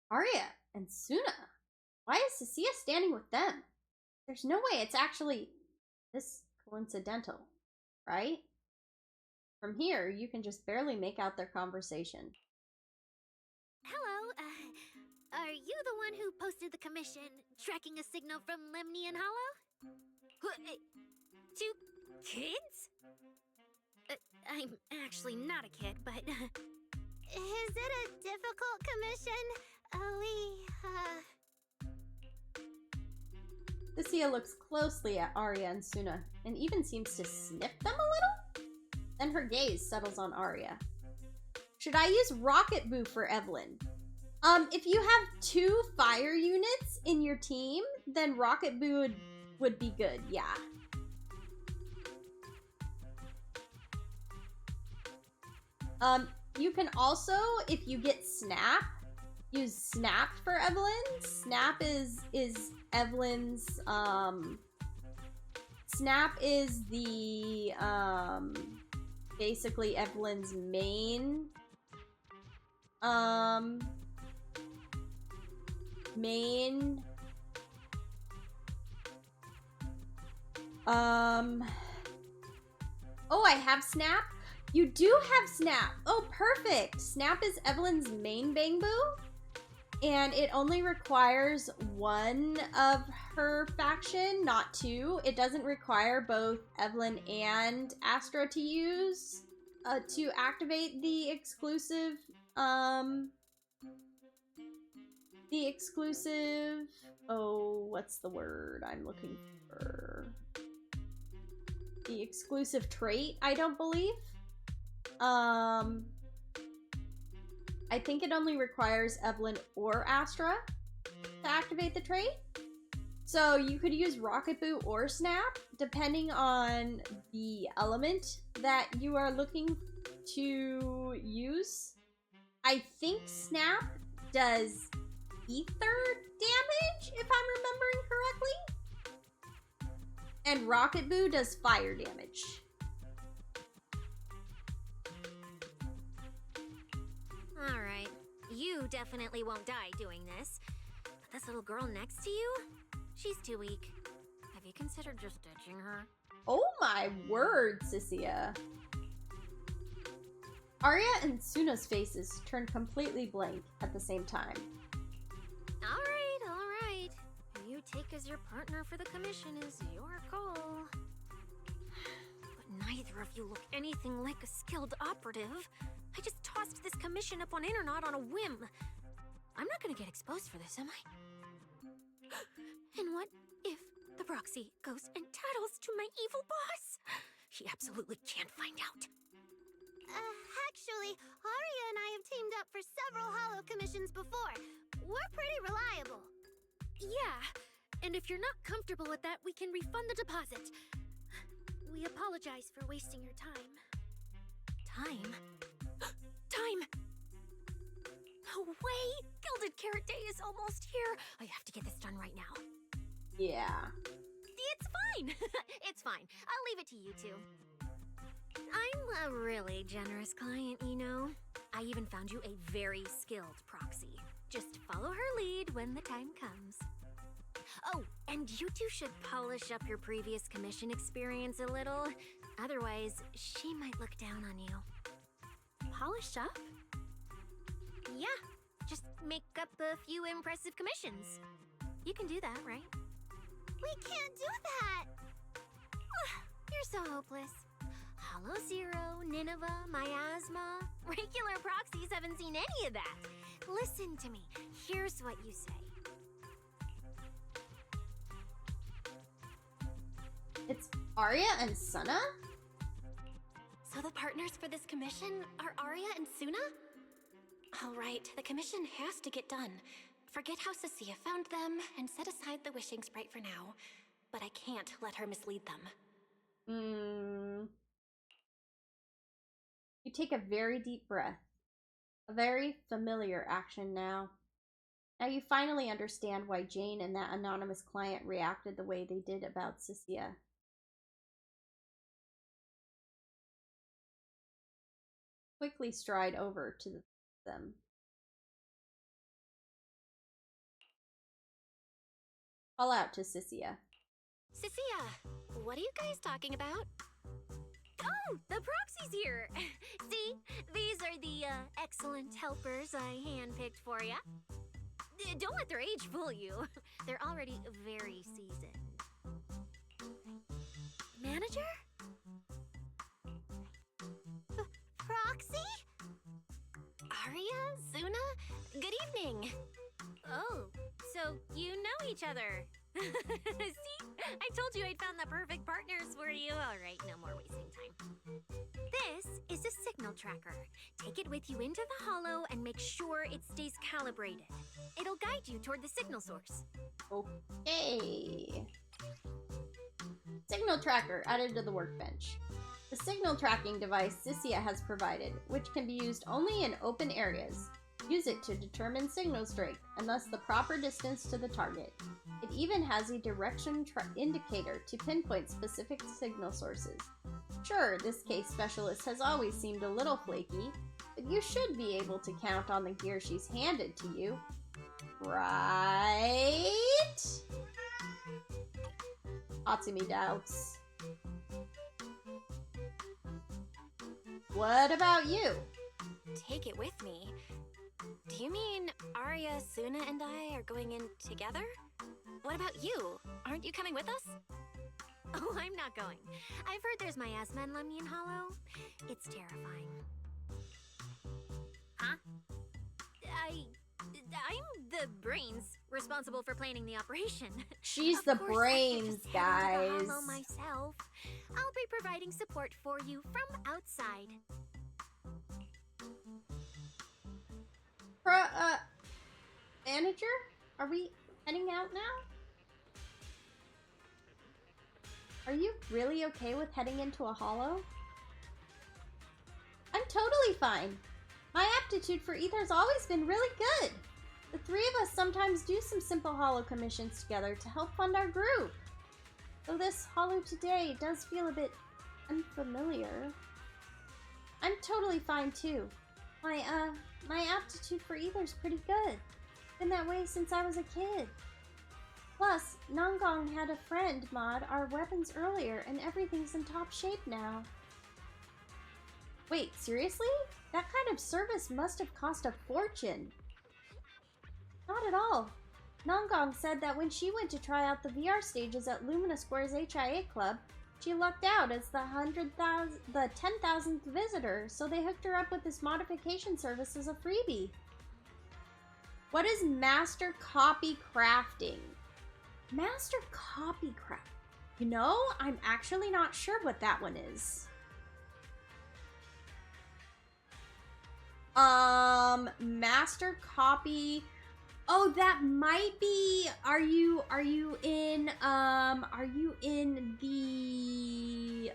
Arya and Suna. Why is Cecilia standing with them? There's no way it's actually this coincidental, right? From here, you can just barely make out their conversation. Hello, are you the one who posted the commission, tracking a signal from Lemnian Hollow? 2 kids? I'm actually not a kid, but... Is it a difficult commission? Cecilia looks closely at Arya and Suna, and even seems to sniff them a little. Then her gaze settles on Arya. Should I use Rocket Boo for Evelyn? If you have 2 fire units in your team, then Rocket Boo would be good, yeah. You can also, if you get Snap, use Snap for Evelyn. Snap is Evelyn's, Snap is the, basically Evelyn's main, oh, I have Snap? You do have Snap! Oh, perfect! Snap is Evelyn's main Bang Boo, and it only requires 1 of her faction, not 2. It doesn't require both Evelyn and Astra to use, to activate the exclusive, oh, what's the word I'm looking for? The exclusive trait, I don't believe. I think it only requires Evelyn or Astra to activate the trait. So you could use Rocket Boo or Snap, depending on the element that you are looking to use. I think Snap does ether damage, if I'm remembering correctly. And Rocket Boo does fire damage. Alright, you definitely won't die doing this. But this little girl next to you? She's too weak. Have you considered just ditching her? Oh my word, Cecilia. Arya and Suna's faces turned completely blank at the same time. Alright. Who you take as your partner for the commission is your call. But neither of you look anything like a skilled operative. I just tossed this commission up on Internet on a whim. I'm not gonna get exposed for this, am I? And what if the proxy goes and tattles to my evil boss? He absolutely can't find out. Actually, Arya and I have teamed up for several hollow commissions before. We're pretty reliable. Yeah, and if you're not comfortable with that, we can refund the deposit. We apologize for wasting your time. Time? Time! No way! Gilded Carrot Day is almost here! I have to get this done right now. Yeah. It's fine! It's fine. I'll leave it to you two. I'm a really generous client, you know. I even found you a very skilled proxy. Just follow her lead when the time comes. Oh, and you two should polish up your previous commission experience a little. Otherwise, she might look down on you. Polish up? Yeah, just make up a few impressive commissions. You can do that, right? We can't do that! You're so hopeless. Hollow Zero, Nineveh, Miasma. Regular proxies haven't seen any of that. Listen to me. Here's what you say. It's Arya and Suna? So the partners for this commission are Arya and Suna? All right, the commission has to get done. Forget how Cecilia found them and set aside the wishing sprite for now. But I can't let her mislead them. You take a very deep breath. A very familiar action now. Now you finally understand why Jane and that anonymous client reacted the way they did about Cecilia. Quickly stride over to them. Call out to Cecilia. Cecilia, what are you guys talking about? Oh, the proxy's here! See, these are the excellent helpers I handpicked for ya. Don't let their age fool you. They're already very seasoned. Manager? Proxy? Arya? Suna? Good evening. Oh, so you know each other. See? I told you I'd found the perfect partners for you. All right, no more wasting time. This is a signal tracker. Take it with you into the hollow and make sure it stays calibrated. It'll guide you toward the signal source. Okay. Signal tracker added to the workbench. The signal tracking device Cecilia has provided, which can be used only in open areas. Use it to determine signal strength and thus the proper distance to the target. It even has a direction indicator to pinpoint specific signal sources. Sure, this case specialist has always seemed a little flaky, but you should be able to count on the gear she's handed to you. Right? Hatsumi doubts. What about you? Take it with me? Do you mean Arya, Suna, and I are going in together? What about you? Aren't you coming with us? Oh, I'm not going. I've heard there's miasma in Lemnian Hollow. It's terrifying. Huh? I'm the brains responsible for planning the operation. She's the brains, guys. The hollow myself. I'll be providing support for you from outside. Manager? Are we heading out now? Are you really okay with heading into a hollow? I'm totally fine. My aptitude for ether's always been really good. The three of us sometimes do some simple hollow commissions together to help fund our group. Though this hollow today does feel a bit unfamiliar. I'm totally fine too. My aptitude for ether's pretty good. Been that way since I was a kid. Plus, Nongong had a friend mod our weapons earlier and everything's in top shape now. Wait, seriously? That kind of service must have cost a fortune. Not at all. Nongong said that when she went to try out the VR stages at Lumina Square's HIA Club, she lucked out as the 10,000th visitor, so they hooked her up with this modification service as a freebie. What is master copy crafting? Master copy craft. You know, I'm actually not sure what that one is. Master copy. Oh, that might be. Are you in the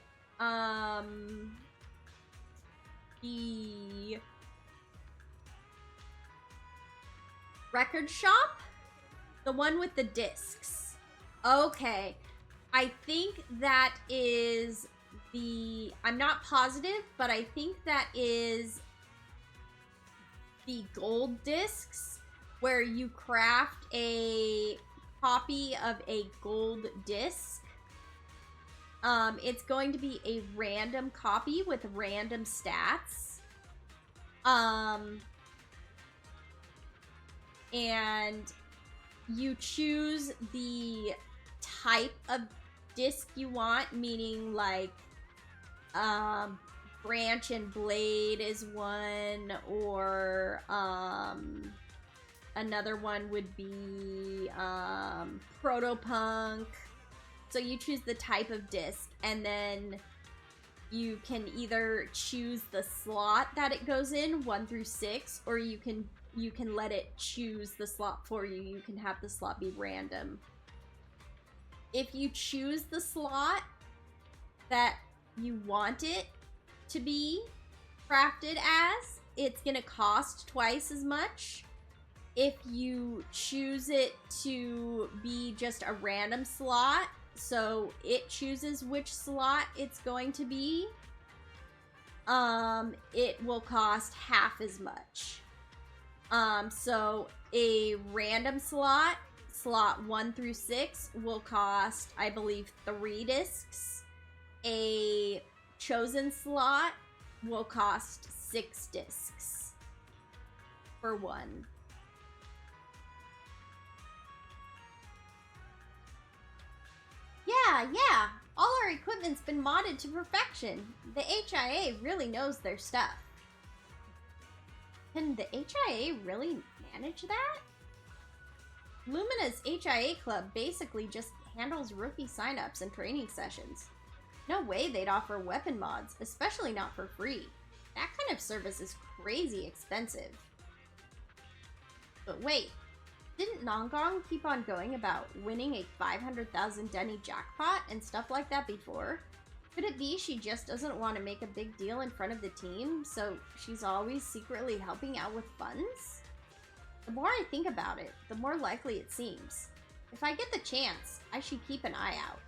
Record shop? The one with the discs. Okay. I think that is the... I'm not positive, but I think that is the gold discs, where you craft a copy of a gold disc. It's going to be a random copy with random stats. And you choose the type of disc you want, meaning like branch and blade is one, or another one would be protopunk. So you choose the type of disc, and then you can either choose the slot that it goes in, 1 through 6, or you can let it choose the slot for you. You can have the slot be random. If you choose the slot that you want it to be crafted as, it's gonna cost twice as much. If you choose it to be just a random slot, so it chooses which slot it's going to be, it will cost half as much. So a random slot 1 through 6 will cost, I believe, 3 discs. A chosen slot will cost 6 discs for one. Yeah. All our equipment's been modded to perfection. The HIA really knows their stuff. Can the HIA really manage that? Lumina's HIA club basically just handles rookie signups and training sessions. No way they'd offer weapon mods, especially not for free. That kind of service is crazy expensive. But wait, didn't Nongong keep on going about winning a 500,000 Denny jackpot and stuff like that before? Could it be she just doesn't want to make a big deal in front of the team, so she's always secretly helping out with funds? The more I think about it, the more likely it seems. If I get the chance, I should keep an eye out.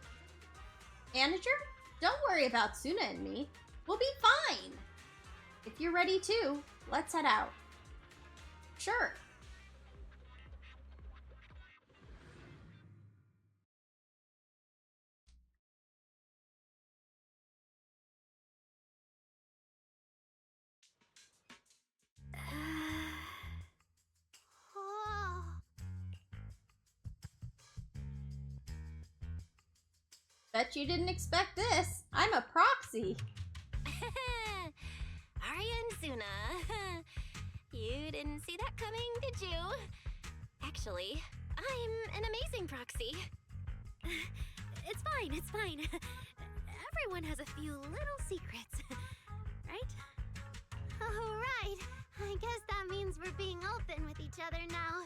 Manager, don't worry about Suna and me. We'll be fine. If you're ready too, let's head out. Sure. Bet you didn't expect this. I'm a proxy. Arya and Suna. You didn't see that coming, did you? Actually, I'm an amazing proxy. It's fine. Everyone has a few little secrets, right? Oh, right. I guess that means we're being open with each other now.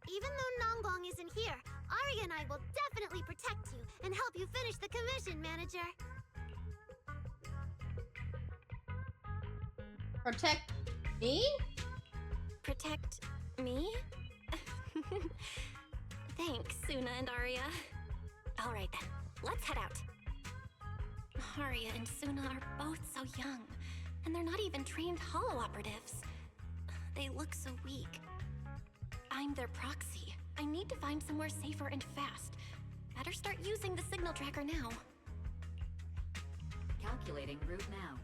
Even though Nongong isn't here, Arya and I will definitely protect you and help you finish the commission, Manager. Protect me? Protect me? Thanks, Suna and Arya. Alright then, let's head out. Arya and Suna are both so young, and they're not even trained holo operatives. They look so weak. I'm their proxy. I need to find somewhere safer and fast. Better start using the signal tracker now. Calculating route now.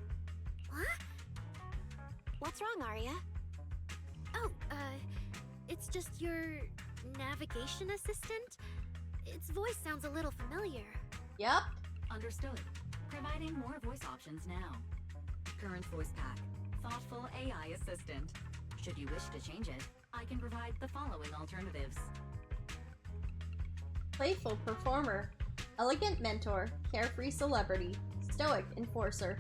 What? What's wrong, Arya? Oh, it's just your navigation assistant? Its voice sounds a little familiar. Yep. Understood. Providing more voice options now. Current voice pack. Thoughtful AI assistant. Should you wish to change it, I can provide the following alternatives. Playful performer. Elegant mentor. Carefree celebrity. Stoic enforcer.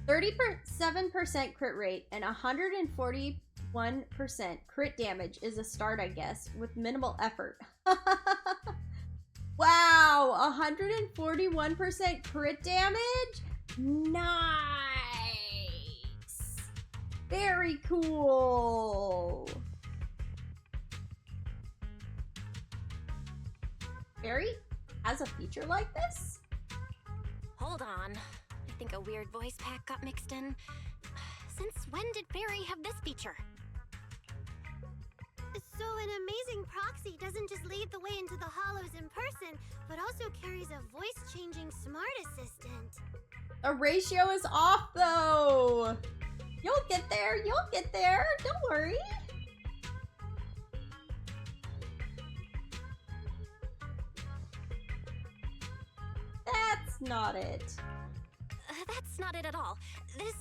37% crit rate and 141% crit damage is a start, I guess, with minimal effort. Wow, 141% crit damage? Nice! Very cool. Barry has a feature like this? Hold on. I think a weird voice pack got mixed in. Since when did Fairy have this feature? So an amazing proxy doesn't just lead the way into the hollows in person, but also carries a voice-changing smart assistant. The ratio is off though. You'll get there, don't worry. That's not it. That's not it at all. This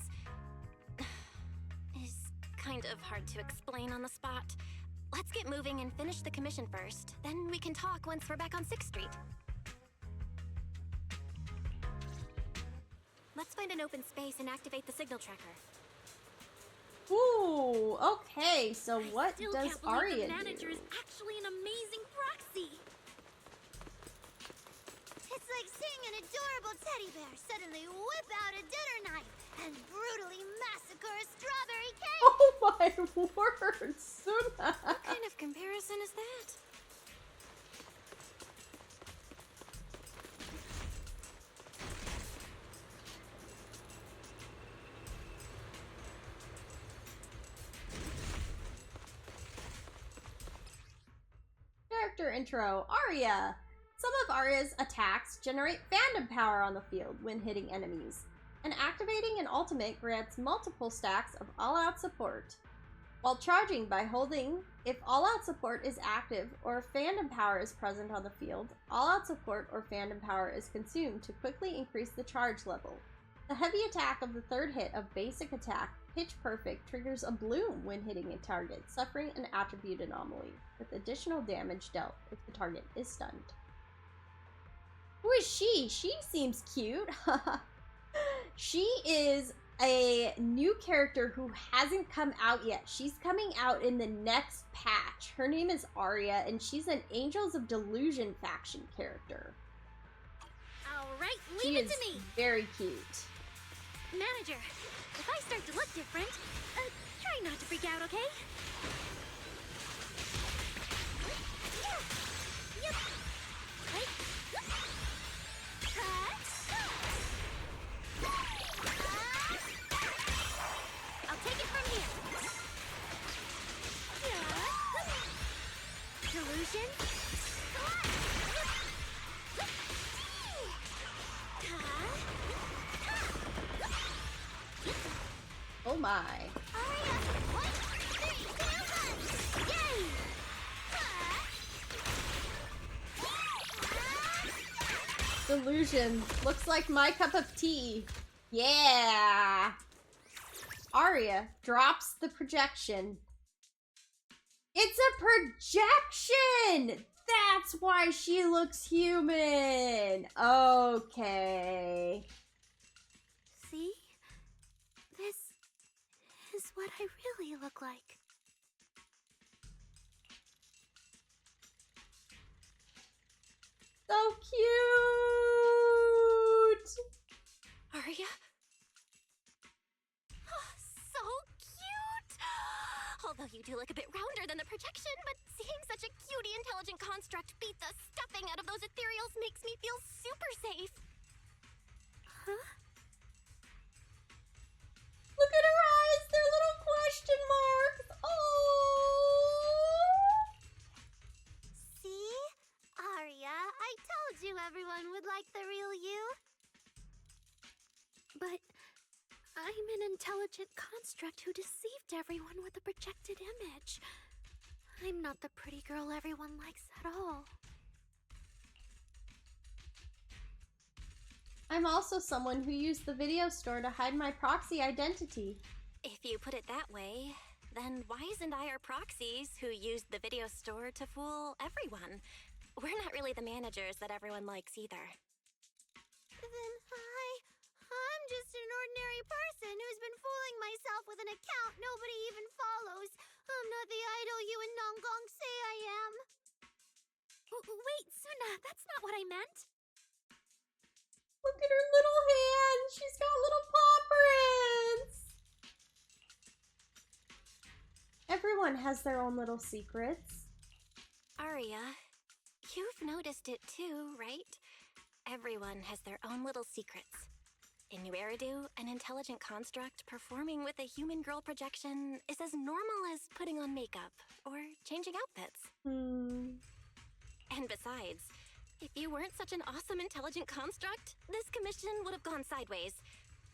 is kind of hard to explain on the spot. Let's get moving and finish the commission first. Then we can talk once we're back on 6th Street. Let's find an open space and activate the signal tracker. Ooh, okay, so what does Aria the manager do? is actually an amazing proxy. It's like seeing an adorable teddy bear suddenly whip out a dinner knife and brutally massacre a strawberry cake. Oh my word, Suna! What kind of comparison is that? Character intro, Aria. Some of Aria's attacks generate fandom power on the field when hitting enemies, and activating an ultimate grants multiple stacks of all-out support. While charging by holding, if all-out support is active or if fandom power is present on the field, all-out support or fandom power is consumed to quickly increase the charge level. The heavy attack of the third hit of basic attack, Pitch Perfect, triggers a bloom when hitting a target, suffering an attribute anomaly, with additional damage dealt if the target is stunned. Who is she? She seems cute. She is a new character who hasn't come out yet. She's coming out in the next patch. Her name is Aria, and she's an Angels of Delusion faction character. Alright, She leave it is to me. very cute. Manager, if I start to look different, try not to freak out, okay? Yep. Right. I'll take it from here. Delusion. Oh my. Aria, 1, 3, 2, 1. Yay! Delusion. Looks like my cup of tea. Yeah. Aria drops the projection. It's a projection! That's why she looks human. Okay. See? This is what I really look like. So cute! Aria? Oh, so cute! Although you do look a bit rounder than the projection, but seeing such a cutie intelligent construct beat the stuffing out of those ethereals makes me feel super safe. Huh? Look at her eyes, they're little question marks. Oh! See? Aria, I told you everyone would like the real you. But I'm an intelligent construct who deceived everyone with a projected image. I'm not the pretty girl everyone likes at all. I'm also someone who used the video store to hide my proxy identity. If you put it that way, then why isn't I our proxies who used the video store to fool everyone? We're not really the managers that everyone likes either. Then I'm just an ordinary person who's been fooling myself with an account nobody even follows. I'm not the idol you and Nonggong say I am. Wait, Suna, that's not what I meant. Look at her little hand. She's got little paw prints. Everyone has their own little secrets. Aria, you've noticed it too, right? Everyone has their own little secrets. In Nueridu, an intelligent construct performing with a human girl projection is as normal as putting on makeup or changing outfits. And besides, if you weren't such an awesome intelligent construct, this commission would have gone sideways.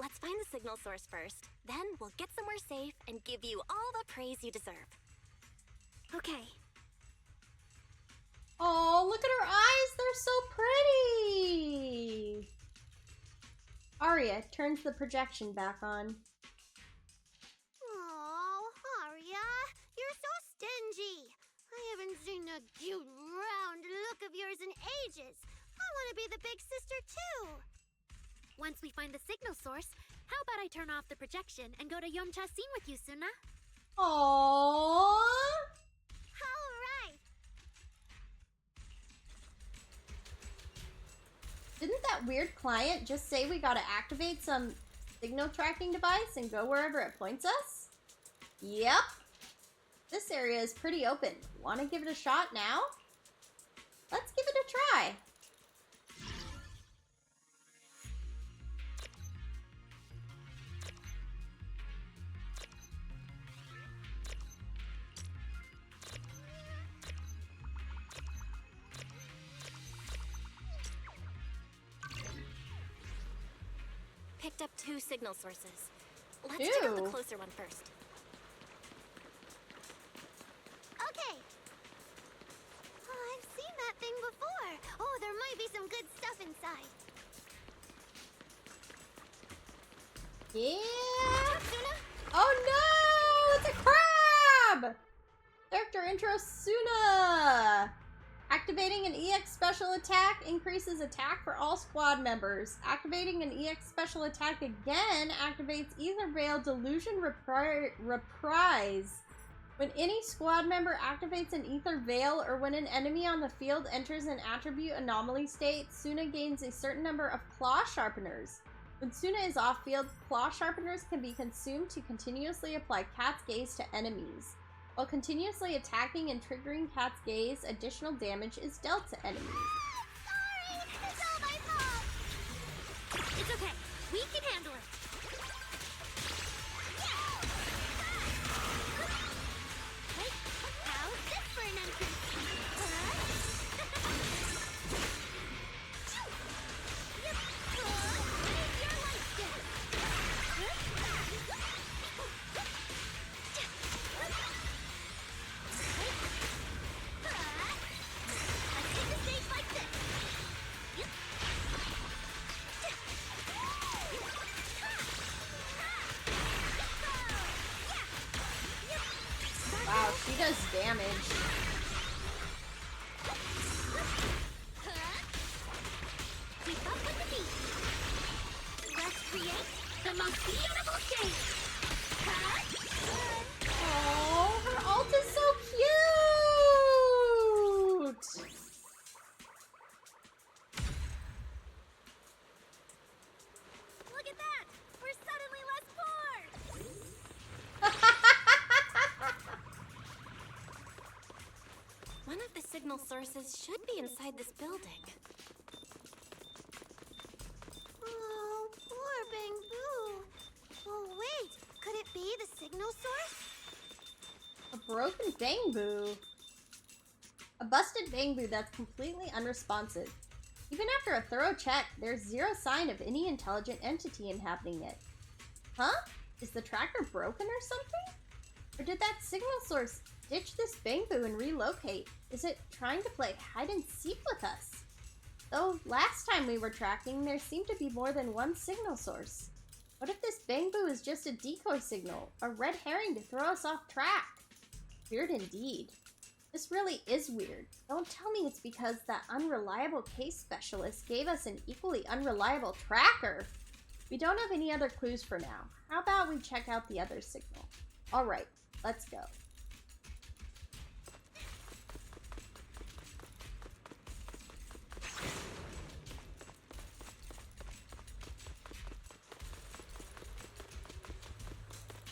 Let's find the signal source first, then we'll get somewhere safe and give you all the praise you deserve. Okay. Oh, look at her eyes! They're so pretty! Aria turns the projection back on. Oh, Aria, you're so stingy. I haven't seen that cute, round look of yours in ages. I want to be the big sister, too. Once we find the signal source, how about I turn off the projection and go to Yomcha scene with you, Suna? Aww! All right. Didn't that weird client just say we gotta activate some signal tracking device and go wherever it points us? Yep. This area is pretty open. Wanna give it a shot now? Let's give it a try. Picked up 2 signal sources. Let's check out the closer one first. Okay. Oh, I've seen that thing before. Oh, there might be some good stuff inside. Yeah. Oh no! It's a crab! Character intro Suna! Activating an EX special attack increases attack for all squad members. Activating an EX special attack again activates Ether Veil Delusion Reprise. When any squad member activates an Ether Veil or when an enemy on the field enters an attribute anomaly state, Suna gains a certain number of claw sharpeners. When Suna is off-field, claw sharpeners can be consumed to continuously apply Cat's Gaze to enemies. While continuously attacking and triggering Cat's Gaze, additional damage is dealt to enemies. Sorry, it's all my fault. It's okay. We can handle it. Wait, how's this for an entrance? Wow, she does damage. Keep up with the beat. Let's create the most beautiful stage. Oh, her ult is so cute! Look at that! We're suddenly less bored! One of the signal sources should be inside this building. Oh, poor Bangbu. Oh, wait. Could it be the signal source? A broken Bangbu. A busted Bangbu that's completely unresponsive. Even after a thorough check, there's zero sign of any intelligent entity inhabiting it. Huh? Is the tracker broken or something? Or did that signal source ditch this Bangbu and relocate? Is it trying to play hide and seek with us? Though last time we were tracking, there seemed to be more than one signal source. What if this Bangbu is just a decoy signal, a red herring to throw us off track? Weird indeed. This really is weird. Don't tell me it's because that unreliable case specialist gave us an equally unreliable tracker. We don't have any other clues for now. How about we check out the other signal? Alright, let's go.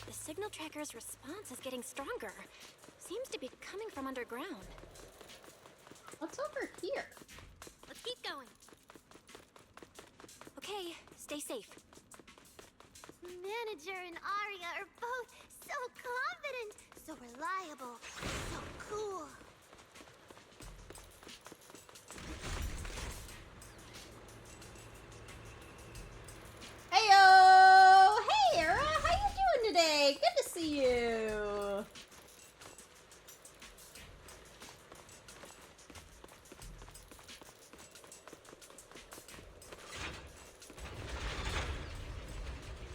The signal tracker's response is getting stronger. Seems to be coming from underground. What's over here? Let's keep going. Okay, stay safe. Manager and Aria are both so confident, so reliable, so cool. Heyo! Hey, Era! How you doing today? Good to see you!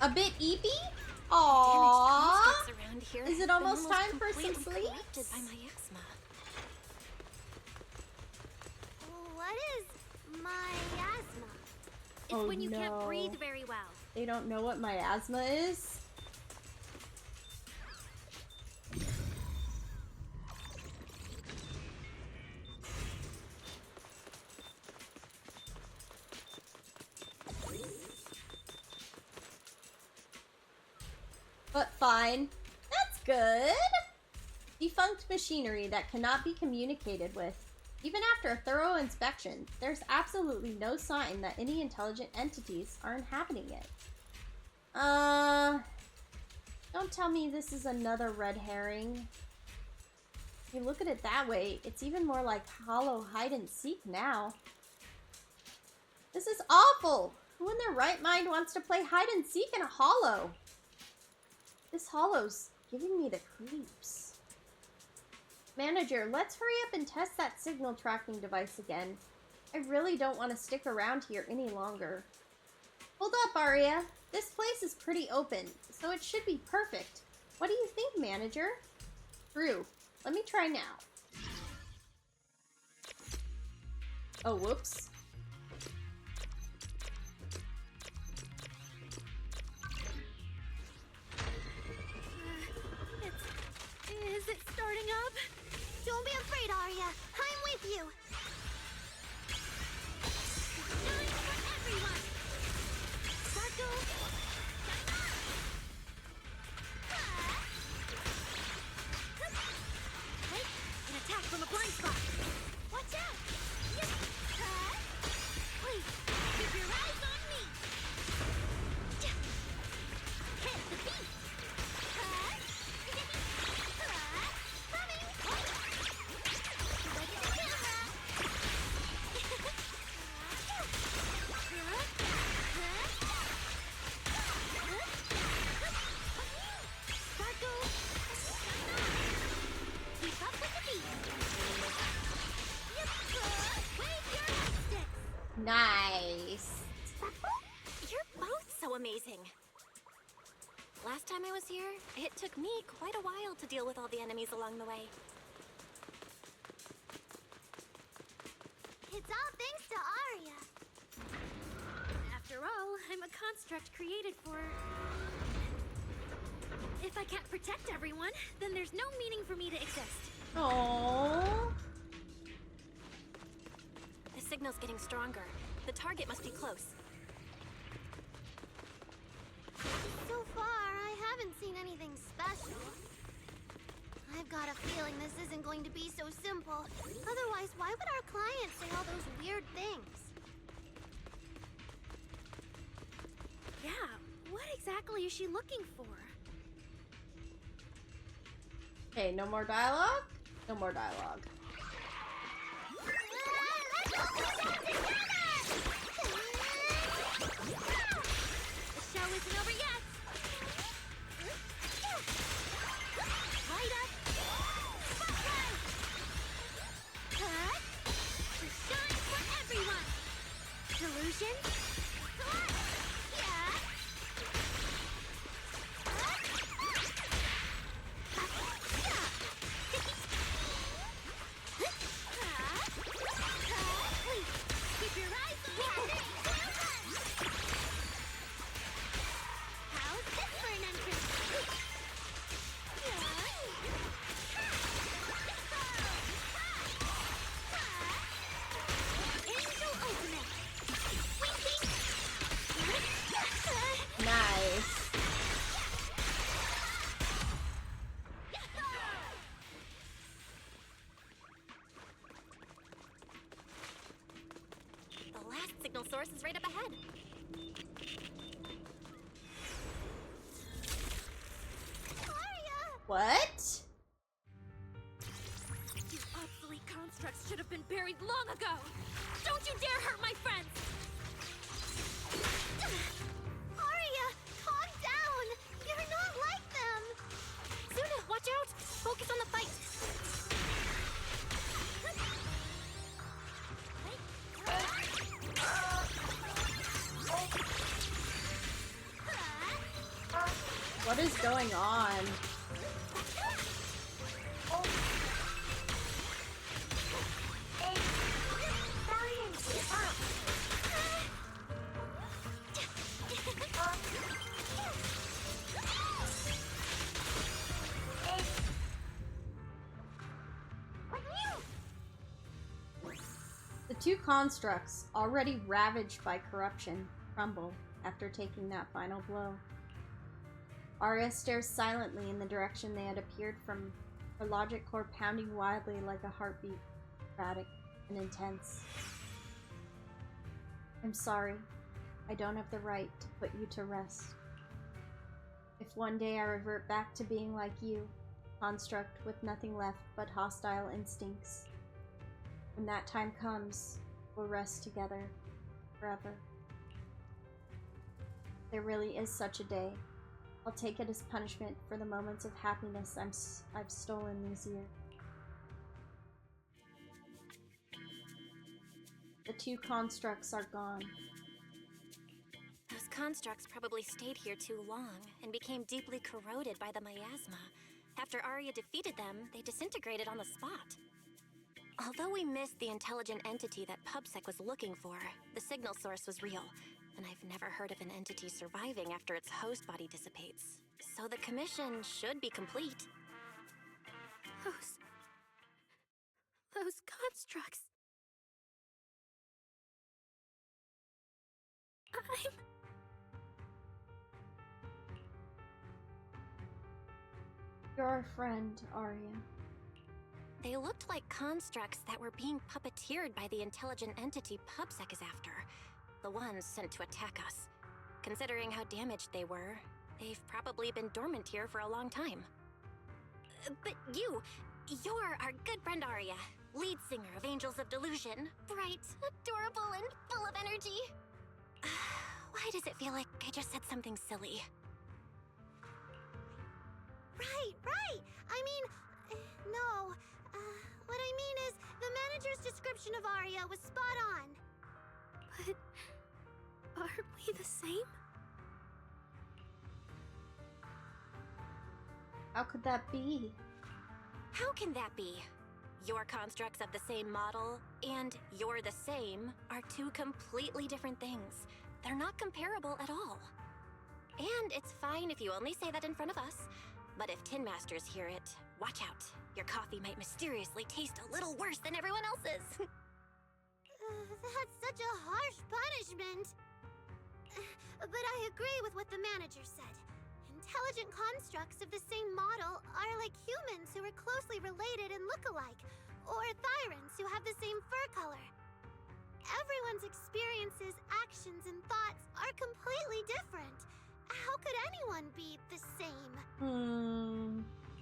A bit eepy? Aww! Around here Is it almost time for some sleep? By my asthma. What is miasma? It's Oh, when you can't no. breathe very well. They don't know what miasma is? But fine. That's good. Defunct machinery that cannot be communicated with. Even after a thorough inspection, there's absolutely no sign that any intelligent entities are inhabiting it. Don't tell me this is another red herring. If you look at it that way, it's even more like hollow hide and seek now. This is awful! Who in their right mind wants to play hide and seek in a hollow? This hollow's giving me the creeps. Manager, let's hurry up and test that signal tracking device again. I really don't want to stick around here any longer. Hold up, Aria. This place is pretty open, so it should be perfect. What do you think, Manager? True. Let me try now. Oh, whoops. Is it starting up? Don't be afraid, Aria. I'm with you. Shine for everyone. Sparkle. Hey, an attack from a blind spot. Watch out. Please, keep your eyes on me. Hit the beat. Nice. You're both so amazing. Last time I was here, it took me quite a while to deal with all the enemies along the way. It's all thanks to Aria. After all, I'm a construct created for... If I can't protect everyone, then there's no meaning for me to exist. Aww. The signal's getting stronger. The target must be close. So far, I haven't seen anything special. I've got a feeling this isn't going to be so simple. Otherwise, why would our client say all those weird things? Yeah, what exactly is she looking for? Okay, no more dialogue? No more dialogue. Let's all go down together! The show isn't over yet! Light up! Spotlight! Cut! To shine for everyone! Delusion? Yeah! Please, keep your eyes on me! How's this for an entrance? source is right up ahead. What? You obsolete constructs should have been buried long ago! Don't you dare hurt my friends! Arya, calm down! You're not like them! Suna, watch out! Focus on the fight! What is going on? The two constructs, already ravaged by corruption, crumble after taking that final blow. Arya stares silently in the direction they had appeared from, her logic core pounding wildly like a heartbeat, erratic and intense. I'm sorry. I don't have the right to put you to rest. If one day I revert back to being like you, construct with nothing left but hostile instincts, when that time comes, we'll rest together forever. There really is such a day. I'll take it as punishment for the moments of happiness I've stolen these years. The two constructs are gone. Those constructs probably stayed here too long and became deeply corroded by the miasma. After Arya defeated them, they disintegrated on the spot. Although we missed the intelligent entity that PubSec was looking for, the signal source was real, and I've never heard of an entity surviving after its host body dissipates. So the commission should be complete. Those constructs. You're our friend, Arya. They looked like constructs that were being puppeteered by the intelligent entity PubSec is after. The ones sent to attack us. Considering how damaged they were, they've probably been dormant here for a long time. But you're our good friend Arya, lead singer of Angels of Delusion. Bright, adorable, and full of energy. Why does it feel like I just said something silly? Right! I mean, no. What I mean is, the manager's description of Arya was spot on. But aren't we the same? How could that be? How can that be? Your constructs of the same model and you're the same are two completely different things. They're not comparable at all. And it's fine if you only say that in front of us. But if Tin Masters hear it, watch out. Your coffee might mysteriously taste a little worse than everyone else's. That's such a harsh punishment. But I agree with what the manager said. Intelligent constructs of the same model are like humans who are closely related and look alike, or Thyrans who have the same fur color. Everyone's experiences, actions, and thoughts are completely different. How could anyone be the same?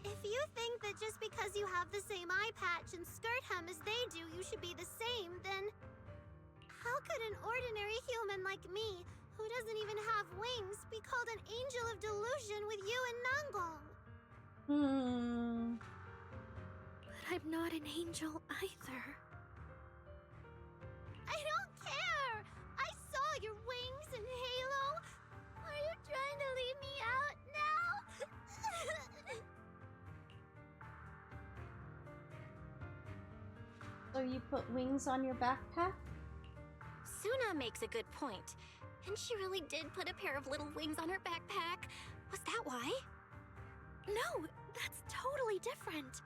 If you think that just because you have the same eye patch and skirt hem as they do, you should be the same, then how could an ordinary human like me, who doesn't even have wings, be called an angel of delusion with you and Nangong? But I'm not an angel either. I don't care! I saw your wings and halo! Are you trying to leave me out now? So you put wings on your backpack? Suna makes a good point. And she really did put a pair of little wings on her backpack. Was that why? No, that's totally different.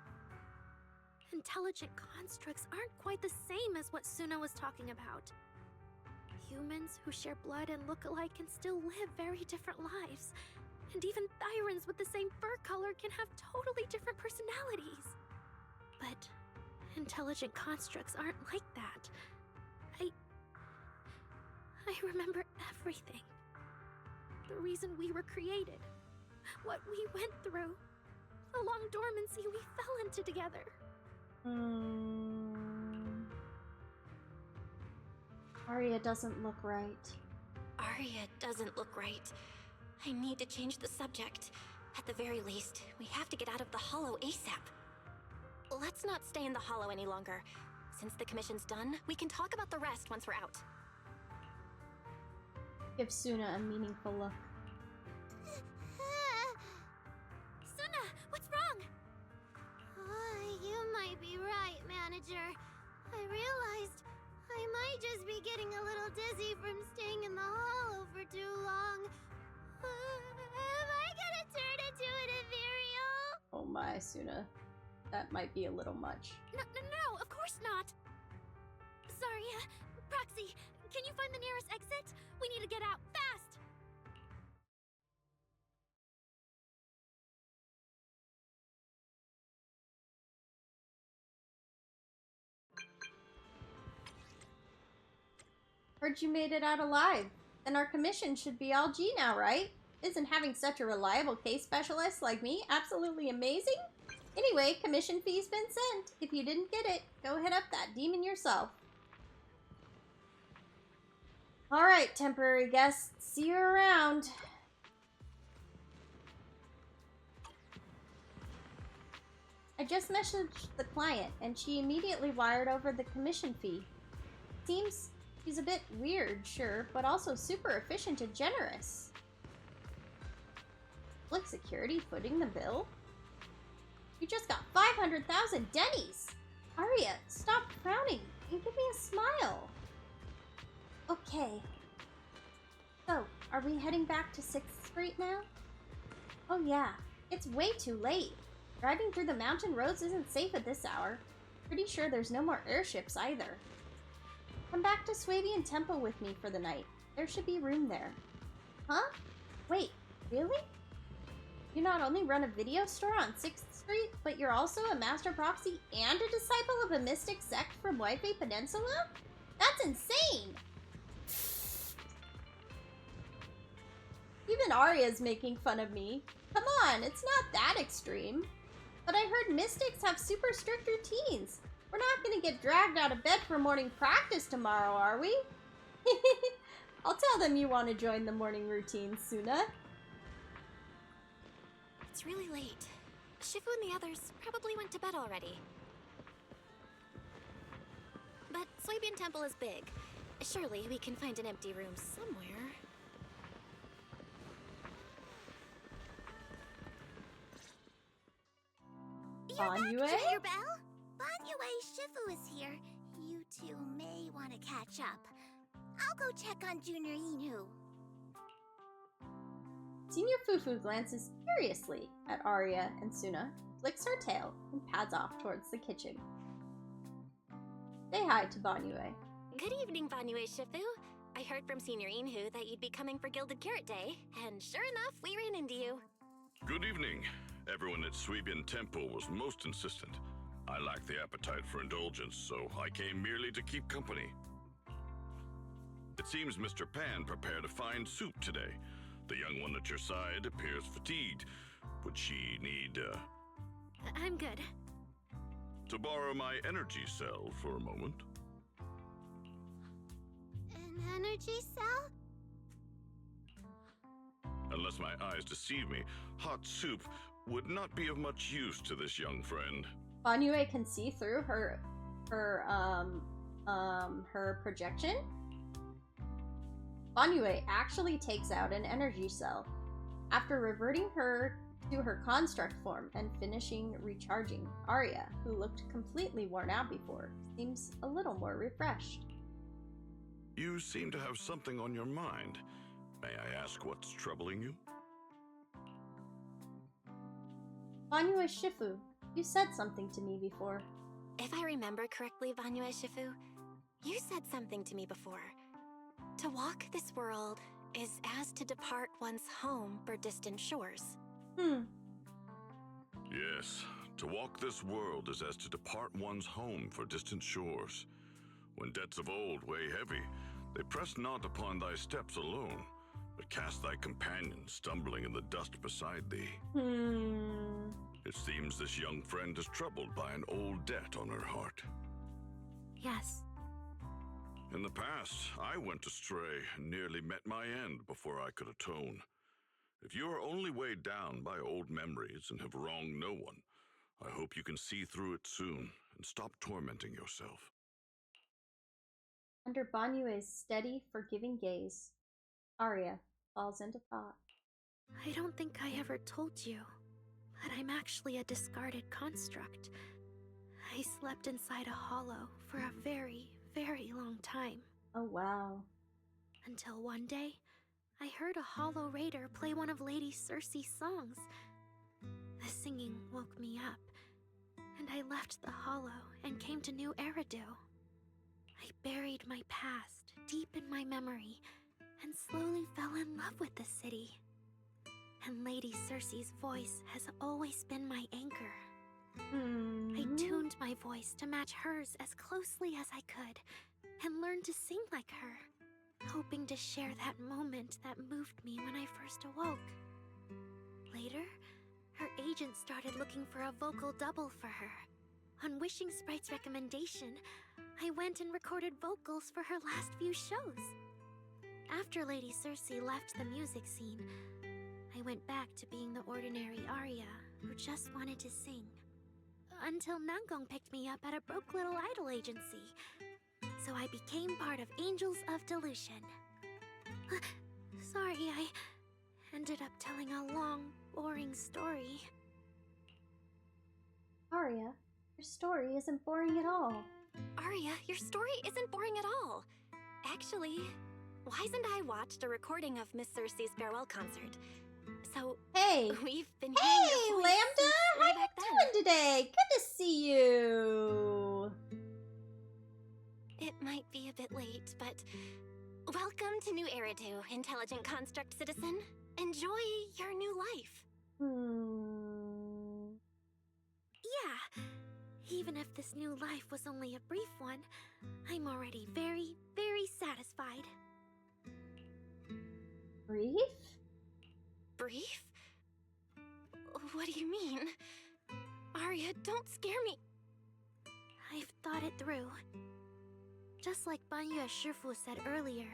Intelligent constructs aren't quite the same as what Suna was talking about. Humans who share blood and look alike can still live very different lives. And even Thyrans with the same fur color can have totally different personalities. But intelligent constructs aren't like that. I remember everything. The reason we were created. What we went through. The long dormancy we fell into together. Arya doesn't look right. Arya doesn't look right. I need to change the subject. At the very least, we have to get out of the hollow ASAP. Let's not stay in the hollow any longer. Since the commission's done, we can talk about the rest once we're out. Give Suna a meaningful look. Suna, what's wrong? You might be right, manager. I realized I might just be getting a little dizzy from staying in the hollow for too long. Am I gonna turn into an ethereal? Oh my, Suna. That might be a little much. No, of course not. Sorry, Proxy, can you find the nearest exit? We need to get out fast. Heard you made it out alive. Then our commission should be all G now, right? Isn't having such a reliable case specialist like me absolutely amazing? Anyway, commission fee's been sent. If you didn't get it, go hit up that demon yourself. Alright, temporary guests. See you around. I just messaged the client, and she immediately wired over the commission fee. Seems she's a bit weird, sure, but also super efficient and generous. Public security footing the bill? You just got 500,000 Denny's! Arya, stop frowning and give me a smile. Okay. So, are we heading back to 6th Street now? Oh yeah, it's way too late. Driving through the mountain roads isn't safe at this hour. Pretty sure there's no more airships either. Come back to Swabian Temple with me for the night. There should be room there. Huh? Wait, really? You not only run a video store on 6th Street, but you're also a master proxy and a disciple of a mystic sect from Whitebay Peninsula? That's insane! Even Arya's making fun of me. Come on, it's not that extreme. But I heard mystics have super strict routines. We're not gonna get dragged out of bed for morning practice tomorrow, are we? I'll tell them you want to join the morning routine, Suna. It's really late. Shifu and the others probably went to bed already. But Swabian Temple is big. Surely we can find an empty room somewhere. You're back, Banyue? Junior Belle? Banyue, Shifu is here. You two may want to catch up. I'll go check on Junior Inu. Senior Fufu glances curiously at Arya and Suna, flicks her tail, and pads off towards the kitchen. Say hi to Banyue. Good evening, Banyue Shifu. I heard from Senior Inhu that you'd be coming for Gilded Carrot Day, and sure enough, we ran into you. Good evening. Everyone at Swabian Temple was most insistent. I lacked the appetite for indulgence, so I came merely to keep company. It seems Mr. Pan prepared a fine soup today. The young one at your side appears fatigued. Would she need, I'm good. to borrow my energy cell for a moment? An energy cell? Unless my eyes deceive me, hot soup would not be of much use to this young friend. Banyue can see through her projection. Banyue actually takes out an energy cell. After reverting her to her construct form and finishing recharging, Arya, who looked completely worn out before, seems a little more refreshed. You seem to have something on your mind. May I ask what's troubling you? Banyue Shifu, you said something to me before. If I remember correctly, Banyue Shifu, you said something to me before. To walk this world is as to depart one's home for distant shores. Yes, to walk this world is as to depart one's home for distant shores. When debts of old weigh heavy, They press not upon thy steps alone, but cast thy companion stumbling in the dust beside thee. It seems this young friend is troubled by an old debt on her heart. Yes. In the past, I went astray and nearly met my end before I could atone. If you are only weighed down by old memories and have wronged no one, I hope you can see through it soon and stop tormenting yourself. Under Banyue's steady, forgiving gaze, Arya falls into thought. I don't think I ever told you, but I'm actually a discarded construct. I slept inside a hollow for a very, very long time. Oh, wow. Until one day, I heard a hollow raider play one of Lady Cersei's songs. The singing woke me up, and I left the hollow and came to New Eridu. I buried my past deep in my memory and slowly fell in love with the city. And Lady Cersei's voice has always been my anchor. I tuned my voice to match hers as closely as I could and learned to sing like her, hoping to share that moment that moved me when I first awoke. Later, her agent started looking for a vocal double for her. On Wishing Sprite's recommendation, I went and recorded vocals for her last few shows. After Lady Cersei left the music scene, I went back to being the ordinary Arya who just wanted to sing. Until Nangong picked me up at a broke little idol agency. So I became part of Angels of Delusion. Sorry, I ended up telling a long, boring story. Arya, your story isn't boring at all. Arya, your story isn't boring at all. Actually, Wise and I watched a recording of Miss Cersei's farewell concert. So, hey, we've been hey, Lambda, how you doing today? Good to see you. It might be a bit late, but welcome to New Eridu, intelligent construct citizen. Enjoy your new life. Yeah, even if this new life was only a brief one, I'm already very, very satisfied. Brief? Brief? What do you mean? Arya, don't scare me. I've thought it through. Just like Banya Shifu said earlier,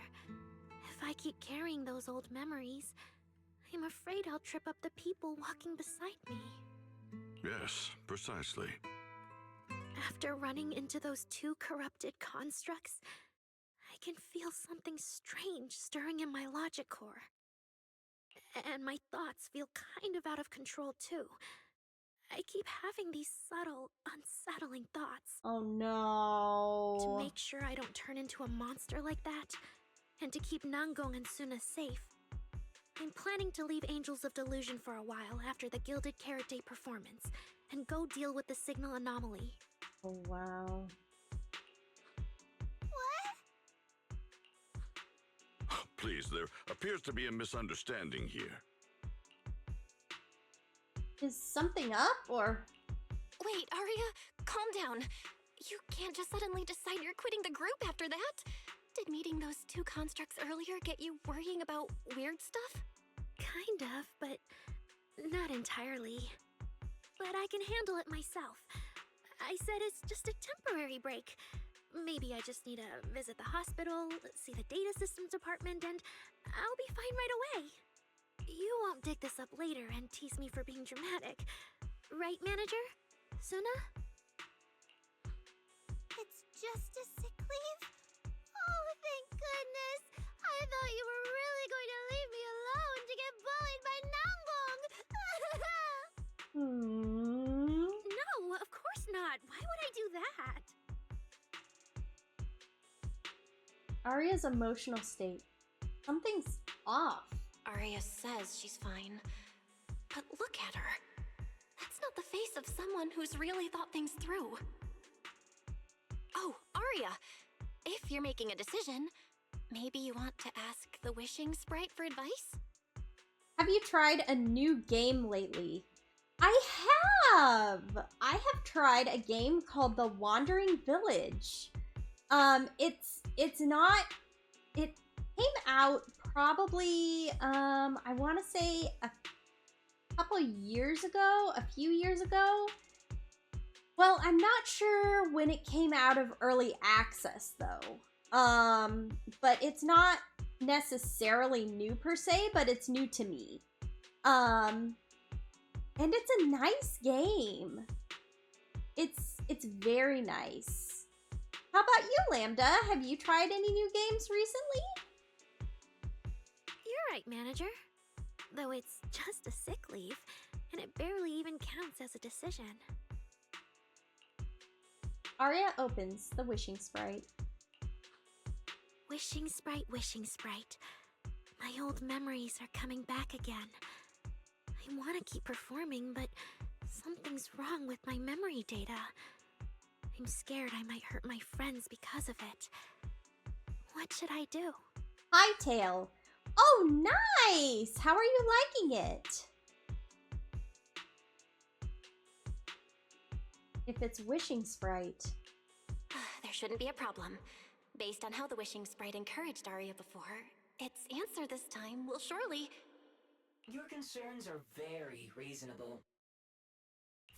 if I keep carrying those old memories, I'm afraid I'll trip up the people walking beside me. Yes, precisely. After running into those two corrupted constructs, I can feel something strange stirring in my logic core. And my thoughts feel kind of out of control too. I keep having these subtle, unsettling thoughts. Oh no. To make sure I don't turn into a monster like that, and to keep Nangong and Suna safe, I'm planning to leave Angels of Delusion for a while after the Gilded Carrot Day performance, and go deal with the signal anomaly. Oh wow. Please, there appears to be a misunderstanding here. Is something up, or? Wait, Arya, calm down. You can't just suddenly decide you're quitting the group after that. Did meeting those two constructs earlier get you worrying about weird stuff? Kind of, but not entirely. But I can handle it myself. I said it's just a temporary break. Maybe I just need to visit the hospital, see the data systems department, and I'll be fine right away. You won't dig this up later and tease me for being dramatic. Right, manager? Suna? It's just a sick leave? Oh, thank goodness! I thought you were really going to leave me alone to get bullied by Nangong! No, of course not. Why would I do that? Arya's emotional state. Something's off. Arya says she's fine. But look at her. That's not the face of someone who's really thought things through. Oh, Arya! If you're making a decision, maybe you want to ask the Wishing Sprite for advice? Have you tried a new game lately? I have! I have tried a game called The Wandering Village. It's not It came out probably, I want to say a few years ago. Well, I'm not sure when it came out of early access though. But it's not necessarily new per se, but it's new to me. And it's a nice game. It's very nice. How about you, Lambda? Have you tried any new games recently? You're right, manager. Though it's just a sick leave, and it barely even counts as a decision. Arya opens the wishing sprite. Wishing sprite, wishing sprite. My old memories are coming back again. I want to keep performing, but something's wrong with my memory data. I'm scared I might hurt my friends because of it. What should I do? Hightail. Oh, nice! How are you liking it? If it's wishing sprite. There shouldn't be a problem. Based on how the wishing sprite encouraged Arya before, its answer this time will surely... Your concerns are very reasonable.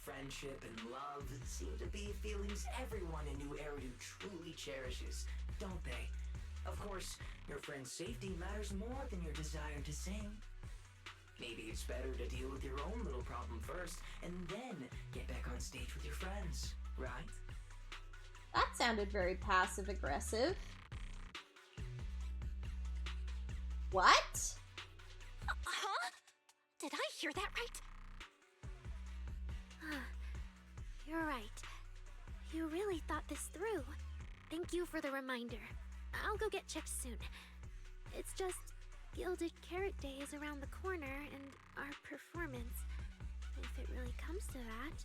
Friendship and love seem to be feelings everyone in New Eridu truly cherishes, don't they? Of course, your friend's safety matters more than your desire to sing. Maybe it's better to deal with your own little problem first, and then get back on stage with your friends, right? That sounded very passive-aggressive. What? Huh? Did I hear that right? You're right. You really thought this through. Thank you for the reminder. I'll go get checked soon. It's just Gilded Carrot Day is around the corner, and our performance, if it really comes to that.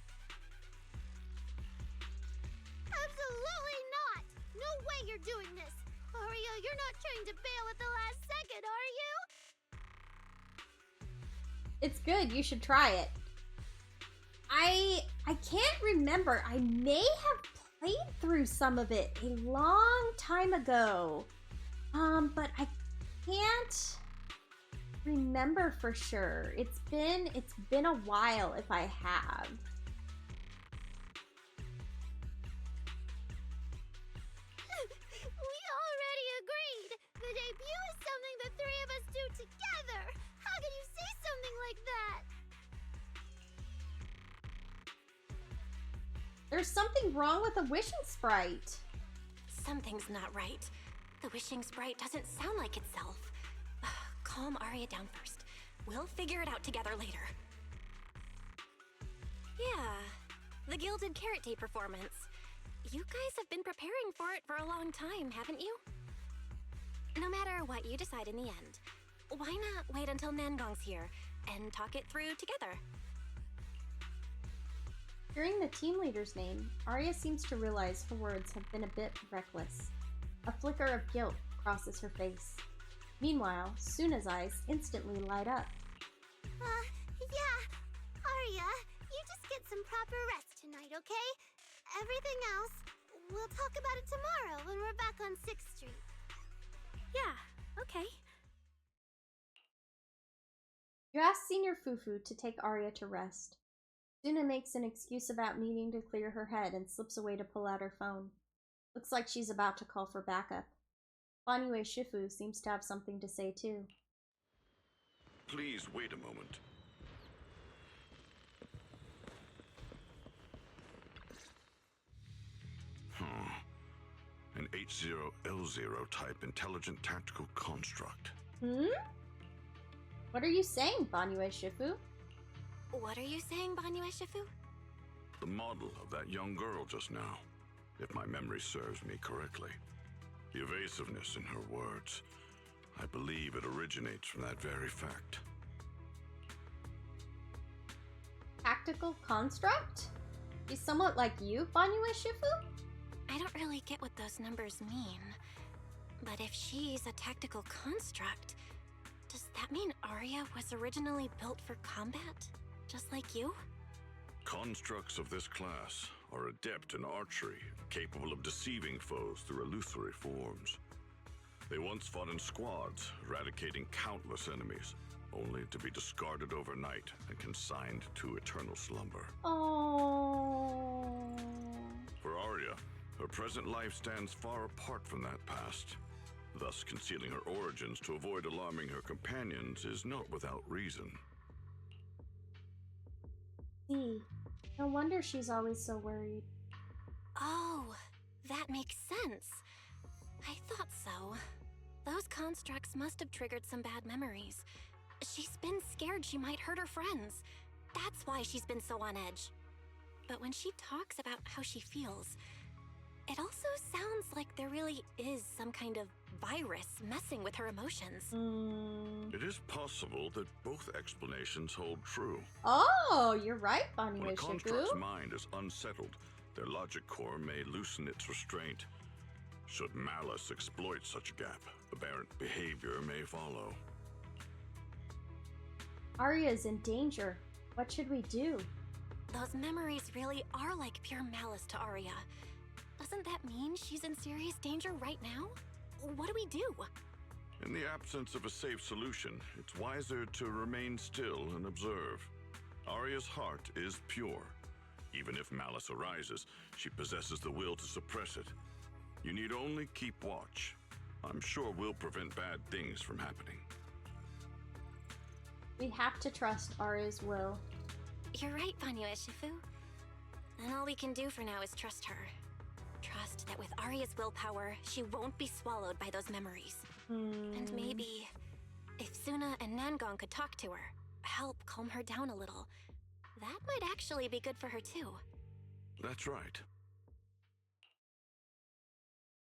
Absolutely not! No way you're doing this! Arya, you're not trying to bail at the last second, are you? It's good. You should try it. I can't remember. I may have played through some of it a long time ago. But I can't remember for sure. It's been a while if I have. We already agreed! The debut is something the three of us do together! How can you say something like that? There's something wrong with the wishing sprite. Something's not right. The wishing sprite doesn't sound like itself. Calm Arya down first. We'll figure it out together later. Yeah, the Gilded Carrot Day performance. You guys have been preparing for it for a long time, haven't you? No matter what you decide in the end, why not wait until Nangong's here and talk it through together? Hearing the team leader's name, Arya seems to realize her words have been a bit reckless. A flicker of guilt crosses her face. Meanwhile, Suna's eyes instantly light up. Yeah. Arya, you just get some proper rest tonight, okay? Everything else, we'll talk about it tomorrow when we're back on 6th Street. Yeah, okay. You ask Senior Fufu to take Arya to rest. Suna makes an excuse about needing to clear her head and slips away to pull out her phone. Looks like she's about to call for backup. Banyue Shifu seems to have something to say too. Please wait a moment. An H0L0 type intelligent tactical construct. What are you saying, Banyue Shifu? What are you saying, Banyue Shifu? The model of that young girl just now, if my memory serves me correctly. The evasiveness in her words. I believe it originates from that very fact. Tactical construct? She's somewhat like you, Banyue Shifu? I don't really get what those numbers mean. But if she's a tactical construct, does that mean Arya was originally built for combat? Just like you? Constructs of this class are adept in archery, capable of deceiving foes through illusory forms. They once fought in squads, eradicating countless enemies, only to be discarded overnight and consigned to eternal slumber. Oh. For Arya, her present life stands far apart from that past. Thus, concealing her origins to avoid alarming her companions is not without reason. See, no wonder she's always so worried. Oh, that makes sense. I thought so. Those constructs must have triggered some bad memories. She's been scared she might hurt her friends. That's why she's been so on edge. But when she talks about how she feels, it also sounds like there really is some kind of virus messing with her emotions. It is possible that both explanations hold true. Oh, you're right, Bonnie When a Wishiku. construct's mind is unsettled, their logic core may loosen its restraint. Should malice exploit such a gap, aberrant behavior may follow. Arya's in danger. What should we do? Those memories really are like pure malice to Arya. Doesn't that mean she's in serious danger right now? What do we do? In the absence of a safe solution, it's wiser to remain still and observe. Arya's heart is pure. Even if malice arises, she possesses the will to suppress it. You need only keep watch. I'm sure we'll prevent bad things from happening. We have to trust Arya's will. You're right, Banyo Ishifu. And all we can do for now is trust her. Trust that with Arya's willpower, she won't be swallowed by those memories. And maybe, if Suna and Nangong could talk to her, help calm her down a little, that might actually be good for her too. That's right.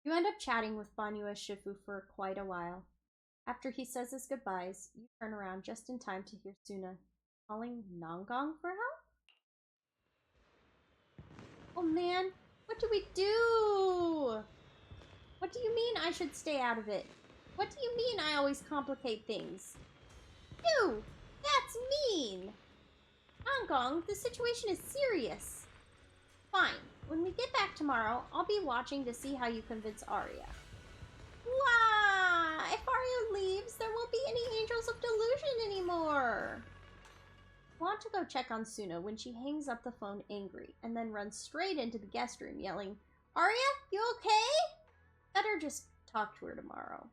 You end up chatting with Banyo Shifu for quite a while. After he says his goodbyes, you turn around just in time to hear Suna calling Nangong for help? Oh man, what do we do? What do you mean I should stay out of it? What do you mean I always complicate things? You! That's mean! Nangong, the situation is serious. Fine. When we get back tomorrow, I'll be watching to see how you convince Arya. Wow! If Arya leaves, there won't be any Angels of Delusion anymore! I want to go check on Suna when she hangs up the phone angry and then runs straight into the guest room yelling, Arya, you okay? Better just talk to her tomorrow.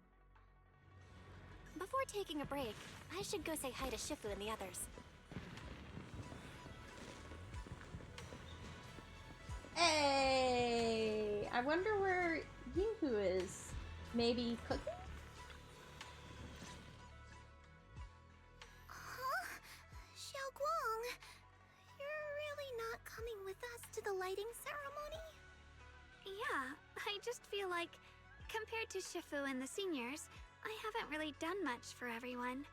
Before taking a break, I should go say hi to Shifu and the others. Hey! I wonder where Yinghu is. Maybe cooking? Huh? Xiaoguang, you're really not coming with us to the lighting ceremony? Yeah, I just feel like, compared to Shifu and the seniors, I haven't really done much for everyone.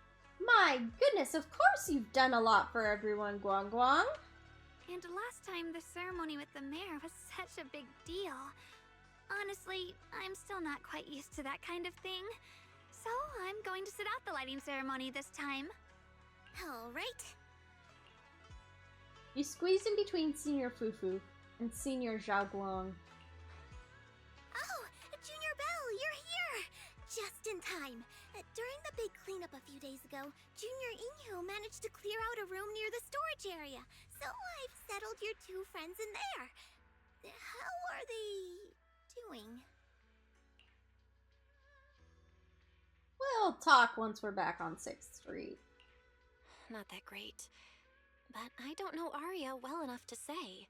My goodness, of course you've done a lot for everyone, Guang Guang. And last time the ceremony with the mayor was such a big deal. Honestly, I'm still not quite used to that kind of thing. So I'm going to sit out the lighting ceremony this time. Alright. You squeeze in between Senior Fufu and Senior Xiaoguang. Oh, Junior Belle, you're here! Just in time. During the big cleanup a few days ago, Junior Inyu managed to clear out a room near the storage area. So I've settled your two friends in there. How are they doing? We'll talk once we're back on 6th Street. Not that great. But I don't know Arya well enough to say.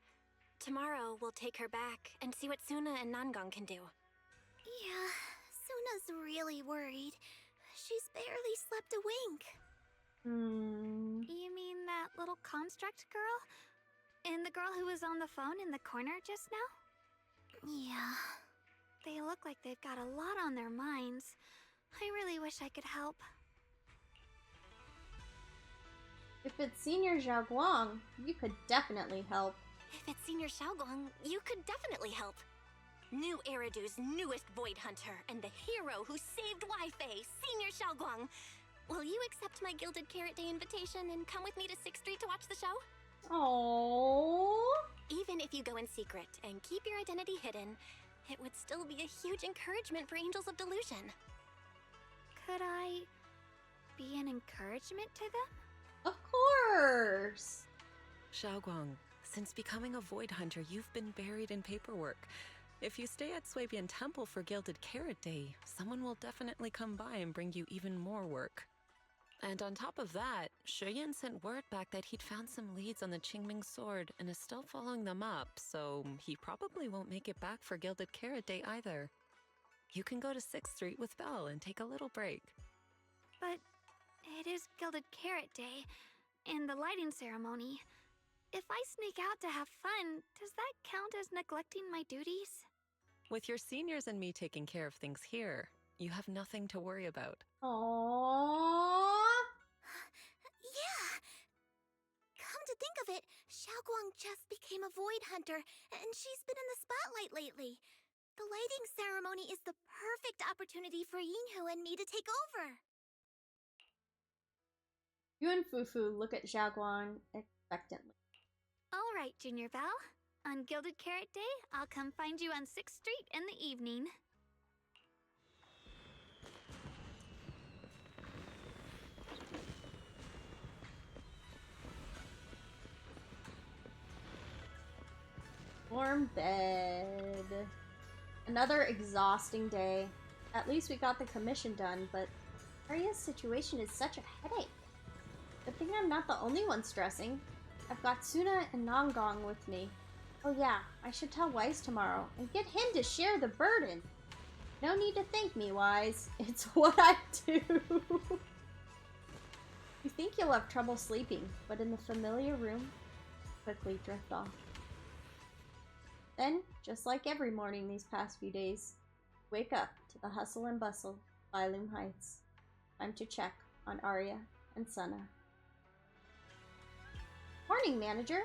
Tomorrow we'll take her back and see what Suna and Nangong can do. Yeah, Suna's really worried. She's barely slept a wink. You mean that little construct girl? And the girl who was on the phone in the corner just now? Yeah. They look like they've got a lot on their minds. I really wish I could help. If it's Senior Xiaoguang, you could definitely help. If it's Senior Xiaoguang, you could definitely help. New Eridu's newest Void Hunter and the hero who saved Wi-Fi, Senior Xiaoguang. Will you accept my Gilded Carrot Day invitation and come with me to 6th Street to watch the show? Oh. Even if you go in secret and keep your identity hidden, it would still be a huge encouragement for Angels of Delusion. Could I be an encouragement to them? Of course! Xiaoguang, since becoming a Void Hunter, you've been buried in paperwork. If you stay at Swabian Temple for Gilded Carrot Day, someone will definitely come by and bring you even more work. And on top of that, Shuyan sent word back that he'd found some leads on the Qingming sword and is still following them up, so he probably won't make it back for Gilded Carrot Day either. You can go to 6th Street with Belle and take a little break. But it is Gilded Carrot Day and the lighting ceremony. If I sneak out to have fun, does that count as neglecting my duties? With your seniors and me taking care of things here, you have nothing to worry about. Aww. Yeah! Come to think of it, Xiaoguang just became a Void Hunter, and she's been in the spotlight lately. The lighting ceremony is the perfect opportunity for Yinhu and me to take over. You and Fufu look at Xiaoguang expectantly. All right, Junior Belle. On Gilded Carrot Day, I'll come find you on 6th Street in the evening. Warm bed. Another exhausting day. At least we got the commission done, but Arya's situation is such a headache. Good thing I'm not the only one stressing. I've got Suna and Nongong with me. Oh yeah, I should tell Wise tomorrow and get him to share the burden. No need to thank me, Wise. It's what I do. You think you'll have trouble sleeping, but in the familiar room, quickly drift off. Then, just like every morning these past few days, wake up to the hustle and bustle of Phylum Heights. Time to check on Arya and Sana. Morning, Manager.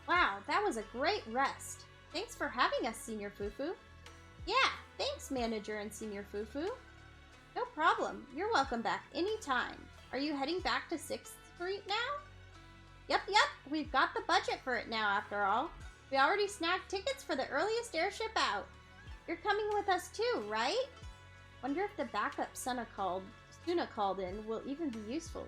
Wow, that was a great rest. Thanks for having us, Senior Fufu. Yeah, thanks, Manager and Senior Fufu. No problem. You're welcome back anytime. Are you heading back to 6th Street now? Yep, we've got the budget for it now, after all. We already snagged tickets for the earliest airship out. You're coming with us too, right? Wonder if the backup Suna called in will even be useful.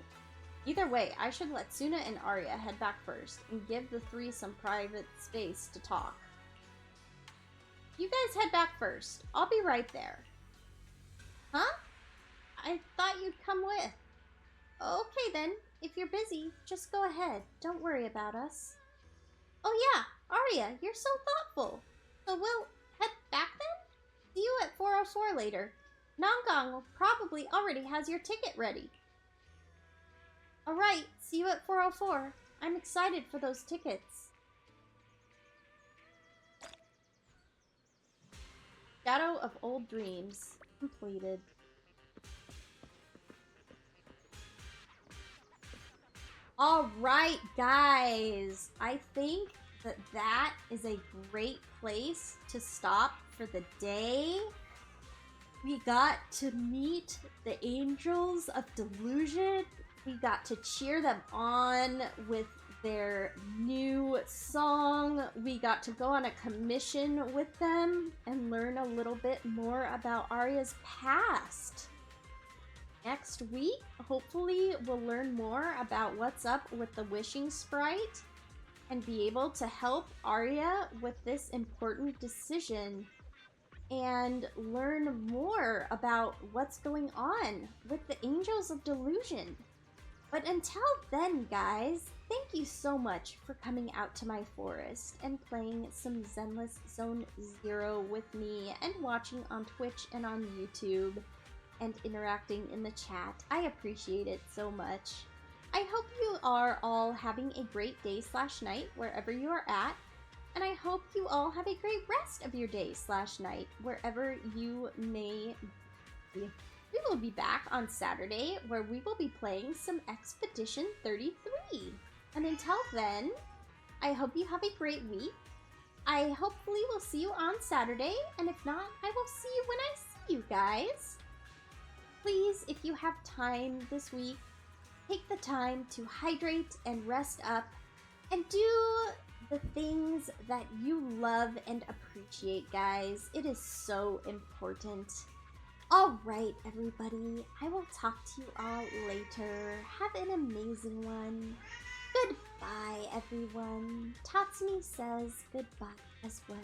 Either way, I should let Suna and Arya head back first and give the three some private space to talk. You guys head back first. I'll be right there. Huh? I thought you'd come with. Okay then, if you're busy, just go ahead. Don't worry about us. Oh yeah, Arya, you're so thoughtful. So we'll head back then? See you at 4:04 later. Nongong probably already has your ticket ready. Alright, see you at 4:04. I'm excited for those tickets. Shadow of Old Dreams completed. Alright, guys. I think that is a great place to stop for the day. We got to meet the Angels of Delusion. We got to cheer them on with their new song. We got to go on a commission with them and learn a little bit more about Arya's past. Next week, hopefully we'll learn more about what's up with the Wishing Sprite and be able to help Arya with this important decision and learn more about what's going on with the Angels of Delusion. But until then, guys, thank you so much for coming out to my forest and playing some Zenless Zone Zero with me and watching on Twitch and on YouTube and interacting in the chat. I appreciate it so much. I hope you are all having a great day/night wherever you are at, and I hope you all have a great rest of your day/night wherever you may be. We will be back on Saturday where we will be playing some Expedition 33. And until then, I hope you have a great week. I hopefully will see you on Saturday, and if not, I will see you when I see you guys. Please, if you have time this week, take the time to hydrate and rest up and do the things that you love and appreciate, guys. It is so important. Alright, everybody. I will talk to you all later. Have an amazing one. Goodbye, everyone. Tatsumi says goodbye as well.